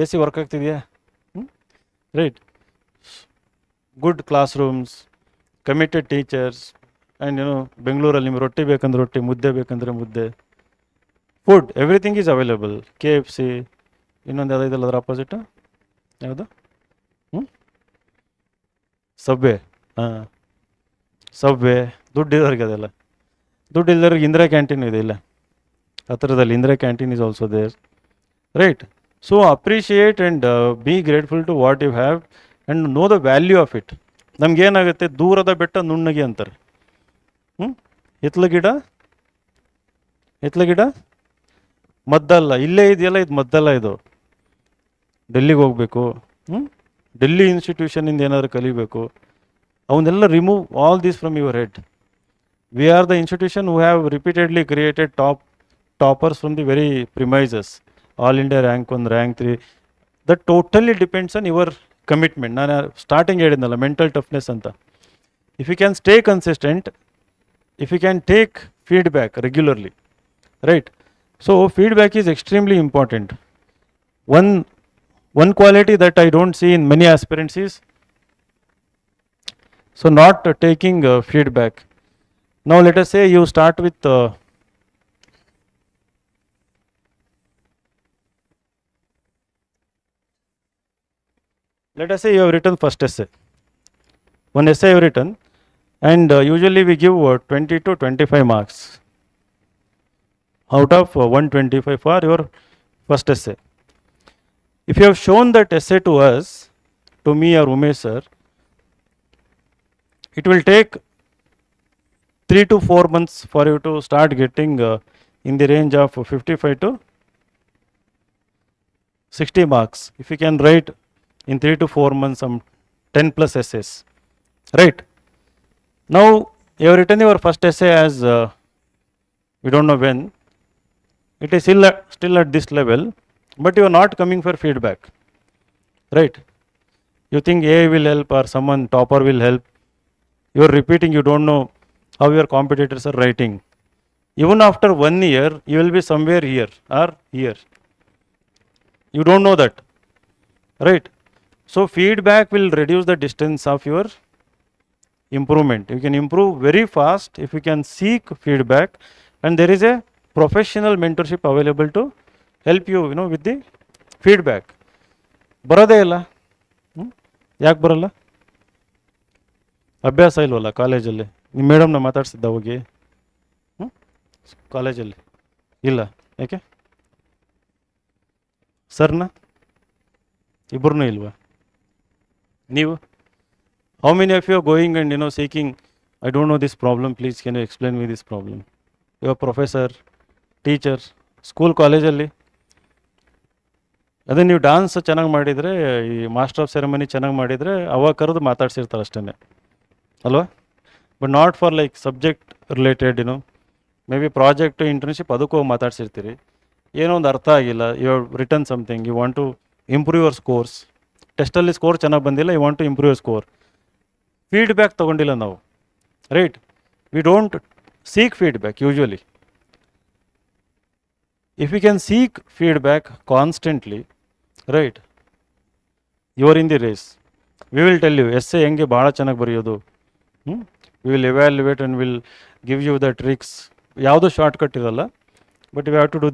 AC work ಆಗ್ತಿದೆಯಾ, right? Good classrooms, committed teachers, and Bengaluru ನಿಮಗೆ ರೊಟ್ಟಿ ಬೇಕಂದ್ರೆ ರೊಟ್ಟಿ, ಮುದ್ದೆ ಬೇಕಂದ್ರೆ ಮುದ್ದೆ, food, everything is available. KFC, ಇನ್ನೊಂದು ಯಾವ್ದು ಇದಲ್ಲ ಅದರ ಅಪೋಸಿಟ್ ಯಾವುದು, ಸಬ್ವೆ, ಸಬ್ವೆ. ದುಡ್ಡಿರೋರಿಗೆ ಅದೆಲ್ಲ, ದುಡ್ಡಿಲ್ಲರಿಗೆ ಇಂದಿರಾ ಕ್ಯಾಂಟೀನ್ ಇದೆ ಇಲ್ಲ ಹತ್ತಿರದಲ್ಲಿ. Indira canteen is also there, right? So appreciate and be grateful to what you have and know the value of it. ನಮಗೇನಾಗುತ್ತೆ, ದೂರದ ಬೆಟ್ಟ ನುಣ್ಣಗೆ ಅಂತಾರೆ. ಹಿತ್ಲ ಗಿಡ ಮದ್ದಲ್ಲ, ಇಲ್ಲೇ ಇದೆಯಲ್ಲ ಇದು ಮದ್ದಲ್ಲ, ಇದು ಡೆಲ್ಲಿಗೆ ಹೋಗಬೇಕು, ಡೆಲ್ಲಿ ಇನ್ಸ್ಟಿಟ್ಯೂಷನಿಂದ ಏನಾದರೂ ಕಲಿಬೇಕು, ಅವನ್ನೆಲ್ಲ remove all these from your head. We are the institution who have repeatedly created toppers from the very premises. All India rank 1, rank 3. That totally depends on your commitment. ನಾನು ಸ್ಟಾರ್ಟಿಂಗ್ ಹೇಳಿದ್ನಲ್ಲ, ಮೆಂಟಲ್ ಟಫ್ನೆಸ್ ಅಂತ. If you can stay consistent, if you can take feedback regularly, right? So feedback is extremely important. One quality that I don't see in many aspirants is so not taking feedback. Now let us say you start with let us say you have written first essay. One essay you have written, and usually we give 20 to 25 marks out of 125 for your first essay. If you have shown that essay to us, to me or Umesh sir, it will take 3 to 4 months for you to start getting in the range of 55 to 60 marks. If you can write in 3 to 4 months some 10 plus essays, right? Now you have written your first essay as we don't know when. It is still at this level, but you are not coming for feedback, right? You think AI will help or someone topper will help. You are repeating, you don't know how your competitors are writing. Even after 1 year, you will be somewhere here or here. You don't know that, right? So feedback will reduce the distance of your improvement. You can improve very fast if you can seek feedback, and there is a professional mentorship available to help you, with the feedback. ಬರೋದೇ ಇಲ್ಲ, ಯಾಕೆ ಬರಲ್ಲ? ಅಭ್ಯಾಸ ಇಲ್ವಲ್ಲ ಕಾಲೇಜಲ್ಲಿ. ನಿಮ್ಮ ಮೇಡಮ್ನ ಮಾತಾಡ್ಸಿದ್ದ ಹೋಗಿ ಕಾಲೇಜಲ್ಲಿ? ಇಲ್ಲ, ಯಾಕೆ? ಸರ್ನ ಇಬ್ಬರೂ ಇಲ್ವಾ? ನೀವು how many of you are going and seeking, I don't know this problem, please can you explain me this problem? Your professor, teacher, school ಕಾಲೇಜಲ್ಲಿ ಅದೇ ನೀವು ಡಾನ್ಸ್ ಚೆನ್ನಾಗಿ ಮಾಡಿದರೆ, ಈ ಮಾಸ್ಟರ್ ಆಫ್ ಸೆರೆಮನಿ ಚೆನ್ನಾಗಿ ಮಾಡಿದರೆ ಅವಾಗ ಕರೆದು ಮಾತಾಡ್ಸಿರ್ತಾರೆ ಅಷ್ಟೇ ಅಲ್ವಾ? But not for like subject related, may be project internship ಅದಕ್ಕೂ ಹೋಗಿ ಮಾತಾಡ್ಸಿರ್ತೀರಿ. ಏನೋ ಒಂದು ಅರ್ಥ ಆಗಿಲ್ಲ, you have return something, you want to improve your scores. ಟೆಸ್ಟಲ್ಲಿ ಸ್ಕೋರ್ ಚೆನ್ನಾಗಿ ಬಂದಿಲ್ಲ, you want to improve your score. Feedback ತೊಗೊಂಡಿಲ್ಲ ನಾವು, right? We don't seek feedback usually. If you can seek feedback constantly, right, you are in the race. We will tell you, essay ಹೆಂಗೆ ಭಾಳ ಚೆನ್ನಾಗಿ ಬರೆಯೋದು. We will evaluate and will give you the tricks. ಯಾವುದೂ shortcut ಇರಲ್ಲ, but we have to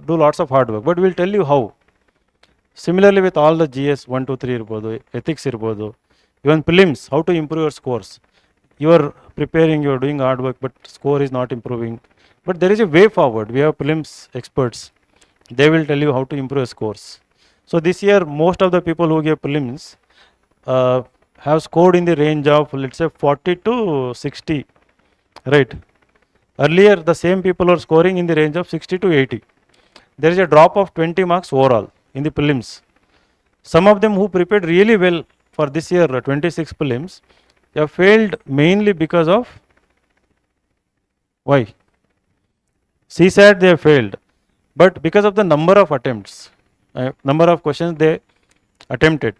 do lots of hard work. But we will tell you how. Similarly with all the GS 1, 2, 3 ಇರ್ಬೋದು, ethics ಇರ್ಬೋದು, even prelims, how to improve your scores. You are preparing, you are doing hard work, but score is not improving. But there is a way forward. We have prelims experts. They will tell you how to improve your scores. So this year, most of the people who gave prelims have scored in the range of, let's say, 40 to 60, right? Earlier, the same people were scoring in the range of 60 to 80. There is a drop of 20 marks overall in the prelims. Some of them who prepared really well for this year, 26 prelims, have failed mainly because of, why? CSAT they have failed, but because of the number of attempts, number of questions they attempted.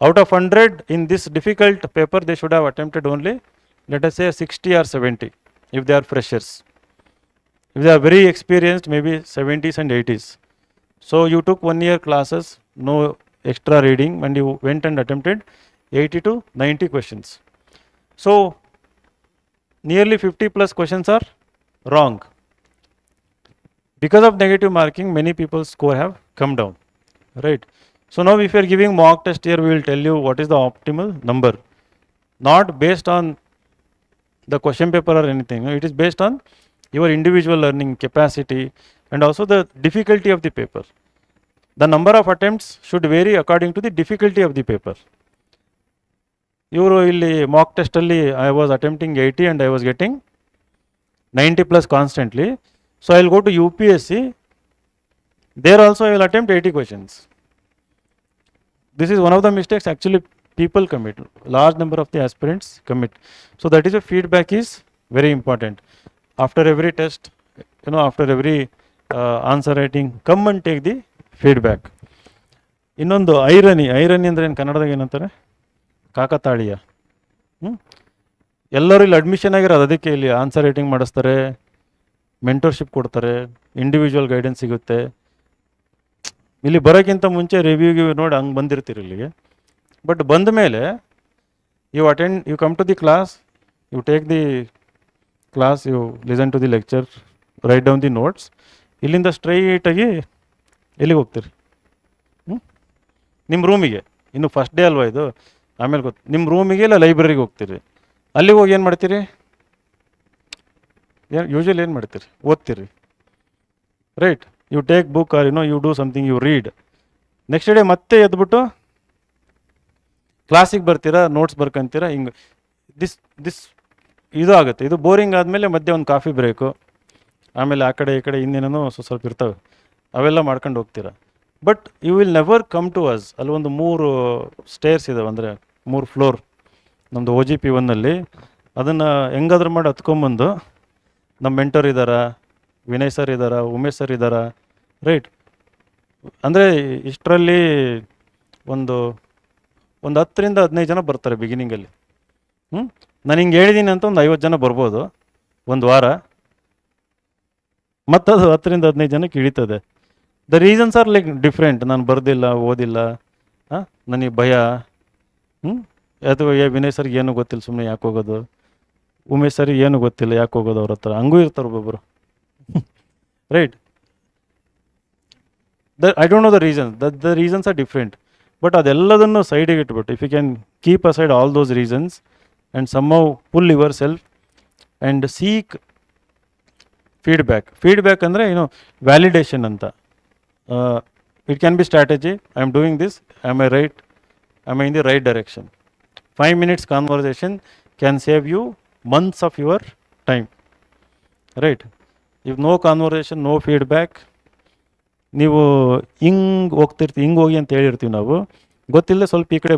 Out of 100 in this difficult paper, they should have attempted only, let us say, 60 or 70 if they are freshers. If they are very experienced, maybe 70s and 80s. So you took 1 year classes, no extra reading, and you went and attempted 80 to 90 questions. So nearly 50 plus questions are wrong. Because of negative marking, many people's score have come down, right? So now if you are giving mock test here, we will tell you what is the optimal number, not based on the question paper or anything. It is based on your individual learning capacity and also the difficulty of the paper. The number of attempts should vary according to the difficulty of the paper. Iವರು ಇಲ್ಲಿ mock test ಅಲ್ಲಿ I was attempting 80 and I was getting 90 plus constantly. So I will go to UPSC. There also I will attempt 80 questions. This is one of the mistakes actually people commit. Large number of the aspirants commit. So that is a feedback is very important. After every test, after every answer writing, come and take the feedback. ಇನ್ನೊಂದು irony ಅಂದರೆ ಏನು ಕನ್ನಡದಾಗ ಏನಂತಾರೆ? ಕಾಕತಾಳೀಯ. ಎಲ್ಲರೂ ಇಲ್ಲಿ admission ಆಗಿರೋದು ಅದಕ್ಕೆ ಇಲ್ಲಿ ಆನ್ಸರ್ ರೈಟಿಂಗ್ ಮಾಡಿಸ್ತಾರೆ, ಮೆಂಟರ್ಶಿಪ್ ಕೊಡ್ತಾರೆ, ಇಂಡಿವಿಜುವಲ್ ಗೈಡೆನ್ಸ್ ಸಿಗುತ್ತೆ. ಇಲ್ಲಿ ಬರೋಕ್ಕಿಂತ ಮುಂಚೆ ರಿವ್ಯೂಗೆ ನೋಡಿ ಹಂಗೆ ಬಂದಿರ್ತೀರಿ ಇಲ್ಲಿಗೆ. ಬಟ್ ಬಂದ ಮೇಲೆ you come to the class, you take the class, you listen to the lecture, write down the notes. ಇಲ್ಲಿಂದ ಸ್ಟ್ರೈಟಾಗಿ ಎಲ್ಲಿಗೆ ಹೋಗ್ತೀರಿ? ನಿಮ್ಮ ರೂಮಿಗೆ. ಇನ್ನು ಫಸ್ಟ್ ಡೇ ಅಲ್ವಾ ಇದು, ಆಮೇಲೆ ನಿಮ್ಮ ರೂಮಿಗೆ ಇಲ್ಲ ಲೈಬ್ರರಿಗೆ ಹೋಗ್ತೀರಿ. ಅಲ್ಲಿಗೆ ಹೋಗಿ ಏನು ಮಾಡ್ತೀರಿ? ಯೂಶಲಿ ಏನು ಮಾಡ್ತೀರಿ? ಓದ್ತೀರಿ, right? You take book or you do something, you read. Next day ಮತ್ತೆ ಎದ್ಬಿಟ್ಟು ಕ್ಲಾಸಿಗೆ ಬರ್ತೀರಾ, ನೋಟ್ಸ್ ಬರ್ಕೊಂತೀರಾ. ಹಿಂಗೆ ದಿಸ್ ಇದು ಆಗುತ್ತೆ. ಇದು ಬೋರಿಂಗ್ ಆದಮೇಲೆ ಮಧ್ಯೆ ಒಂದು ಕಾಫಿ ಬ್ರೇಕು, ಆಮೇಲೆ ಆ ಕಡೆ ಈ ಕಡೆ ಇನ್ನೇನೋ ಸ್ವಲ್ಪ ಇರ್ತವೆ, ಅವೆಲ್ಲ ಮಾಡ್ಕೊಂಡು ಹೋಗ್ತೀರಾ. But you will never come to us. ಅಲ್ಲಿ ಒಂದು 3 ಸ್ಟೇರ್ಸ್ ಇದಾವೆ, ಅಂದರೆ 3 ಫ್ಲೋರ್ ನಮ್ಮದು OGP 1ನಲ್ಲಿ. ಅದನ್ನು ಹೆಂಗಾದ್ರೂ ಮಾಡಿ ಹತ್ಕೊಂಬಂದು ನಮ್ಮ ಮೆಂಟರ್ ಇದ್ದಾರಾ, ವಿನಯ್ ಸರ್ ಇದ್ದಾರಾ, ಉಮೇಶ್ ಸರ್ ಇದ್ದಾರಾ, ರೈಟ್. ಅಂದರೆ ಇಷ್ಟರಲ್ಲಿ ಒಂದು 10ರಿಂದ 15 ಜನ ಬರ್ತಾರೆ ಬಿಗಿನಿಂಗಲ್ಲಿ. ನಾನು ಹಿಂಗೆ ಹೇಳಿದ್ದೀನಿ ಅಂತ ಒಂದು 50 ಜನ ಬರ್ಬೋದು ಒಂದು ವಾರ, ಮತ್ತದು 10ರಿಂದ 15 ಜನಕ್ಕೆ ಇಳಿತದೆ. The reasons are like different. ನಾನು ಬರ್ದಿಲ್ಲ, ಓದಿಲ್ಲ, ನನಗೆ ಭಯ, ಅಥವಾ ವಿನಯ್ ಸರ್ಗೆ ಏನೂ ಗೊತ್ತಿಲ್ಲ ಸುಮ್ಮನೆ ಯಾಕೆ ಹೋಗೋದು, ಉಮೇಶ್ ಸರ್ಗೆ ಏನೂ ಗೊತ್ತಿಲ್ಲ ಯಾಕೆ ಹೋಗೋದು ಅವ್ರ ಹತ್ರ, ಹಂಗೂ ಇರ್ತಾರೆ ಒಬ್ಬೊಬ್ಬರು, right. I don't know the reasons, the reasons are different. But ಅದೆಲ್ಲದನ್ನು ಸೈಡಿಗೆ ಇಟ್ಬಿಟ್ಟು if you can keep aside all those reasons and somehow pull yourself and seek feedback ಅಂದರೆ ವ್ಯಾಲಿಡೇಷನ್ ಅಂತ. It can be strategy. I am doing this, am I in the right direction. 5 minutes conversation can save you months of your time, right? If no conversation, no feedback, ನೀವು ಹಿಂಗೆ ಹೋಗಿ ಅಂತ ಹೇಳಿರ್ತೀವಿ ನಾವು, ಗೊತ್ತಿಲ್ಲದೆ ಸ್ವಲ್ಪ ಈ ಕಡೆ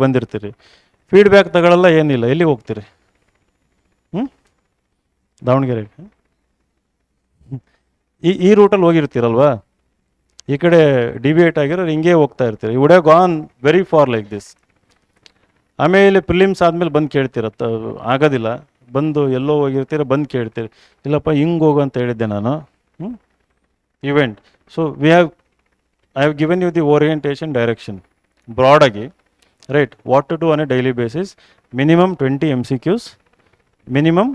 ಬಂದಿರ್ತೀರಿ, ಫೀಡ್ಬ್ಯಾಕ್ ತಗೊಳ್ಳಲ್ಲ, ಏನಿಲ್ಲ, ಎಲ್ಲಿ ಹೋಗ್ತೀರಿ? ದಾವಣಗೆರೆಗೆ ಈ ರೂಟಲ್ಲಿ ಹೋಗಿರ್ತೀರಲ್ವಾ, ಈ ಕಡೆ ಡಿವಿಯೇಟ್ ಆಗಿರೋ ಹಿಂಗೆ ಹೋಗ್ತಾ ಇರ್ತೀರಿ. You would have gone very far like this. ಆಮೇಲೆ ಪ್ರಿಲಿಮ್ಸ್ ಆದಮೇಲೆ ಬಂದು ಕೇಳ್ತೀರತ್ತ, ಆಗೋದಿಲ್ಲ, ಬಂದು ಎಲ್ಲೋ ಹೋಗಿರ್ತೀರ, ಬಂದು ಕೇಳ್ತೀರಿ, ಇಲ್ಲಪ್ಪ ಹಿಂಗೆ ಹೋಗು ಅಂತ ಹೇಳಿದ್ದೆ ನಾನು, event. So I have given you the orientation direction ಬ್ರಾಡಾಗಿ, right. What to do on a daily basis, minimum 20 MCQs, minimum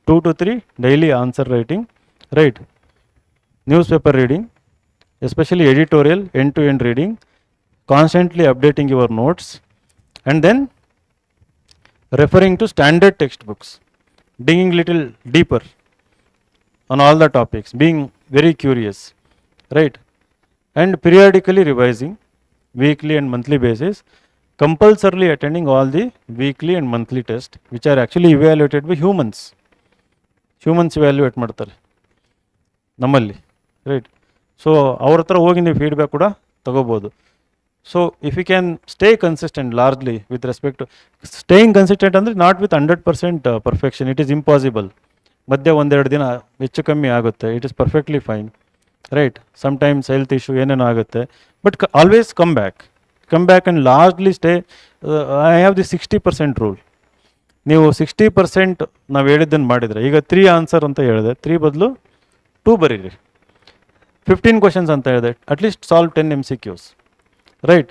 2 to 3 daily answer writing, right. Newspaper reading, especially editorial, end-to-end reading, constantly updating your notes, and then referring to standard textbooks, digging little deeper on all the topics, being very curious, right. And periodically revising, weekly and monthly basis, compulsorily attending all the weekly and monthly tests which are actually evaluated by humans evaluate ಮಾಡ್ತಾರೆ ನಮ್ಮಲ್ಲಿ, right. So ಅವ್ರ ಹತ್ರ ಹೋಗಿ ನೀವು feedback ಕೂಡ ತಗೋಬೋದು. So if you can stay consistent largely with respect to staying consistent ಅಂದರೆ not with 100% perfection, it is impossible. ಮಧ್ಯೆ 1-2 ದಿನ ಹೆಚ್ಚು ಕಮ್ಮಿ ಆಗುತ್ತೆ, it is perfectly fine, right. Sometimes health issue ಏನೇನೋ ಆಗುತ್ತೆ, but always come back and largely stay. I have the 60% rule. ನೀವು 60% ನಾವು ಹೇಳಿದ್ದನ್ನು ಮಾಡಿದರೆ, ಈಗ 3 ಆನ್ಸರ್ ಅಂತ ಹೇಳಿದೆ, 3 ಬದಲು 2 ಬರೀರಿ. 15 questions ಅಂತ ಹೇಳಿದೆ, at least solve 10 MCQs, right.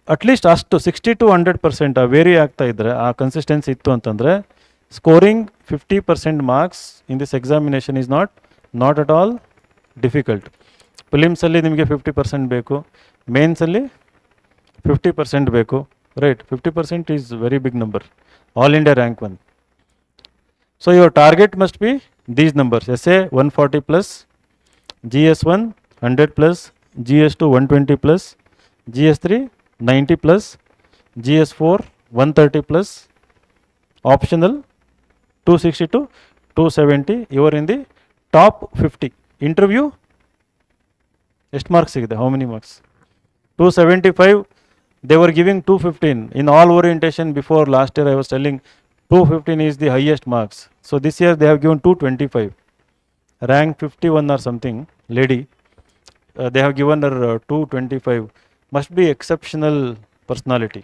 At least ಅಷ್ಟು 60 to 100% ವೇರಿ ಆಗ್ತಾ ಇದ್ದರೆ, ಆ ಕನ್ಸಿಸ್ಟೆನ್ಸಿ ಇತ್ತು ಅಂತಂದರೆ, scoring 50% marks in this examination is not at all difficult. ಪ್ರಿಲಿಮ್ಸಲ್ಲಿ ನಿಮಗೆ 50% ಬೇಕು, ಮೇನ್ಸಲ್ಲಿ 50% ಬೇಕು, right. 50% is very big number, all India rank 1. So your target must be these numbers: essay 140+, GS1 100+, GS2 120+, GS3 90+, GS4 130+, optional 260 to 270. You are in the top 50. Interview ಎಷ್ಟು marks ಸಿಗಿದೆ? How many marks? 275. They were giving 215 in all orientation before. Last year I was telling 215 is the highest marks. So this year they have given 225. Rank 51 or something lady, they have given her 225. Must be exceptional personality.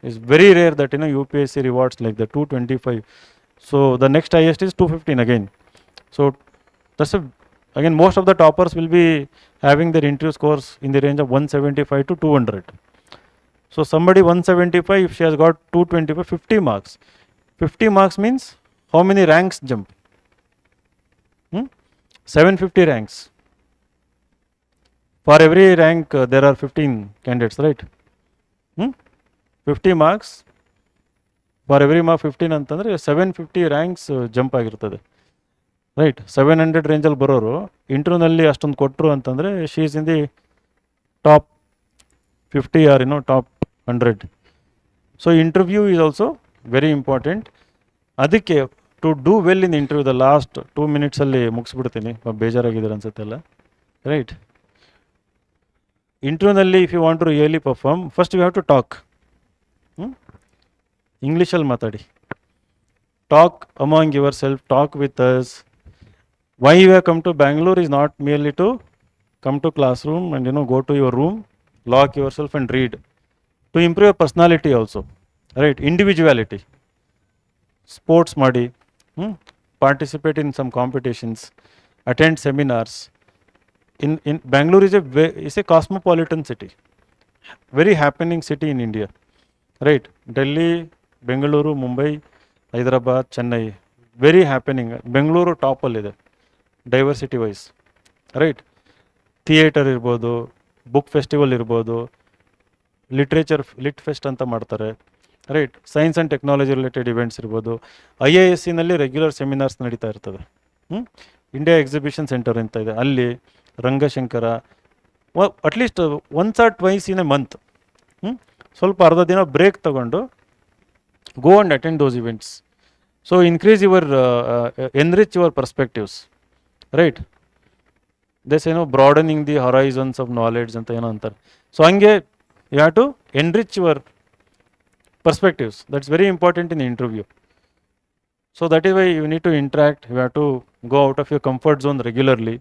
It's very rare that UPSC rewards like the 225. So the next highest is 215 again. So that's again most of the toppers will be having their interview scores in the range of 175 to 200. So somebody 175, if she has got 225, 50 marks. 50 marks means how many ranks jump? 750 ranks. For every rank there are 15 candidates, right? 50 marks, for every mark 15 ಅಂತಂದರೆ 750 ranks jump ಆಗಿರ್ತದೆ, right. 700 ರೇಂಜಲ್ಲಿ ಬರೋರು ಇಂಟರ್ವ್ಯೂನಲ್ಲಿ ಅಷ್ಟೊಂದು ಕೊಟ್ಟರು ಅಂತಂದರೆ she is in the top 50 or top 100. So interview is also very important. ಅದಕ್ಕೆ to do well in interview, the last 2 minutesಲ್ಲಿ ಮುಗಿಸ್ಬಿಡ್ತೀನಿ, ಬೇಜಾರಾಗಿದ್ದಾರೆ ಅನ್ಸುತ್ತೆಲ್ಲ, right. Internally, if you want to really perform, first you have to talk. English al matadi. Talk among yourself, talk with us. Why you have come to Bangalore is not merely to come to classroom and go to your room, lock yourself and read. To improve your personality also, right? Individuality. Sports madi, participate in some competitions, attend seminars. In Bangalore is a cosmopolitan city, very happening city in India, right? Delhi, Bengaluru, Mumbai, Hyderabad, Chennai, very happening. Bengaluru top allide, diversity wise, right? Theatre ಇರ್ಬೋದು, book festival ಇರ್ಬೋದು, lit fest ಅಂತ ಮಾಡ್ತಾರೆ, right? Science and technology related events ಇರ್ಬೋದು. IASನಲ್ಲಿ regular seminars ನಡೀತಾ ಇರ್ತದೆ. India exhibition centre ಅಂತ ಇದೆ, ಅಲ್ಲಿ Ranga Shankara. At least once or twice in a month ಸ್ವಲ್ಪ ಅರ್ಧ ದಿನ ಬ್ರೇಕ್ ತಗೊಂಡು go and attend those events. So increase your enrich your perspectives, right? They say broadening the horizons of knowledge anta eno anತಾರೆ. So hange you have to enrich your perspectives. That's very important in the interview. So that is why you need to interact. You have to go out of your comfort zone regularly,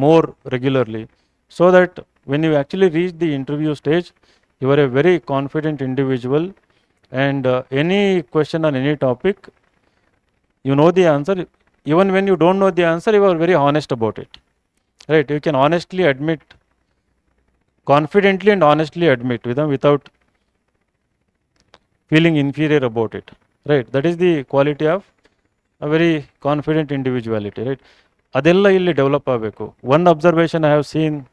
more regularly, so that when you actually reach the interview stage, you are a very confident individual. And any question on any topic, you know the answer. Even when you don't know the answer, you are very honest about it, right? You can honestly admit, confidently and honestly admit without feeling inferior about it, right? That is the quality of a very confident individuality, right? Adella illi develop ಆಗಬೇಕು. One observation I have seen,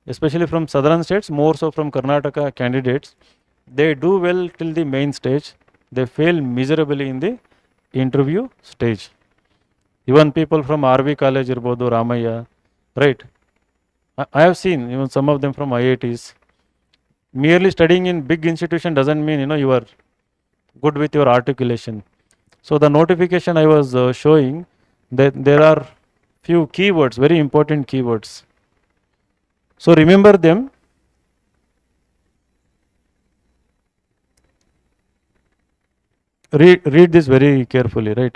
especially from southern states, more so from Karnataka candidates, they do well till the main stage, they fail miserably in the interview stage. Even people from RV college irbodu, Ramaya, right? I have seen even some of them from IITs. Merely studying in big institution doesn't mean you are good with your articulation. So the notification I was showing, that there are few keywords, very important keywords. So remember them. Read this very carefully, right?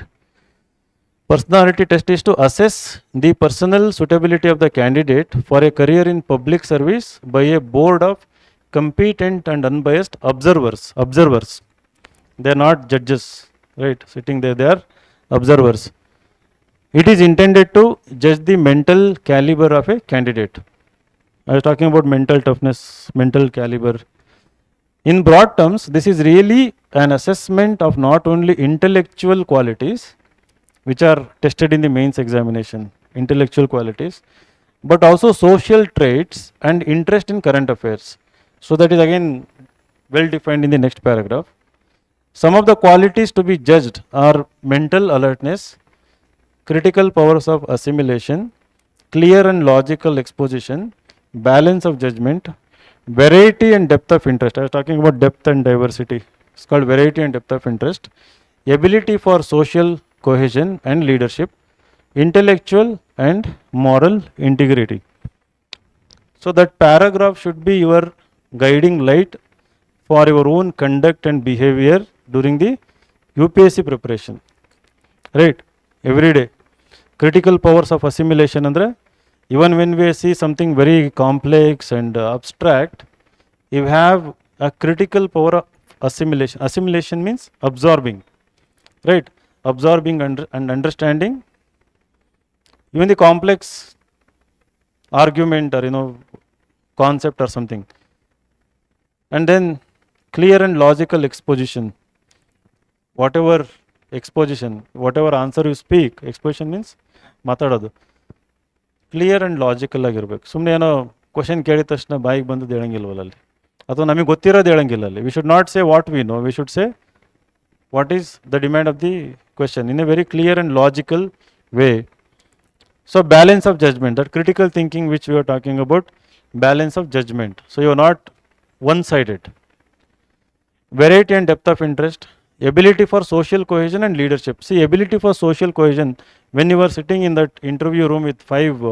Personality test is to assess the personal suitability of the candidate for a career in public service by a board of competent and unbiased observers. They are not judges, right? Sitting there, they are observers. It is intended to judge the mental caliber of a candidate. I was talking about mental toughness, mental caliber. In broad terms, this is really an assessment of not only intellectual qualities, which are tested in the mains examination, intellectual qualities, but also social traits and interest in current affairs. So that is again well defined in the next paragraph. Some of the qualities to be judged are mental alertness, critical powers of assimilation, clear and logical exposition, balance of judgment, variety and depth of interest. I was talking about depth and diversity. It's called variety and depth of interest. Ability for social cohesion and leadership, intellectual and moral integrity. So that paragraph should be your guiding light for your own conduct and behavior during the UPSC preparation, right? Every day. Critical powers of assimilation andre, even when we see something very complex and abstract, you have a critical power of assimilation. Assimilation means absorbing, right? Absorbing and understanding even the complex argument or concept or something. And then clear and logical exposition. Whatever exposition, whatever answer you speak, exposition means ಮಾತಾಡೋದು, clear and logical ಆಗಿರ್ಬೇಕು. ಸುಮ್ಮನೆ ಏನೋ question ಕೇಳಿದ ತಕ್ಷಣ ಬಾಯಿಗೆ ಬಂದದ್ದು ಹೇಳಂಗಿಲ್ವಲ್ಲ ಅಲ್ಲಿ, ಅಥವಾ ನಮಗೆ ಗೊತ್ತಿರೋದು ಹೇಳಂಗಿಲ್ಲ ಅಲ್ಲಿ. We should not say what we know, we should say what is the demand of the question in a very clear and logical way. So balance of judgement, that critical thinking which we are talking about, balance of judgement. So you are not one-sided. Variety and depth of interest, ability for social cohesion and leadership. See, ability for social cohesion, when you are sitting in that interview room with 5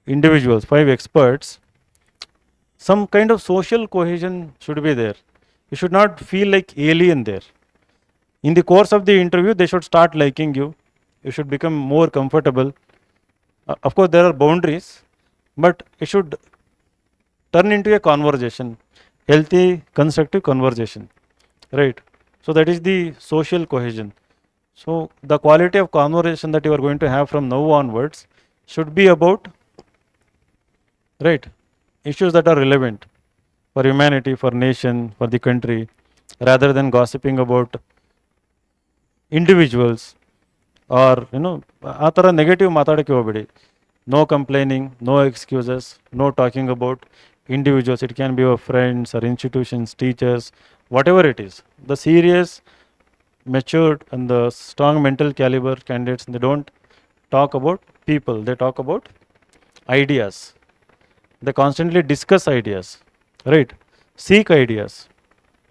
individuals, 5 experts, some kind of social cohesion should be there. You should not feel like alien there. In the course of the interview, they should start liking you. You should become more comfortable. Of course, there are boundaries, but it should turn into a conversation, healthy, constructive conversation, right? So that is the social cohesion. So the quality of conversation that you are going to have from now onwards should be about, right, issues that are relevant for humanity, for nation, for the country, rather than gossiping about individuals or ಆ ಥರ negative ಮಾತಾಡೋಕ್ಕೆ ಹೋಗಬೇಡಿ. No complaining, no excuses, no talking about individuals. It can be your friends or institutions, teachers, whatever it is. The serious, matured, and the strong mental caliber candidates, they don't talk about people, they talk about ideas. They constantly discuss ideas, right? Seek ideas,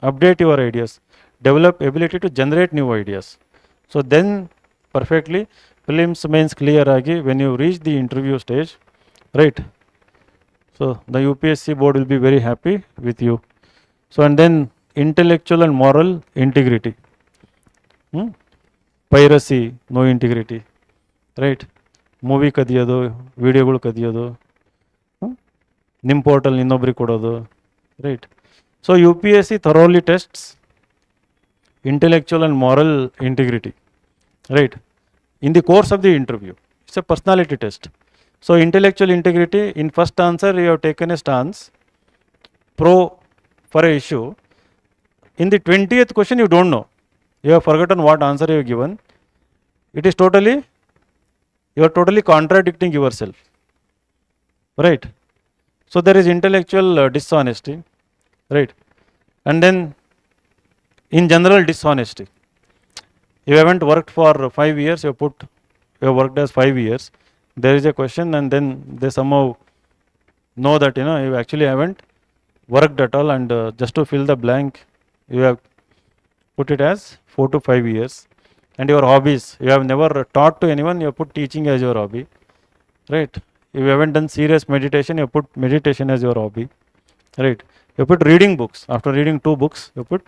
update your ideas, develop ability to generate new ideas. So then perfectly prelims mains clear agi when you reach the interview stage, right? So the UPSC board will be very happy with you. So and then intellectual and moral integrity. Piracy, no integrity, right? Movie ಕದಿಯೋದು, ವಿಡಿಯೋಗಳು ಕದಿಯೋದು, ನಿಮ್ಮ portal ಇನ್ನೊಬ್ರಿಗೆ ಕೊಡೋದು, right? So UPSC thoroughly tests intellectual and moral integrity, right? In the course of the interview, it's a personality test. So intellectual integrity, in first answer you have taken a stance pro for a issue. In the 20th question you don't know, you have forgotten what answer you have given. It is totally, you are totally contradicting yourself, right? So there is intellectual dishonesty, right? And then in general dishonesty, you haven't worked for 5 years, you have worked as 5 years, there is a question and then they somehow know that you actually haven't worked at all, and just to fill the blank you have put it as 4 to 5 years. And your hobbies, you have never taught to anyone, you have put teaching as your hobby, right? You haven't done serious meditation, you have put meditation as your hobby, right? You put reading books, after reading 2 books you put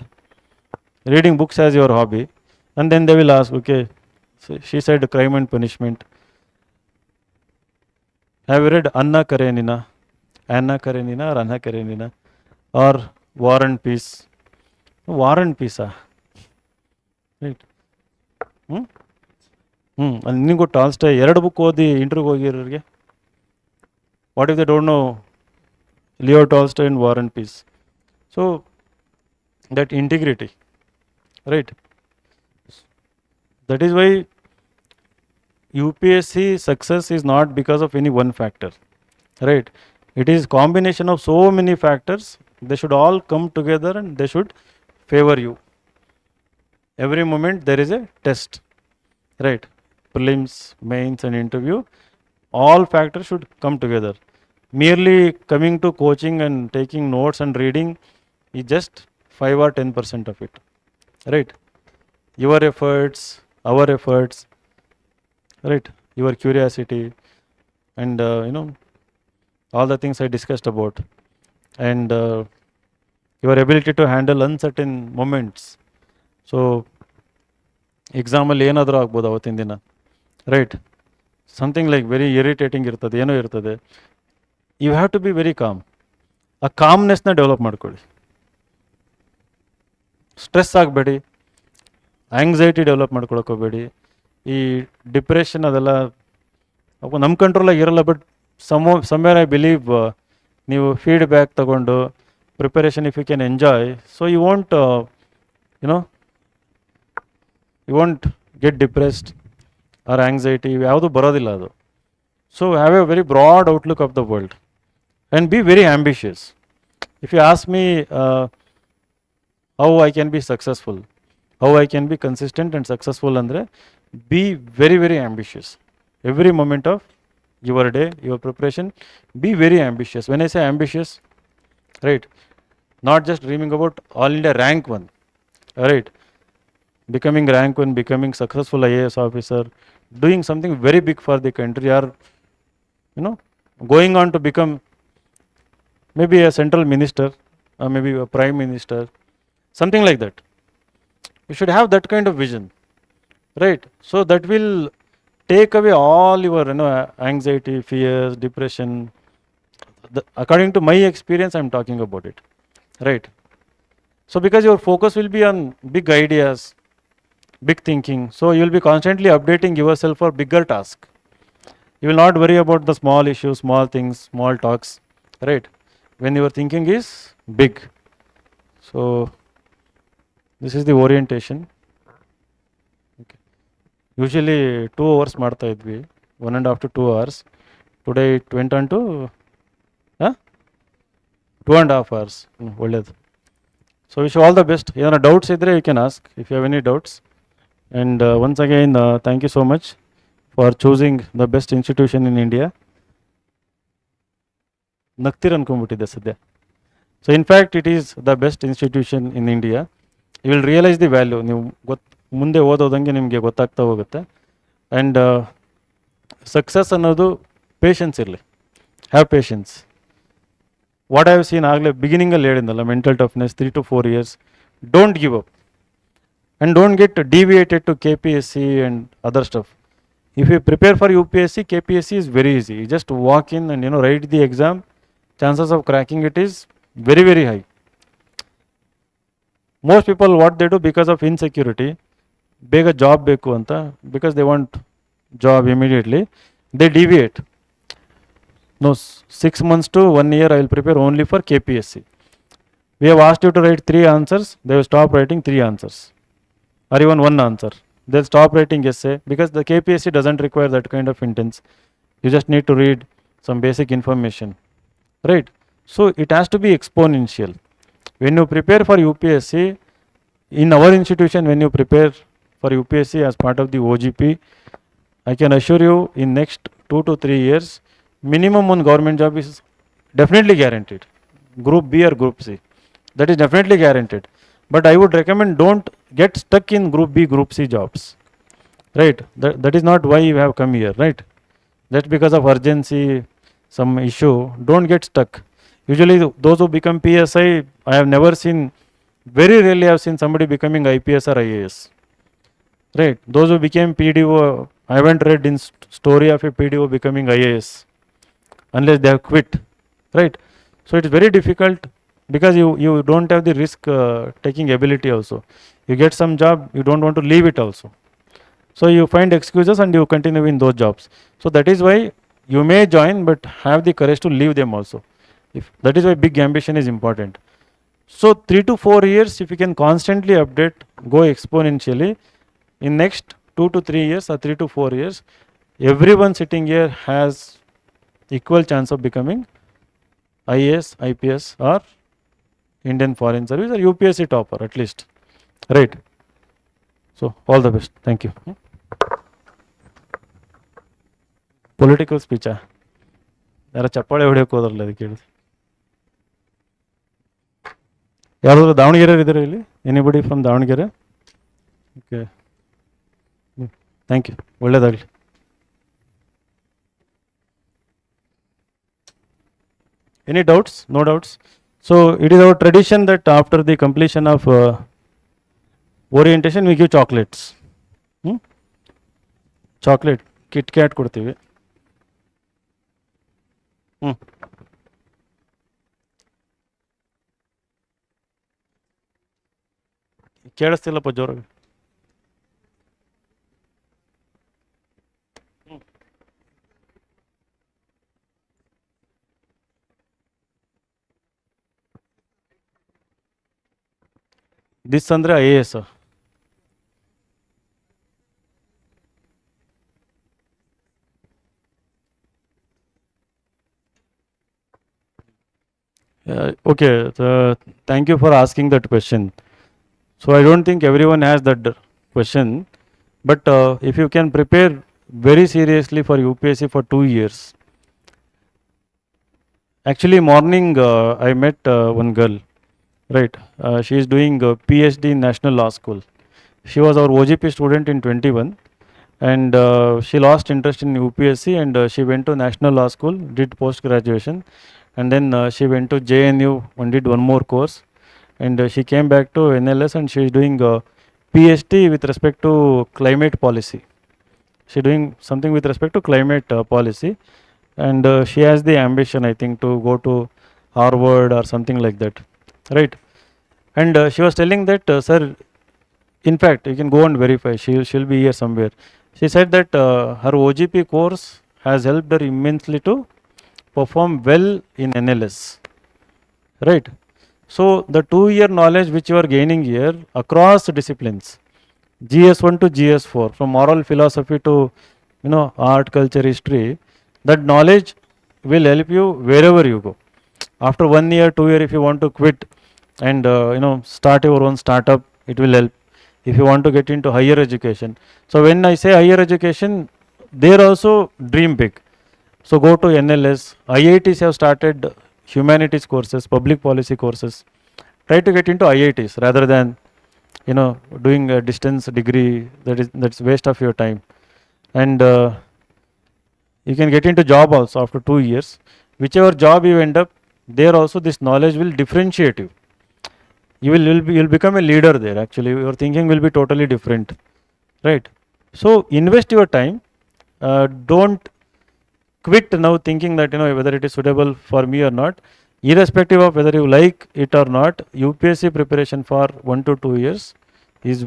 reading books as your hobby. And then they will ask, okay, so she said crime and punishment. Have you read Anna Karenina? Anna Karenina or Anna Karenina? Or War and Peace? War and Peace, right? ಅಲ್ಲಿ ನಿನಗೂ Tolstoy 2 book ಓದಿ ಇಂಟರ್ವ್ಯೂಗೆ ಹೋಗಿರೋರಿಗೆ, what if they don't know Leo Tolstoy and War and Peace? So that integrity, right? That is why UPSC success is not because of any one factor, right? It is combination of so many factors. They should all come together and they should favor you. Every moment there is a test, right? Prelims, mains and interview, all factors should come together. Merely coming to coaching and taking notes and reading is just 5 or 10% of it, right? Your efforts, our efforts, right? Your curiosity and all the things I discussed about, and your ability to handle uncertain moments. So ಎಕ್ಸಾಮಲ್ಲಿ ಏನಾದರೂ ಆಗ್ಬೋದು ಅವತ್ತಿನ ದಿನ, right? Something like very irritating ಇರ್ತದೆ, ಏನೋ ಇರ್ತದೆ. You have to be very calm. ಆ ಕಾಮ್ನೆಸ್ನ ಡೆವಲಪ್ ಮಾಡ್ಕೊಳ್ಳಿ. ಸ್ಟ್ರೆಸ್ ಆಗಬೇಡಿ, ಆ್ಯಂಗ್ಸೈಟಿ ಡೆವಲಪ್ ಮಾಡ್ಕೊಳಕ್ಕೆ ಹೋಗಬೇಡಿ. ಈ ಡಿಪ್ರೆಷನ್ ಅದೆಲ್ಲ ನಮ್ಮ ಕಂಟ್ರೋಲಾಗಿ ಇರಲ್ಲ. ಬಟ್ ಸಮ್ವೇರ್ ಐ ಬಿಲೀವ್ ನೀವು ಫೀಡ್ಬ್ಯಾಕ್ ತಗೊಂಡು preparation if you can enjoy, so you want you won't get depressed or anxiety, ಯಾವುದು ಬರೋದಿಲ್ಲ ಅದು. So have a very broad outlook of the world and be very ambitious. If you ask me how I can be successful, how I can be consistent and successful, andre be very very ambitious. Every moment of your day, your preparation, be very ambitious. When I say ambitious, right, not just dreaming about all India rank 1, right? Becoming rank 1, becoming successful IAS officer, doing something very big for the country, or going on to become maybe a central minister, or maybe a prime minister, something like that. You should have that kind of vision, right? So that will take away all your anxiety, fears, depression. According to my experience, I'm talking about it, right? So because your focus will be on big ideas, big thinking, so you will be constantly updating yourself for bigger task. You will not worry about the small issues, small things, small talks, right? When your thinking is big. So this is the orientation. Okay. Usually 2 hours ಮಾಡ್ತಾ ಇದ್ವಿ, 1.5 to 2 hours. Today it went on to 2.5 hours. ಒಳ್ಳೇದು. So wish you all the best. ಏನಾರ doubts ಇದ್ದರೆ you can ask if you have any doubts. And once again, thank you so much for choosing the best institution in India. ನಗ್ತೀರ ಅನ್ಕೊಂಡ್ಬಿಟ್ಟಿದ್ದೆ ಸದ್ಯ. So in fact it is the best institution in India. You will realise the value. ನೀವು ಮುಂದೆ ಓದೋದಂಗೆ ನಿಮಗೆ ಗೊತ್ತಾಗ್ತಾ ಹೋಗುತ್ತೆ. And success ಅನ್ನೋದು ಪೇಷನ್ಸ್ ಇರಲಿ. Have patience. What I have seen ಆಗಲೇ ಬಿಗಿನಿಂಗಲ್ಲಿ ಹೇಳಿದ್ನಲ್ಲ, mental toughness 3 to 4 years. Don't give up and don't get deviated to KPSC and other stuff. If you prepare for UPSC, KPSC is very easy. You just walk in and write the exam. Chances of cracking it is very, very high. Most people, what they do because of insecurity, beg a job beku anta, because they want job immediately, they deviate. No, 6 months to 1 year I will prepare only for KPSC. We have asked you to write 3 answers, they will stop writing 3 answers or even 1 answer. They'll stop writing essay because the KPSC doesn't require that kind of intense. You just need to read some basic information, right? So it has to be exponential. When you prepare for UPSC, in our institution, when you prepare for UPSC as part of the OGP, I can assure you in next 2 to 3 years, minimum one government job is definitely guaranteed. Group B or Group C, that is definitely guaranteed. But I would recommend don't get stuck in Group B, Group C jobs, right? That is not why you have come here, right? That's because of urgency, some issue. Don't get stuck. Usually those who become PSI, I have never seen, very rarely I have seen somebody becoming IPS or IAS, right? Those who became PDO, I haven't read in story of a PDO becoming IAS unless they have quit, right? So it is very difficult because you don't have the risk taking ability also. You get some job, you don't want to leave it also. So you find excuses and you continue in those jobs. So that is why you may join, but have the courage to leave them also. That is why big ambition is important. So 3 to 4 years, if you can constantly update, go exponentially, in next 2 to 3 years or 3 to 4 years, everyone sitting here has equal chance of becoming IAS, IPS or Indian Foreign Service or UPSC topper at least, right? So all the best. Thank you. Political speech. ಯಾರ ಚಪ್ಪಾಳೆ ಹೊಡೆಯೋಕೆ ಹೋದ್ರಲ್ಲ, ಅದಕ್ಕೆ ಹೇಳಿದೆ. ಯಾರಾದರೂ ದಾವಣಗೆರೆ ಇದ್ದಾರೆ ಇಲ್ಲಿ? Anybody from Davanagere? Okay, thank you. ಒಳ್ಳೆಯದಾಗಲಿ. Any doubts? No doubts. So it is our tradition that after the completion of orientation we give chocolates. Chocolate, Kit Kat ಕೊಡ್ತೀವಿ. ಕೇಳಿಸ್ತಿಲ್ಲಪ್ಪ ಜೋರಾಗಿ. ದಿಸ್ ಅಂದರೆ IAS. Okay, thank you for asking that question. So I don't think everyone has that question, but if you can prepare very seriously for UPSC for 2 years. Actually morning I met one girl, right? She is doing PhD in National Law School. She was our OGP student in 21 and she lost interest in UPSC, and she went to National Law School, did post graduation, and then she went to JNU and did one more course, and she came back to NLS, and she is doing PhD with respect to climate policy. She doing something with respect to climate policy, and she has the ambition, I think, to go to Harvard or something like that, right? And she was telling that, sir, in fact, you can go and verify. She'll be here somewhere. She said that her OGP course has helped her immensely to perform well in NLS, right? So the 2 year knowledge which you are gaining here across disciplines, GS1 to GS4, from moral philosophy to art, culture, history, that knowledge will help you wherever you go. After 1 year, 2 year, if you want to quit and start your own startup, it will help. If you want to get into higher education, so when I say higher education, there also dream big. So go to NLS. IITs have started humanities courses, public policy courses. Try to get into IITs rather than doing a distance degree. That's waste of your time. And you can get into job also after 2 years. Whichever job you end up, there also this knowledge will differentiate you. You'll become a leader there. Actually, your thinking will be totally different, right? So invest your time. Don't quit now thinking that whether it is suitable for me or not. Irrespective of whether you like it or not, UPSC preparation for 1 to 2 years is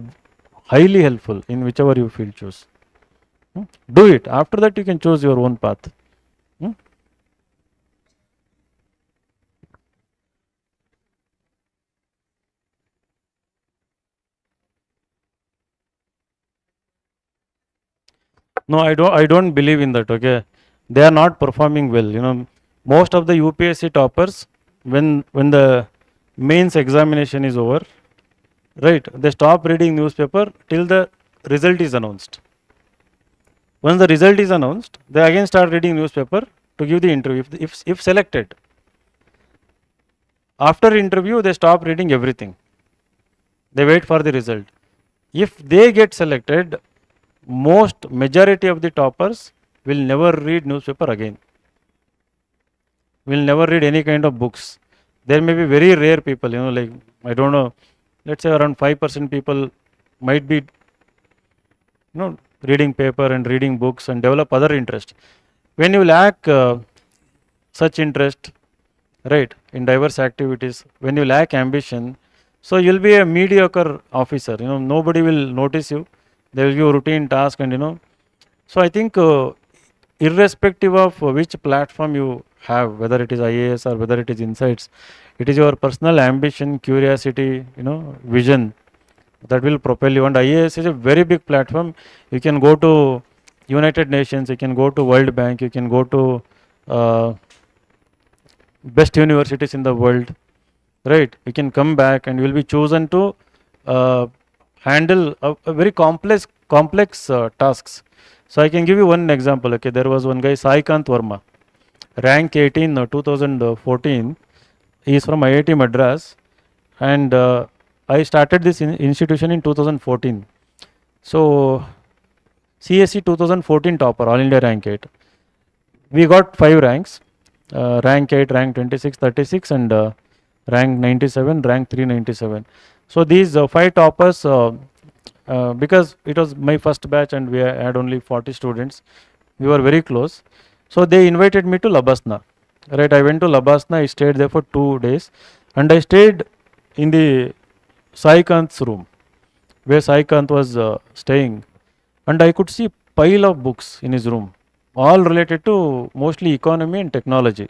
highly helpful in whichever you feel choose. Do it. After that, you can choose your own path. No, I don't believe in that. Okay, they are not performing well. Most of the UPSC toppers, when the mains examination is over, right, they stop reading newspaper till the result is announced. Once the result is announced, they again start reading newspaper to give the interview. If selected, after interview they stop reading everything. They wait for the result. If they get selected, most majority of the toppers will never read newspaper again. Will never read any kind of books. There may be very rare people, like I don't know, let's say around 5% people might be reading paper and reading books and develop other interest. When you lack such interest, right, in diverse activities, when you lack ambition, so you'll be a mediocre officer. Nobody will notice you. There will be a routine task, and so I think irrespective of which platform you have, whether it is IAS or whether it is insights, it is your personal ambition, curiosity, vision that will propel you. And IAS is a very big platform. You can go to United Nations, you can go to World Bank, you can go to best universities in the world, right? You can come back and you will be chosen to handle a very complex tasks. So I can give you one example. Okay, there was one guy, Saikant Verma, rank 18, 2014. He is from IIT Madras, and I started this institution in 2014. So CSE 2014 topper, All India rank 8. We got 5 ranks, rank 8, rank 26, 36, and rank 97, rank 397. So these 5 toppers, because it was my first batch and we had only 40 students, we were very close. So they invited me to Labasna. Right, I went to Labasna, I stayed there for 2 days, and I stayed in the Saikant's room, where Saikant was staying, and I could see pile of books in his room, all related to mostly economy and technology.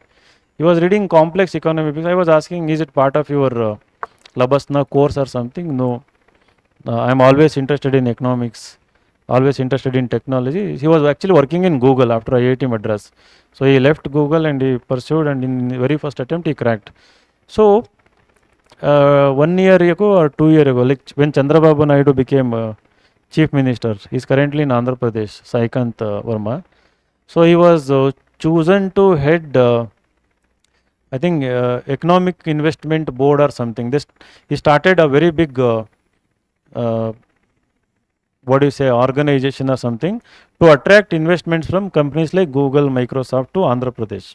He was reading complex economy because I was asking, is it part of your Labasna course or something? No, I'm always interested in economics, always interested in technology. He was actually working in Google after IIT Madras. So he left Google and he pursued, and in the very first attempt he cracked. So 1 year ago or 2 year ago, like when Chandrababu Naidu became chief minister, he is currently in Andhra Pradesh, Saikant Verma. So he was chosen to head, I think, economic investment board or something. He started a very big what do you say, organization or something to attract investments from companies like Google, Microsoft to Andhra Pradesh.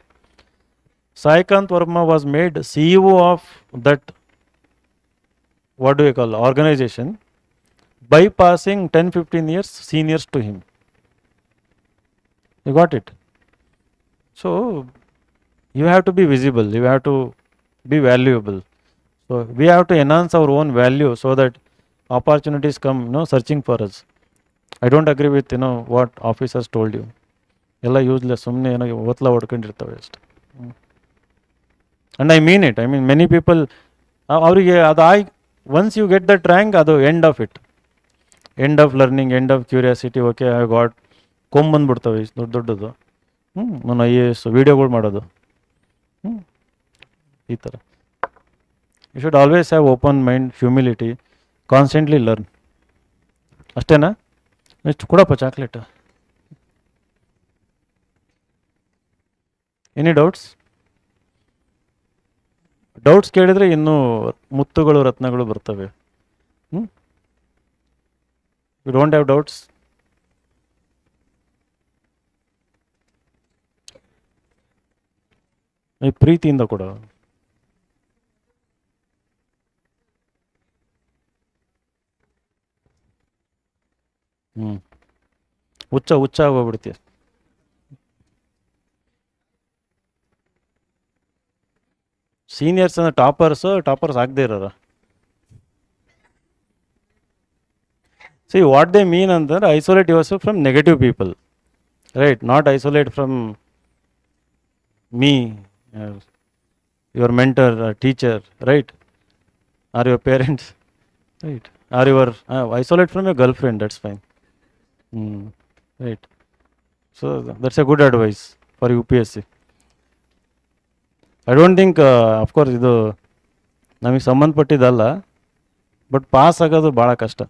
Saikant Verma was made CEO of that, what do you call, organization, bypassing 10-15 years seniors to him. You got it? So you have to be visible, you have to be valuable. So we have to enhance our own value so that opportunities come, searching for us. I don't agree with, what officers told you. ಎಲ್ಲ useless, ಸುಮ್ಮನೆ ಏನೋ ಓತ್ಲ ಹೊಡ್ಕೊಂಡಿರ್ತವೆ ಅಷ್ಟು. And I mean it. I mean many people ಅವರಿಗೆ ಅದು once you get that rank, ಅದು end of it, end of learning, end of curiosity. Okay, I got ಕೊಂಬಂದ್ಬಿಡ್ತವೆ ದೊಡ್ಡ ದೊಡ್ಡದು. ನಾನು IAS ವೀಡಿಯೋಗಳು ಮಾಡೋದು, ಈ ಥರ. You should always have open mind, humility, constantly learn. ಅಷ್ಟೇನಾ? ಎಷ್ಟು ಕೊಡಪ್ಪ ಚಾಕ್ಲೇಟ್. Any doubts? ಡೌಟ್ಸ್ ಕೇಳಿದರೆ ಇನ್ನೂ ಮುತ್ತುಗಳು ರತ್ನಗಳು ಬರ್ತವೆ. You don't have doubts? ಈ ಪ್ರೀತಿಯಿಂದ ಕೊಡ. ಹುಚ್ಚ ಆಗೋಗ್ಬಿಡ್ತೀಯ. ಸೀನಿಯರ್ಸ್ ಅಂದರೆ ಟಾಪರ್ಸ್ ಆಗದೆ ಇರೋರ. ಸಿ ವಾಟ್ ದೇ ಮೀನ್ ಅಂತಂದ್ರೆ, isolate yourself from negative people, right? Not isolate from me, your mentor, teacher, right? Or your parents, right? Or you're isolate from your girlfriend, that's fine. Right. So that's a good advice for UPSC. I don't think, of course ಇದು ನಮಗೆ ಸಂಬಂಧಪಟ್ಟಿದ್ದಲ್ಲ, but pass ಆಗೋದು ಭಾಳ ಕಷ್ಟ.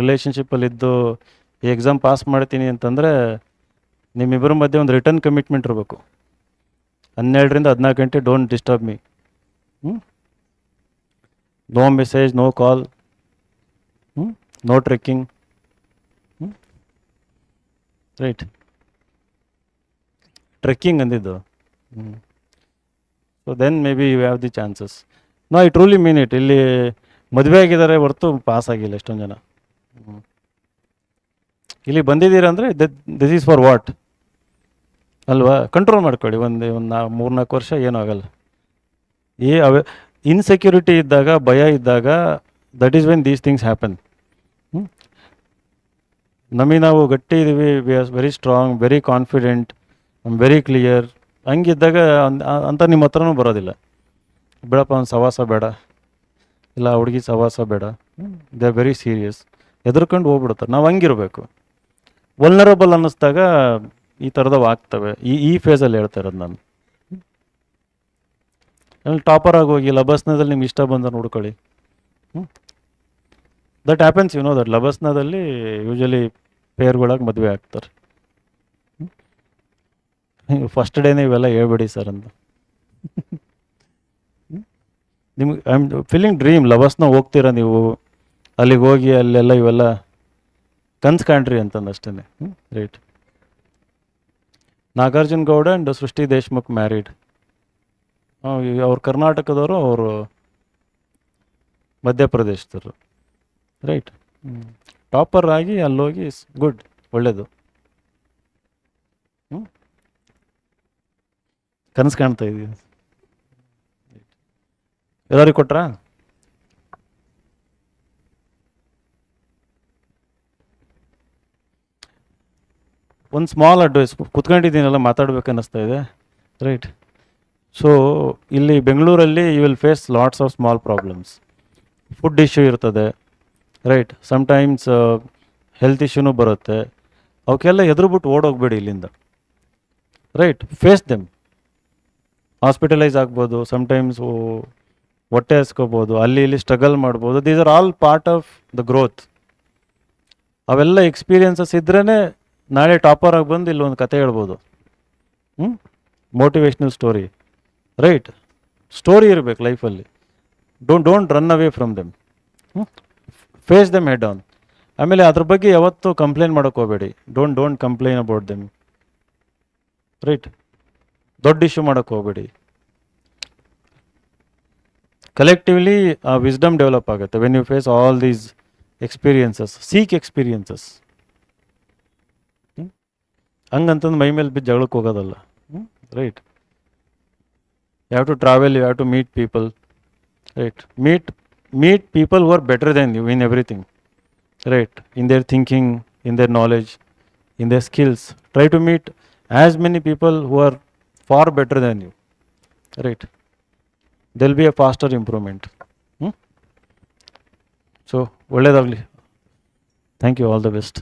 ರಿಲೇಷನ್ಶಿಪ್ಪಲ್ಲಿದ್ದು ಈ exam pass ಮಾಡ್ತೀನಿ ಅಂತಂದರೆ ನಿಮ್ಮಿಬ್ಬರ ಮಧ್ಯೆ ಒಂದು ರಿಟರ್ನ್ ಕಮಿಟ್ಮೆಂಟ್ ಇರಬೇಕು. 12ರಿಂದ 14 ಗಂಟೆ don't disturb me. No message, no call, no trekking, right? Trekking ಅಂದಿದ್ದು. So then maybe you have the chances. No, I truly mean it. ಇಲ್ಲಿ ಮದುವೆ ಆಗಿದ್ದಾರೆ ಹೊರತು ಪಾಸ್ ಆಗಿಲ್ಲ ಎಷ್ಟೊಂದು ಜನ. ಇಲ್ಲಿ ಬಂದಿದ್ದೀರಾ ಅಂದರೆ ದಿಸ್ ಈಸ್ ಫಾರ್ ವಾಟ್ ಅಲ್ವಾ? ಕಂಟ್ರೋಲ್ ಮಾಡ್ಕೊಳ್ಳಿ. ಒಂದು 3-4 ವರ್ಷ ಏನೂ ಆಗಲ್ಲ. ಇನ್ಸೆಕ್ಯೂರಿಟಿ ಇದ್ದಾಗ, ಭಯ ಇದ್ದಾಗ, that is when these things happen. ನಾವು ಗಟ್ಟಿ ಇದ್ದೀವಿ, we are very strong, very confident, very clear. ಹಂಗಿದ್ದಾಗ ಅಂತ ನಿಮ್ಮ ಹತ್ರನೂ ಬರೋದಿಲ್ಲ. ಬೇಡಪ್ಪ, ಒಂದು ಸವಾಸ ಬೇಡ, ಇಲ್ಲ ಹುಡುಗಿ ಸವಾಸ ಬೇಡ. They are very serious. ಎದುರ್ಕೊಂಡು ಹೋಗ್ಬಿಡ್ತಾರೆ. ನಾವು ಹಂಗಿರಬೇಕು. ವಲ್ನರಬಲ್ ಅನ್ನಿಸ್ದಾಗ ಈ ಥರದವು ಆಗ್ತವೆ. ಈ ಫೇಸಲ್ಲಿ ಹೇಳ್ತಾ ಇರೋದು ನಾನು. ಅಲ್ಲಿ ಟಾಪರ್ ಆಗಿ ಹೋಗಿ ಲಬಸ್ನದಲ್ಲಿ ನಿಮ್ಗೆ ಇಷ್ಟ ಬಂದ ನೋಡ್ಕೊಳ್ಳಿ. ದಟ್ ಹ್ಯಾಪನ್ಸ್, ದಟ್ ಲಬಸ್ನದಲ್ಲಿ ಯೂಶಲಿ ಪೇರ್ಗಳಾಗಿ ಮದುವೆ ಆಗ್ತಾರೆ. ಫಸ್ಟ್ ಡೇನೇ ಇವೆಲ್ಲ ಹೇಳ್ಬೇಡಿ ಸರ್ ಅಂತ. ನಿಮ್ಗೆ ಐ ಆಮ್ ಫೀಲಿಂಗ್ ಡ್ರೀಮ್. ಲಬಸ್ನ ಹೋಗ್ತೀರಾ ನೀವು, ಅಲ್ಲಿಗೆ ಹೋಗಿ ಅಲ್ಲೆಲ್ಲ ಇವೆಲ್ಲ ಕನ್ಸು ಕಾಣ್ರಿ ಅಂತಂದು ಅಷ್ಟೇ. ರೈಟ್? ನಾಗಾರ್ಜುನ ಗೌಡ ಆ್ಯಂಡ್ ಸೃಷ್ಟಿ ದೇಶ್ಮುಖ್ ಮ್ಯಾರಿಡ್. ಅವ್ರು ಕರ್ನಾಟಕದವರು, ಅವರು ಮಧ್ಯಪ್ರದೇಶದವರು, ರೈಟ್? ಟಾಪರ್ ಆಗಿ ಅಲ್ಲೋಗಿ ಗುಡ್, ಒಳ್ಳೆಯದು. ಕನಸು ಕಾಣ್ತಾ ಇದ್ದೀವಿ. ಎಲ್ಲರಿಗೂ ಕೊಟ್ರಾ? ಒಂದು ಸ್ಮಾಲ್ ಅಡ್ವೈಸ್. ಕುತ್ಕೊಂಡಿದ್ದೀನಲ್ಲ, ಮಾತಾಡ್ಬೇಕು ಅನ್ನಿಸ್ತಾ ಇದೆ, ರೈಟ್? ಸೊ ಇಲ್ಲಿ ಬೆಂಗಳೂರಲ್ಲಿ you will face lots of small problems. Food issue ಇರ್ತದೆ, ರೈಟ್? ಸಮ್ಟೈಮ್ಸ್ ಹೆಲ್ತ್ ಇಶ್ಯೂನೂ ಬರುತ್ತೆ. ಅವಕ್ಕೆಲ್ಲ ಎದುರುಬಿಟ್ಟು ಓಡೋಗ್ಬೇಡಿ ಇಲ್ಲಿಂದ, ರೈಟ್? Face them. ಹಾಸ್ಪಿಟಲೈಸ್ ಆಗ್ಬೋದು, ಸಮ್ಟೈಮ್ಸ್ ಹೊಟ್ಟೆ ಹಸ್ಕೋಬೋದು, ಅಲ್ಲಿ ಇಲ್ಲಿ ಸ್ಟ್ರಗಲ್ ಮಾಡ್ಬೋದು. These are all part of the growth. ಅವೆಲ್ಲ ಎಕ್ಸ್ಪೀರಿಯನ್ಸಸ್ ಇದ್ರೇ ನಾಳೆ ಟಾಪರ್ ಆಗಿ ಬಂದು ಇಲ್ಲಿ ಒಂದು ಕತೆ ಹೇಳ್ಬೋದು. Motivational story, right? ಸ್ಟೋರಿ ಇರಬೇಕು ಲೈಫಲ್ಲಿ. Don't run away from them. Face them head on. ಆಮೇಲೆ ಅದ್ರ ಬಗ್ಗೆ ಯಾವತ್ತೂ ಕಂಪ್ಲೇಂಟ್ ಮಾಡೋಕೆ ಹೋಗಬೇಡಿ. Don't complain about them, right. ದೊಡ್ಡ ಇಶ್ಯೂ ಮಾಡೋಕ್ಕೆ ಹೋಗಬೇಡಿ. ಕಲೆಕ್ಟಿವ್ಲಿ ವಿಸ್ಡಮ್ ಡೆವಲಪ್ ಆಗುತ್ತೆ when you face all these experiences. Seek experiences. ಹಂಗಂತಂದು ಮೈ ಮೇಲೆ ಬಿದ್ದು ಜಗಳಕ್ಕೆ ಹೋಗೋದಲ್ಲ, right. You have to travel, you have to meet people, right. Meet people who are better than you in everything, right, in their thinking, in their knowledge, in their skills. Try to meet as many people who are far better than you, right. There will be a faster improvement. So ಒಳ್ಳೆಯದಾಗಲಿ. Thank you, all the best.